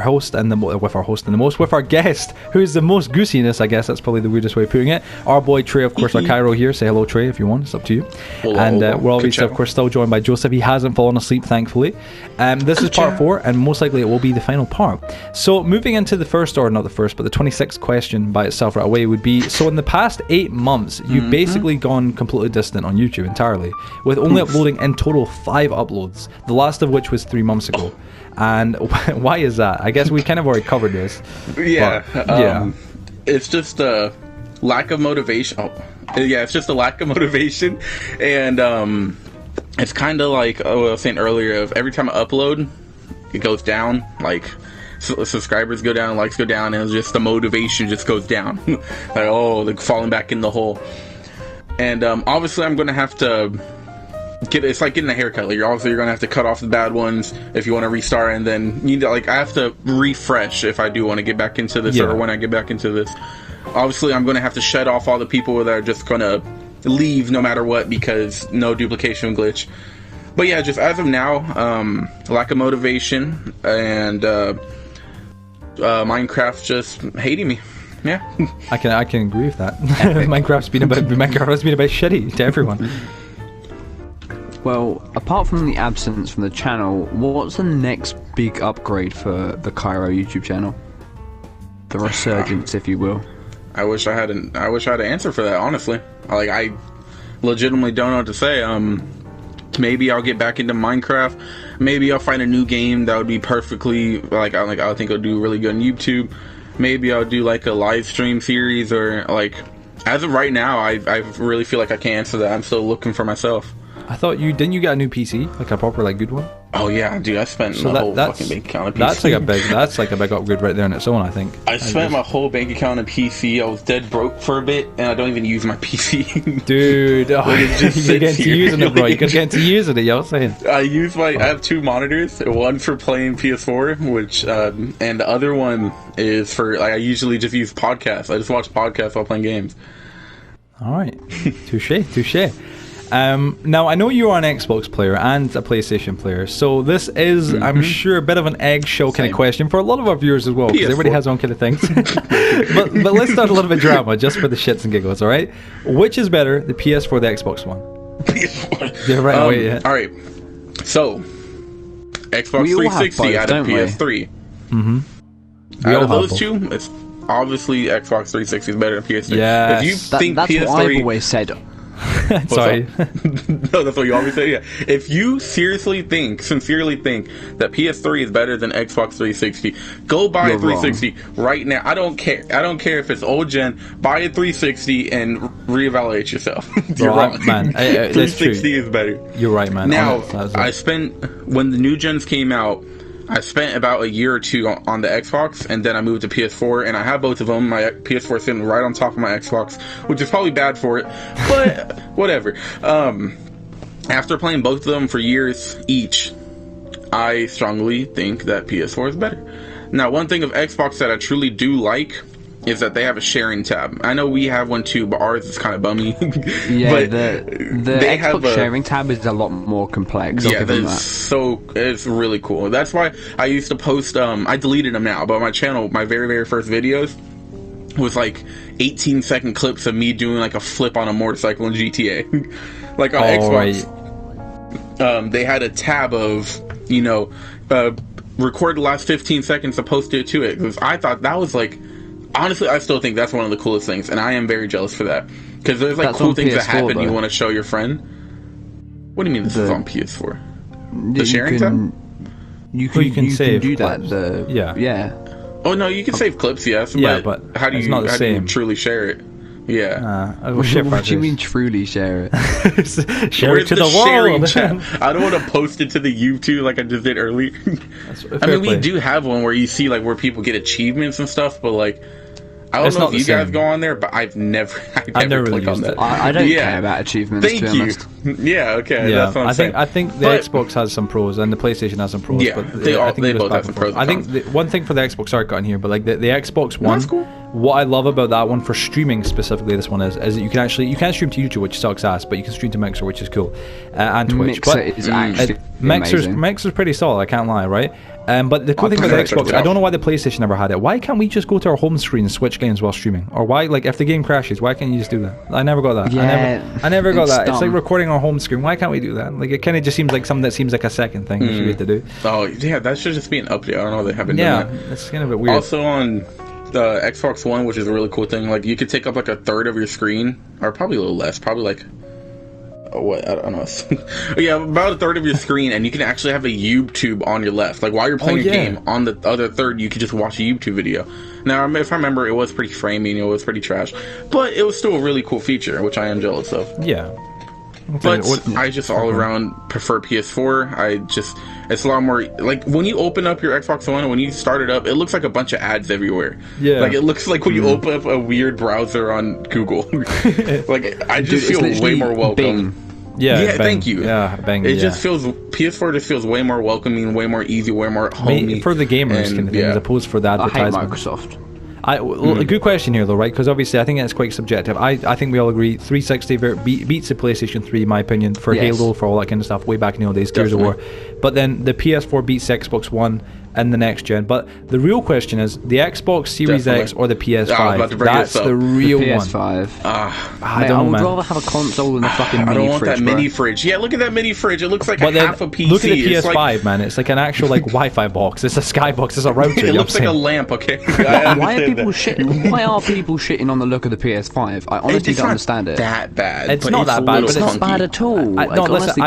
guest, who's the most goosiness. I guess that's probably the weirdest way of putting it. Our boy Trey, of course, our Kyro here. Say hello, Trey, if you want. It's up to you. Hello, and hello. we're obviously, of course, still joined by Joseph. He hasn't fallen asleep, thankfully. This is part 4, and most likely it will be the final part. So, moving into the first, or not the first, but the 26th question by itself right away would be: so in the past 8 months, you've basically gone completely distant on YouTube entirely, with only uploading in total 5 uploads. The last of which was 3 months ago. And why is that? I guess we kind of already covered this. Yeah. But, yeah. it's just a lack of motivation. Yeah, it's just a lack of motivation, and it's kind of like what I was saying earlier. Of every time I upload, it goes down. Like subscribers go down, likes go down, and it's just the motivation just goes down. Like falling back in the hole. And obviously, I'm gonna have to it's like getting a haircut. Like you're gonna have to cut off the bad ones if you want to restart, and then I have to refresh if I do want to get back into this, or when I get back into this. Obviously, I'm gonna have to shed off all the people that are just gonna leave no matter what because no duplication glitch. But yeah, just as of now, lack of motivation and Minecraft just hating me. Yeah, I can agree with that. Minecraft's been a bit shitty to everyone. Well, apart from the absence from the channel, what's the next big upgrade for the Kyro YouTube channel? The resurgence, if you will. I wish I had an answer for that. Honestly, I legitimately don't know what to say. Maybe I'll get back into Minecraft. Maybe I'll find a new game that would be perfectly I think it'll do really good on YouTube. Maybe I'll do like a live stream series, or as of right now, I really feel like I can't answer that. I'm still looking for myself. I thought didn't you get a new PC, like a proper good one? Oh yeah, dude, I spent my whole fucking bank account on PC. That's like a big upgrade right there on its own, I think. I spent my whole bank account on PC. I was dead broke for a bit, and I don't even use my PC. Dude, you're getting to using it, bro. You could get to using it, yo. Saying. I have two monitors. One for playing PS4, which and the other one is for I usually just use podcasts. I just watch podcasts while playing games. All right, touche. Now, I know you are an Xbox player and a PlayStation player, so this is, I'm sure, a bit of an eggshell kind of question for a lot of our viewers as well, because everybody has their own kind of things. but let's start a little bit of drama, just for the shits and giggles, alright? Which is better, the PS4 or the Xbox One? PS4. Yeah, right away, yeah. Alright, so, Xbox 360 out of PS3. Out of those two, it's obviously Xbox 360 is better than PS3. Yeah, if you think that's PS3, what I've always said. Sorry. No, that's what you always say. Yeah. If you sincerely think that PS3 is better than Xbox 360, go buy a 360 right now. I don't care. I don't care if it's old gen. Buy a 360 and reevaluate yourself. You're wrong. Man, 360 is better. You're right, man. Now, I spent when the new gens came out. I spent about a year or two on the Xbox, and then I moved to PS4, and I have both of them. My PS4 is sitting right on top of my Xbox, which is probably bad for it, but whatever. After playing both of them for years each, I strongly think that PS4 is better. Now, one thing of Xbox that I truly do like is that they have a sharing tab. I know we have one too, but ours is kind of bummy. Yeah, but the Xbox sharing tab is a lot more complex. Yeah, it's really cool. That's why I used to post. I deleted them now, but my channel, my very first videos was 18-second clips of me doing a flip on a motorcycle in GTA. On Xbox, right. They had a tab of record the last 15 seconds to post it to it, because I thought that was honestly, I still think that's one of the coolest things, and I am very jealous for that. Because there's cool things that happen you want to show your friend. What do you mean this is on PS4? The sharing tab? You can save do clips. that. Yeah. Oh no, you can save clips, yes. Yeah, but but how do you truly share it? Yeah. What do you mean truly share it? Share it to the world. I don't want to post it to the YouTube like I just did earlier. I mean, we do have one where you see where people get achievements and stuff, but I don't know if you guys go on there, but I've never really clicked on that. I don't care about achievements. Thank you. Yeah, okay. Yeah, that's what I'm saying. I think the Xbox has some pros and the PlayStation has some pros. Yeah, but they both have some pros. I think one thing for the Xbox, sorry, got in here, but the Xbox One. That's cool. What I love about that one for streaming specifically, this one is that you can stream to YouTube, which sucks ass, but you can stream to Mixer, which is cool, and Twitch. Mixer is actually Mixer's pretty solid. I can't lie, right? But the cool thing about the Xbox, I don't know why the PlayStation never had it. Why can't we just go to our home screen and switch games while streaming? Or why, if the game crashes, why can't you just do that? I never got that. Yeah, I never got that. dumb. It's like recording our home screen. Why can't we do that? It kind of just seems like something that seems like a second thing that you get to do. Oh yeah, that should just be an update. I don't know they haven't done that. It's kind of a bit weird. Also on the Xbox One, which is a really cool thing, you could take up a third of your screen, or probably a little less, probably what, I don't know. Yeah, about a third of your screen, and you can actually have a YouTube on your left. Like while you're playing a game, on the other third, you could just watch a YouTube video. Now, if I remember, it was pretty framing, it was pretty trash, but it was still a really cool feature, which I am jealous of. Yeah. But I just all around prefer PS4. It's a lot more, like, when you open up your Xbox One, when you start it up, it looks like a bunch of ads everywhere. Yeah. Like, it looks like when you open up a weird browser on Google. Like, I just feel way more welcome. Bing. Yeah, thank you. Yeah, Bing. It just feels, PS4 just feels way more welcoming, way more easy, way more homey. For the gamers, kind of thing, as opposed for the advertisement. I hate Microsoft. A good question here, though, right? Because obviously, I think that's quite subjective. I think we all agree 360 beats the PlayStation 3, in my opinion, for Halo, for all that kind of stuff, way back in the old days, Gears of War. But then the PS4 beats Xbox One and the next gen. But the real question is the Xbox Series X or the PS5. That's the real the PS5. one. I would rather have a console than a fucking mini fridge. I don't want that mini fridge. Yeah, look at that mini fridge. It looks like half a PC. Look at the PS5, man. It's like an actual Wi-Fi box. It's a Skybox. It's a router. It looks like a lamp. Okay. Why are people shitting on the look of the PS5? I honestly don't understand it. That bad. It's not that bad. It's not bad at all. It looks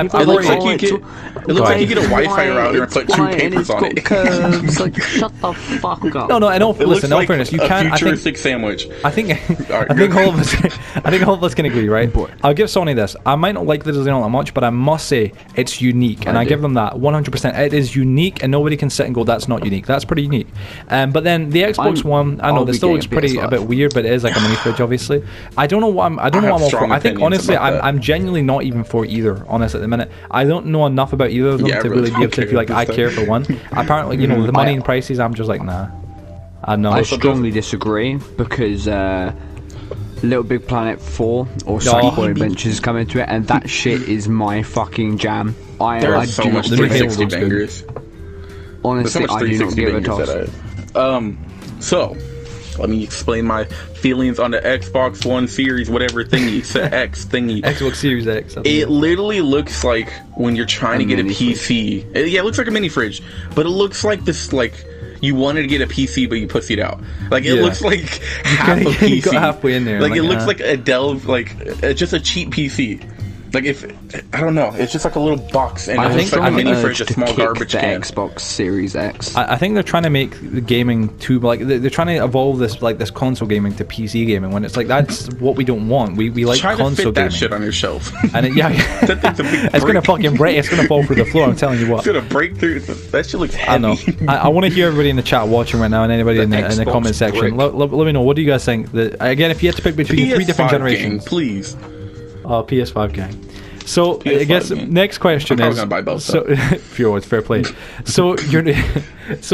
like you get a Wi-Fi router and put two papers on it. Like, shut the fuck up. No, listen, in all fairness, you can't. A futuristic sandwich. I think all of us can agree, right? I'll give Sony this. I might not like the design all that much, but I must say it's unique, and I give them that 100%. It is unique, and nobody can sit and go, "That's not unique." That's pretty unique. But then the Xbox One, I know this still looks a bit weird, but it is like a mini fridge, obviously. I don't know what I'm all for. I think honestly, I'm genuinely not even for either. Honestly, at the minute, I don't know enough about either of them to really be able to feel like I care for one. Apparently, the money and prices, I'm just like, nah. I strongly disagree because Little Big Planet 4 or Sackboy Adventures is coming to it, and that shit is my fucking jam. There are so much 360 bangers. Honestly, I do not give a toss. So, let me explain my feelings on the Xbox One Series, whatever thingy, X thingy. Xbox Series X. It literally looks like when you're trying to get a PC. Yeah, it looks like a mini fridge, but it looks like this, like, you wanted to get a PC, but you pussied out. Like, it looks like half a PC. You got halfway in there. Like, it looks like a Dell, like, just a cheap PC. Like, I don't know, it's just like a little box, and it looks like a mini fridge, a small garbage can. Xbox Series X. I think they're trying to make the gaming too, like, they're trying to evolve this console gaming to PC gaming, when it's like, that's what we don't want. We like console gaming. Try to fit that shit on your shelf. And that thing's a big it's gonna fucking break. It's gonna fall through the floor. I'm telling you what. It's gonna break through. That shit looks heavy. I know. I want to hear everybody in the chat watching right now, and anybody in the comment section. Let me know. What do you guys think? Again, if you had to pick between three different generations, gang, please. Oh, PS5 gang. So PS5, I guess next question is. Gonna buy both, it's fair play. So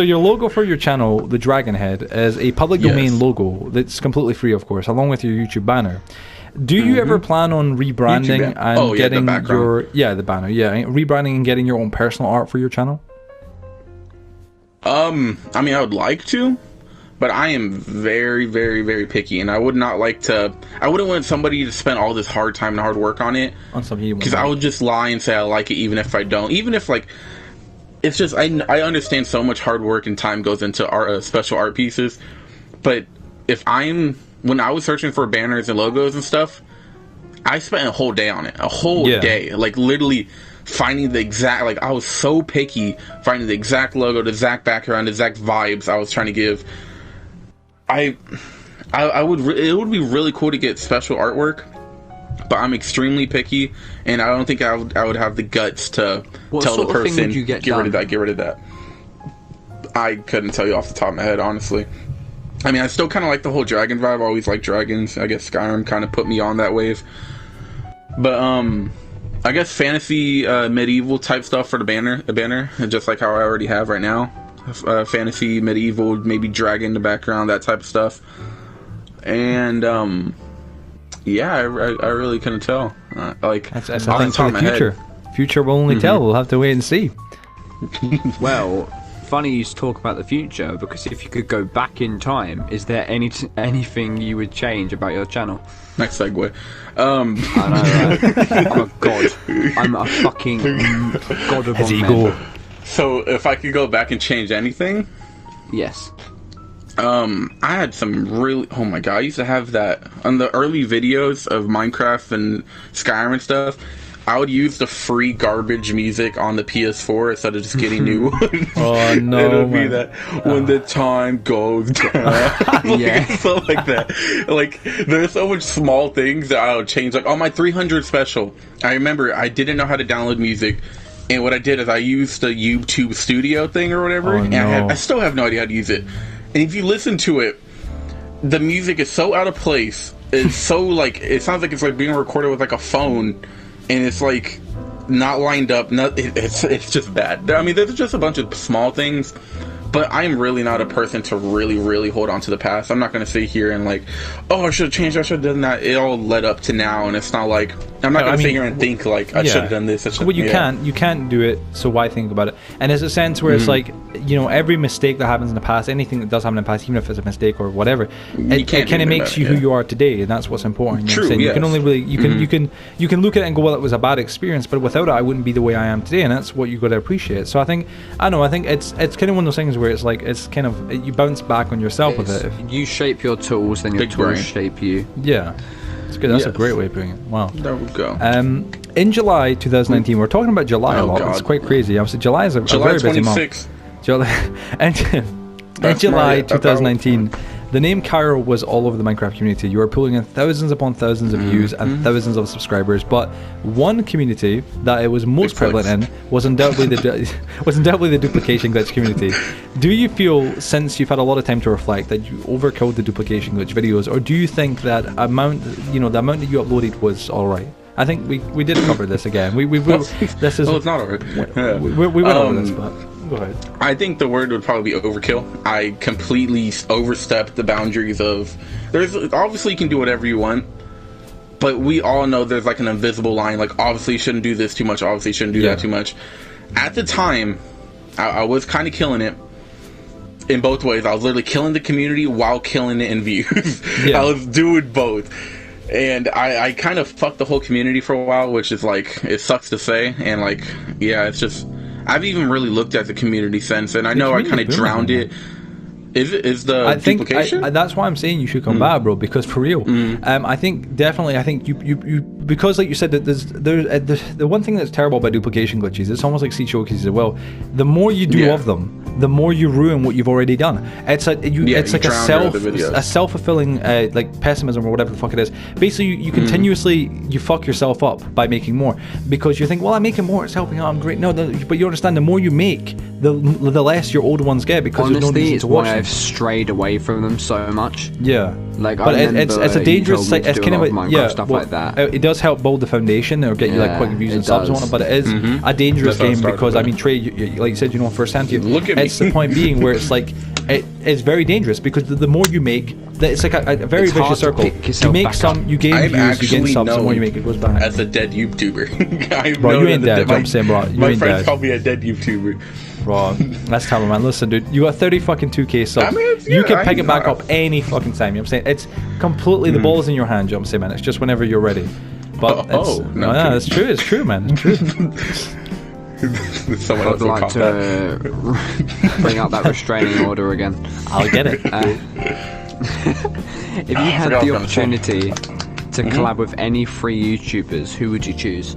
your logo for your channel, the Dragon Head, is a public domain logo that's completely free, of course, along with your YouTube banner. Do you ever plan on rebranding and getting the banner, rebranding and getting your own personal art for your channel? I mean, I would like to, but I am very, very, very picky, and I would not like to. I wouldn't want somebody to spend all this hard time and hard work on it, because I would just lie and say I like it, even if I don't. Even if, like, it's just I understand so much hard work and time goes into art, special art pieces, but when I was searching for banners and logos and stuff, I spent a whole day on it, a whole day, like literally finding the exact, like, I was so picky, finding the exact logo, the exact background, the exact vibes I was trying to give. It would be really cool to get special artwork, but I'm extremely picky, and I don't think I would have the guts to tell the person, get rid of that. I couldn't tell you off the top of my head, honestly. I mean, I still kind of like the whole dragon vibe. I always like dragons. I guess Skyrim kind of put me on that wave. But I guess fantasy, medieval type stuff for the banner, just like how I already have right now. Fantasy, medieval, maybe dragon in the background, that type of stuff. And I really couldn't tell. That's a thing for the future. Future will only tell. We'll have to wait and see. Well, funny you talk about the future, because if you could go back in time, is there anything you would change about your channel? Next segue. I know, right? I'm a god. I'm a fucking god of his ego. So if I could go back and change anything, yes. I had some really, oh my god, I used to have that on the early videos of Minecraft and Skyrim and stuff. I would use the free garbage music on the PS4 instead of just getting new ones. Oh no! It would be that when the time goes down, like, stuff like that. Like, there's so much small things that I would change. Like on my 300 special, I remember I didn't know how to download music. And what I did is I used the YouTube Studio thing or whatever, and I still have no idea how to use it. And if you listen to it, the music is so out of place. It's so, like, it sounds like it's like being recorded with like a phone, and it's like not lined up. It's just bad. I mean, there's just a bunch of small things. But I'm really not a person to really hold on to the past. I'm not going to sit here and like, oh, I should have changed, I should have done that. It all led up to now, and it's not like, I'm not going to sit here and think like, I should have done this. Well, you can't do it, so why think about it? And there's a sense where it's like, you know, every mistake that happens in the past, anything that does happen in the past, even if it's a mistake or whatever, it kind of makes you who you are today, and that's what's important. True, you can only really, you can look at it and go, well, it was a bad experience, but without it, I wouldn't be the way I am today, and that's what you got to appreciate. So I think it's kind of one of those things where it's like, it's kind of, you bounce back on yourself with it. If you shape your tools, then your tools shape you. Yeah, it's good. That's a great way of putting it. Wow. There we go. In July 2019, we're talking about July a lot. God. It's quite crazy. Obviously, July is a very busy month. In July 2019, the name Kyro was all over the Minecraft community. You were pulling in thousands upon thousands of views and thousands of subscribers. But one community that it was most prevalent in was undoubtedly the duplication glitch community. Do you feel, since you've had a lot of time to reflect, that you overkilled the duplication glitch videos, or do you think that the amount that you uploaded was all right? I think we did cover this again. This is. Well, it's not alright. Yeah. We went over this, but. Go ahead. I think the word would probably be overkill. I completely overstepped the boundaries of... Obviously, you can do whatever you want, but we all know there's like an invisible line. Like, obviously, you shouldn't do this too much. Obviously, you shouldn't do that too much. At the time, I was kind of killing it in both ways. I was literally killing the community while killing it in views. I was doing both. And I kind of fucked the whole community for a while, which is like, it sucks to say. And like, yeah, it's just... I've even really looked at the community since, and I know I kind of drowned it. Is the duplication? That's why I'm saying you should come back, bro. Because for real, I think you because like you said that there's the one thing that's terrible about duplication glitches. It's almost like seed showcases as well. The more you do of them, the more you ruin what you've already done. It's like a self-fulfilling like pessimism or whatever the fuck it is. Basically, you continuously you fuck yourself up by making more because you think, well, I'm making more, it's helping out, I'm great. No, but you understand, the more you make, the less your old ones get, because honestly, there's no reason to watch them. I've strayed away from them so much. Yeah, like, but it's a dangerous. It's kind of stuff like that. It does help build the foundation or get you like quick views and subs on it, but it is a dangerous game because I mean, Trey, like you said, firsthand. It's the point being where it's like it's very dangerous because the more you make, it's like a very vicious circle. You make some, you gain views, you gain subs. The more you make, it goes back. As a dead YouTuber, bro, you ain't dead. I'm saying, bro, my friends call me a dead YouTuber. Bro, that's terrible, man. Listen, dude, you got 30 fucking 2K subs. I mean, you can pick it back up any fucking time. You know what I'm saying? It's completely the ball is in your hand. You know what I'm saying, man? It's just whenever you're ready. But it's true. It's true, man. It's true. Someone I'd like to bring out that restraining order again. I'll get it. If you had the opportunity to collab with any free YouTubers, who would you choose?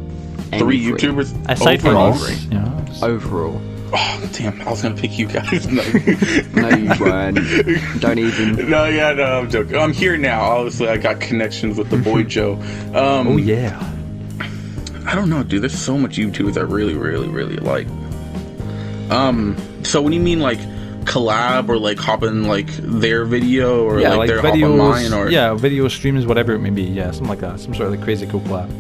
Three YouTubers? Aside from us. Overall. Oh, damn, I was going to pick you guys. No, you weren't. Don't even. No, I'm joking. I'm here now. Obviously, I got connections with the boy Joe. Oh, yeah. I don't know, dude. There's so much YouTubers I really, really, really like. So when you mean like collab or like hop in like their video or like their videos, hop on mine or video streams, whatever it may be, something like that, some sort of like crazy cool collab.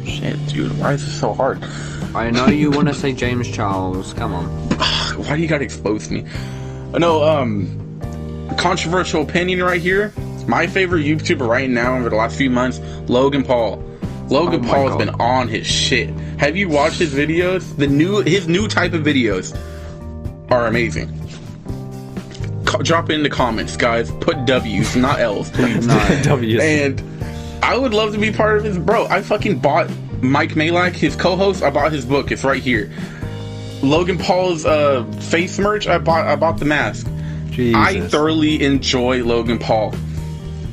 Shit, dude, why is this so hard? I know you want to say James Charles. Come on. Why do you gotta expose me? No, controversial opinion right here. My favorite YouTuber right now over the last few months, Logan Paul. Logan Paul has been on his shit. Have you watched his videos? His new type of videos are amazing. Drop it in the comments, guys. Put W's, not L's, please. W's. And I would love to be part of his. Bro, I fucking bought Mike Malak, his co-host. I bought his book. It's right here. Logan Paul's face merch. I bought the mask. Jesus. I thoroughly enjoy Logan Paul.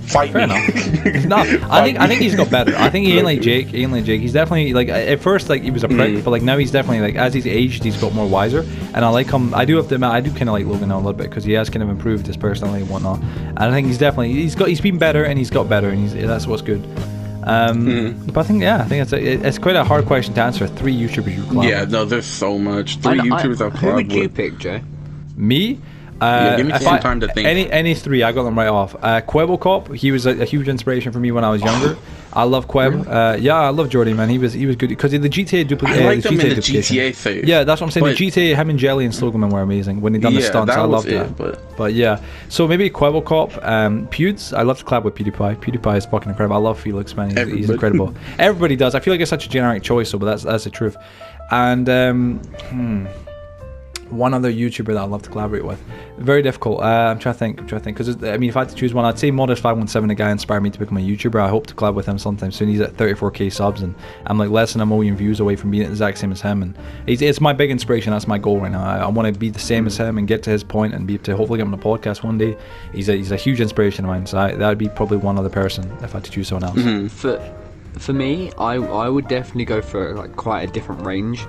Fight Fair me. enough. No, I think he's got better. I think he ain't like Jake. He's definitely like at first like he was a prick, but like now he's definitely like as he's aged, he's got more wiser. And I like him. I do have to admit, I do kind of like Logan now a little bit because he has kind of improved his personality and whatnot. And I think he's been better and he's got better and that's what's good. But I think it's quite a hard question to answer. 3 YouTubers you collab. Yeah, no, there's so much. 3 YouTubers I've collabed Who would you with. pick, Joe? Me? Give me some time to think. Any 3, I got them right off. Quebo Cop, he was a huge inspiration for me when I was younger. I love Queb. Yeah, I love Jordy, man. He was good because the GTA duplicate. I liked him in the GTA phase. Yeah, that's what I'm saying. The GTA, him and Jelly and Slogan were amazing when they done the stunts. I loved that. But yeah, so maybe Quebo Cop, Pewds. I love to collab with PewDiePie. PewDiePie is fucking incredible. I love Felix, man. He's incredible. Everybody does. I feel like it's such a generic choice, though, but that's the truth. And one other YouTuber that I'd love to collaborate with. Very difficult. I'm trying to think. Because, I mean, if I had to choose one, I'd say Modest517, a guy inspired me to become a YouTuber. I hope to collab with him sometime soon. He's at 34k subs, and I'm like less than 1 million views away from being the exact same as him. And it's my big inspiration. That's my goal right now. I want to be the same as him and get to his point and be able to hopefully get him on a podcast one day. He's a huge inspiration of mine. So that would be probably one other person if I had to choose someone else. For me, I would definitely go for like quite a different range.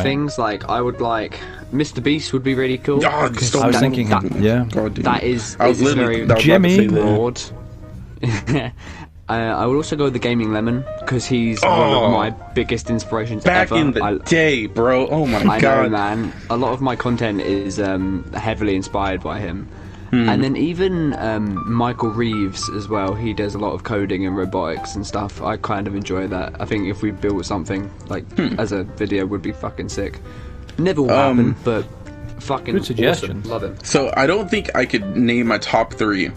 Things like I would like Mr. Beast would be really cool. I was thinking that is very Jimmy broad. I would also go with the Gaming Lemon because he's one of my biggest inspirations back ever. in the day, bro. Oh my god, I know, man. A lot of my content is heavily inspired by him. And then even Michael Reeves as well. He does a lot of coding and robotics and stuff. I kind of enjoy that. I think if we built something like as a video, would be fucking sick. Never will happen, but fucking good suggestion. Awesome. Love him. So I don't think I could name my top 3,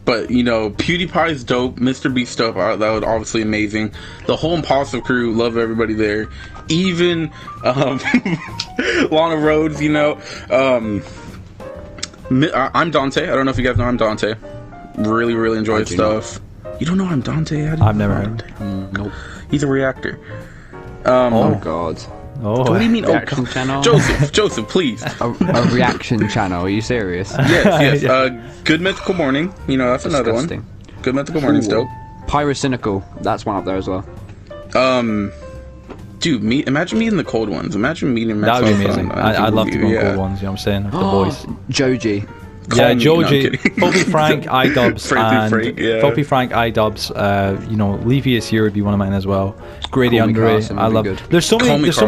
but you know, PewDiePie's dope. Mr. Beast dope. That was obviously amazing. The whole Impossive crew, love everybody there. Even Lana Rhodes, you know. I'm Dante. I don't know if you guys know I'm Dante. Really enjoy his stuff. You don't know I'm Dante? I've never heard. Nope. He's a reactor. Oh god. Oh, what do you mean? Reaction channel? Joseph, please. A reaction channel? Are you serious? Yes. Good Mythical Morning. You know, that's another one. Good Mythical Morning's dope. Pyrocynical. That's one up there as well. Dude, imagine meeting the cold ones. Imagine meeting that would be amazing. I'd love to go on cold ones, you know what I'm saying? The boys. Joji. Joji, Filthy Frank, iDubbbz, Filthy Frank, iDubbbz. You know, Leafy is here would be one of mine as well. Grady Andre, I love. There's so many. Call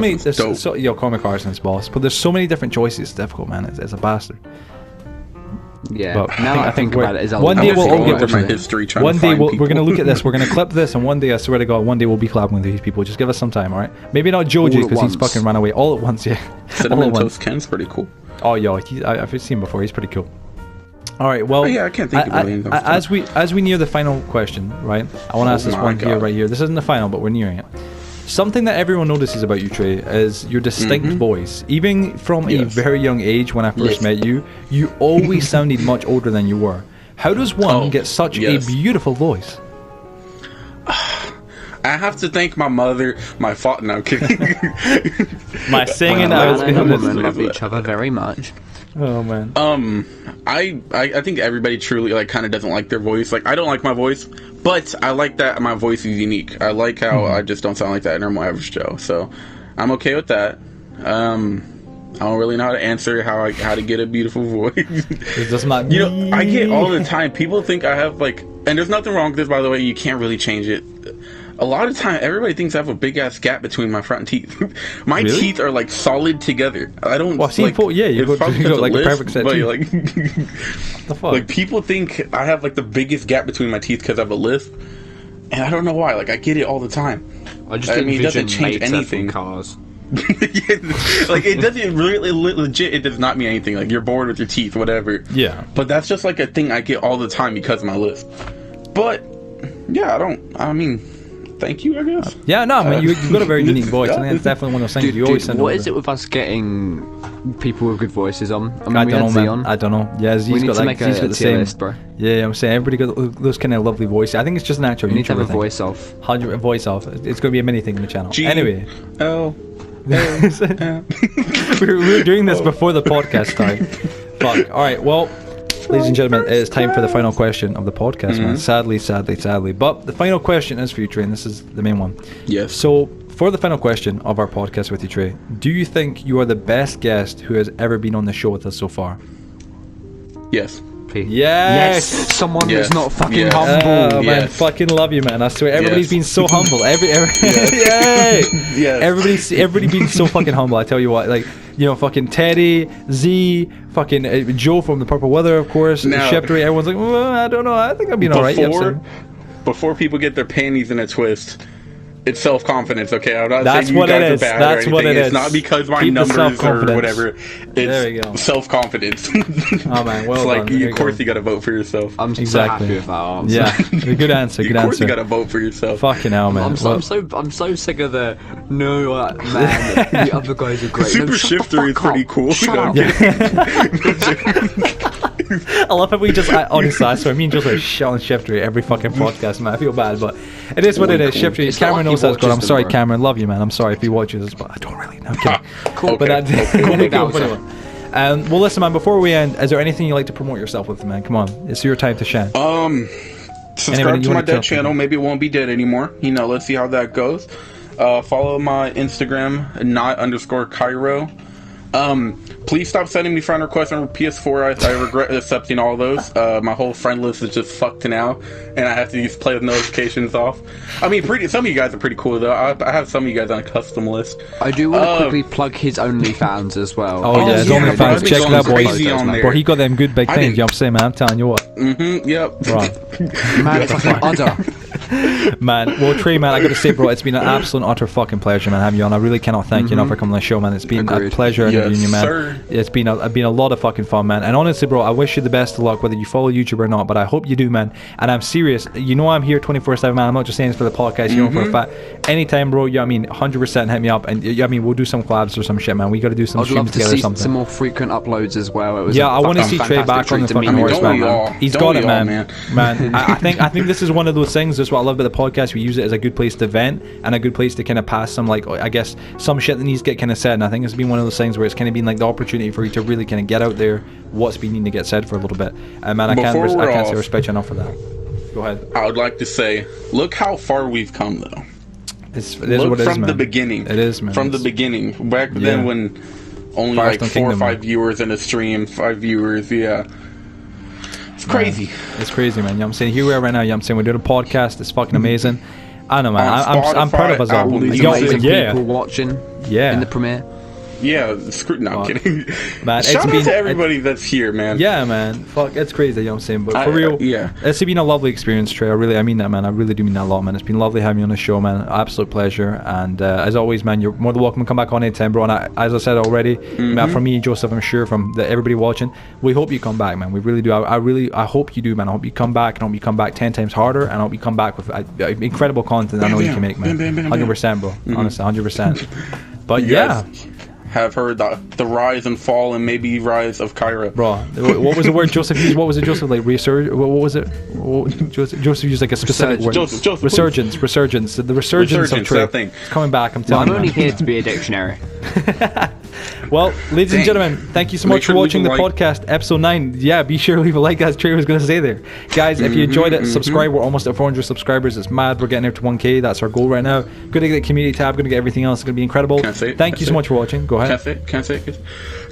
Me Carson's boss, but there's so many different choices. It's difficult, man. It's a bastard. Yeah. But now I think about it, is one day we'll all get my history. One day we're gonna look at this. We're gonna clip this, and one day, I swear to God, one day we'll be collabing with these people. Just give us some time, all right? Maybe not Joji because he's fucking run away all at once. Yeah. Cinnamon Toast Ken's pretty cool. Oh yeah, I've seen him before. He's pretty cool. All right, well, I can't think of anything. As we near the final question, right? I want to ask this one here, right here. This isn't the final, but we're nearing it. Something that everyone notices about you, Trey, is your distinct voice. Even from a very young age, when I first met you, you always sounded much older than you were. How does one get such a beautiful voice? I have to thank my mother, my father. No, I'm kidding. My singing, I love each other very much. Oh man. I think everybody truly like kind of doesn't like their voice. Like I don't like my voice, but I like that my voice is unique. I like how I just don't sound like that normal average Joe. So I'm okay with that. I don't really know how to answer how to get a beautiful voice. It's just not. You know, I get all the time. People think I have like, and there's nothing wrong with this, by the way. You can't really change it. A lot of time, everybody thinks I have a big ass gap between my front teeth. My teeth are like solid together. I don't. Well, see, like, you got like a perfect set of teeth. Like, the fuck? Like people think I have like the biggest gap between my teeth because I have a lisp, and I don't know why. Like I get it all the time. I mean, it doesn't change anything. Cars. Like it doesn't really legit. It does not mean anything. Like you're bored with your teeth, whatever. Yeah. But that's just like a thing I get all the time because of my lisp. But yeah, I mean. Thank you, I guess. Yeah, no, I mean, you've got a very unique voice. I think it's definitely one of those things you always send What over. is it with us getting people with good voices on? I don't know, man. I don't know. Yeah, we need to make a the same list, bro. Yeah, I'm saying everybody got those kind of lovely voices. I think it's just natural. You need to have a voice off. 100 voice off. It's going to be a mini thing in the channel. Anyway. We were doing this before the podcast started. Fuck. All right, well, ladies and gentlemen, it is time for the final question of the podcast, man. Sadly. But the final question is for you, Trey, and this is the main one. Yes. So, for the final question of our podcast with you, Trey, do you think you are the best guest who has ever been on the show with us so far? Yes. Yes. Someone who's not fucking Yes. humble. Oh, man, fucking love you, man. I swear, everybody's been so humble. Yay! Yes. Everybody been so fucking humble. I tell you what, like, you know, fucking Teddy, Z, fucking Joe from the Purple Weather, of course. Now, Sheptery, everyone's like, well, I don't know. I think I've been alright. Before people get their panties in a twist, it's self-confidence, okay? I'm not That's saying you what it guys is. are bad That's or what anything. it It's is. not because my Keep the numbers or self-confidence. whatever. There you go. It's self-confidence. Oh, man, well It's like, done. There of you course go. you gotta vote for yourself. I'm so Exactly. happy with that answer. Yeah, good answer. Good Of course answer. you gotta vote for yourself. Fucking hell, man. I'm so sick of the man. The other guys are great. Super No, shut the Shifter is fuck pretty up. cool. Shut up. I love how we just, honestly, I swear, me and Joseph shit on Shiftery every fucking podcast, man. I feel bad, but it is what it is. Shiftery, It's not Cameron like knows he that's good. I'm watches sorry, them, bro. Cameron. Love you, man. I'm sorry if he watches this, but I don't really know. Okay. Cool. But that, Big cool, answer. anyway. Well, listen, man, before we end, is there anything you'd like to promote yourself with, man? Come on. It's your time to shine. Subscribe Anybody to you my wanna tell dead channel. Maybe it won't be dead anymore. You know, let's see how that goes. Follow my Instagram, @_Kyro. Please stop sending me friend requests on PS4. I regret accepting all those. My whole friend list is just fucked now, and I have to play with notifications off. I mean, some of you guys are pretty cool though. I have some of you guys on a custom list. I do want to quickly plug his OnlyFans as well. Oh, yeah, his yeah, OnlyFans. bro, I've been Check going that, boys. crazy on there. Bro, he got them good big I things, didn't- you know what I'm saying, man? I'm telling you what. Yep. Right. Man, fucking udder. Man, well, Trey, man, I gotta say, bro, it's been an absolute utter fucking pleasure, man, having you on. I really cannot thank you enough for coming on the show, man. It's been a Agreed. pleasure interviewing you, man. sir. It's been a lot of fucking fun, man. And honestly, bro, I wish you the best of luck, whether you follow YouTube or not. But I hope you do, man. And I'm serious. You know, I'm here 24/7, man. I'm not just saying this for the podcast. You know, for a fact. Anytime, bro. You know, I mean, 100% hit me up, and I mean, we'll do some collabs or some shit, man. We got to do some I'd streams love to together or see something. some more frequent uploads as well. It was Yeah, a I want to fucking see Trey fantastic back on the treat to fucking meet horse, you. Don't we man. all? He's Don't got we it, all, man. Man, I think this is one of those things. That's what I love about the podcast. We use it as a good place to vent and a good place to kind of pass some, like, I guess, some shit that needs to get kind of said. And I think it's been one of those things where it's kind of been like the opportunity for you to really kind of get out there what's been needing to get said for a little bit. And man, I can't say respect you enough for that. Go ahead. I would like to say, look how far we've come, though. It is Look what it is, from the man. beginning. It is, man. From the beginning. Back then when only like Firestone 4 or Kingdom, 5 man. viewers in a stream, 5 viewers, yeah. It's crazy. It's crazy, man. You know what I'm saying? Here we are right now. You know what I'm saying? We're doing a podcast. It's fucking amazing. I know, man. I'm proud of us all. Apple All these Yo, amazing yeah. people watching in the premiere. Yeah, no, I'm kidding. Man, it's Shout out been- to everybody that's here, man. Yeah, man. Fuck, it's crazy, you know what I'm saying? But for real, yeah. it's been a lovely experience, Trey. I mean that, man. I really do mean that a lot, man. It's been lovely having you on the show, man. Absolute pleasure. And as always, man, you're more than welcome to come back on anytime, bro. And as I said already, man, from me, Joseph, I'm sure from everybody watching, we hope you come back, man. We really do. I hope you do, man. I hope you come back, and I hope you come back 10 times harder, and I hope you come back with incredible content I know you can make, man. 100%, bro. Honestly, 100%. But You yeah. guys have heard the rise and fall and maybe rise of Kyro. Bro, what was the word Joseph used? What was it, Joseph? Like resurge? What was it? Joseph used like a specific word. Joseph, resurgence. The resurgence of Trey. That thing. It's coming back. I'm Well, telling I'm only you. here to be a dictionary. Well, ladies and Dang. gentlemen, thank you so Make much sure for to watching the leave a like. podcast, episode 9. Yeah, be sure to leave a like, as Trey was going to say there. Guys, if you enjoyed it, subscribe. We're almost at 400 subscribers. It's mad. We're getting there to 1K. That's our goal right now. Going to get the community tab. Going to get everything else. It's going to be incredible. Can I say it? Thank Can I you say so it? much for watching. Go ahead. Can I say it?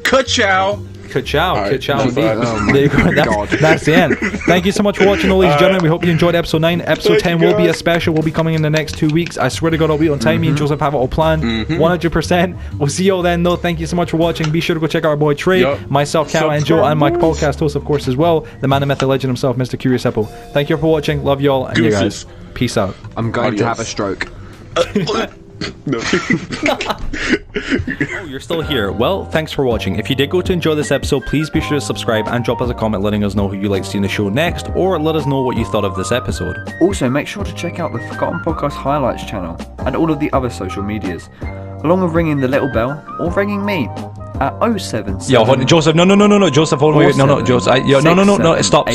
Ka-chow! Ka-chow. Alright, Ka-chow that's indeed. fine. Oh my There you go. God. That's the end. Thank you so much for watching, ladies and gentlemen. We hope you enjoyed episode 9. Episode Thank 10 you, will be a guys. special. Will be coming in the next 2 weeks. I swear to God, I'll be on time. Me and Joseph have it all planned. 100%. We'll see you all then, though. Thank you so much for watching. Be sure to go check out our boy Trey, Yup. myself, Cal, and Joe, and my podcast host, of course, as well. The man, the myth, the legend himself, Mr. Curious Hippo. Thank you for watching. Love you all. And you guys. Gooses. Peace out. I'm going to Adios. have a stroke. No. Oh, you're still here. Well, thanks for watching. If you did go to enjoy this episode, please be sure to subscribe and drop us a comment letting us know who you'd like to see in the show next, or let us know what you thought of this episode. Also, make sure to check out the Forgotten Podcast Highlights channel and all of the other social medias, along with ringing the little bell or ringing me at 077. Yo, Joseph, no, Joseph, hold on, wait, no, Joseph, no, stop.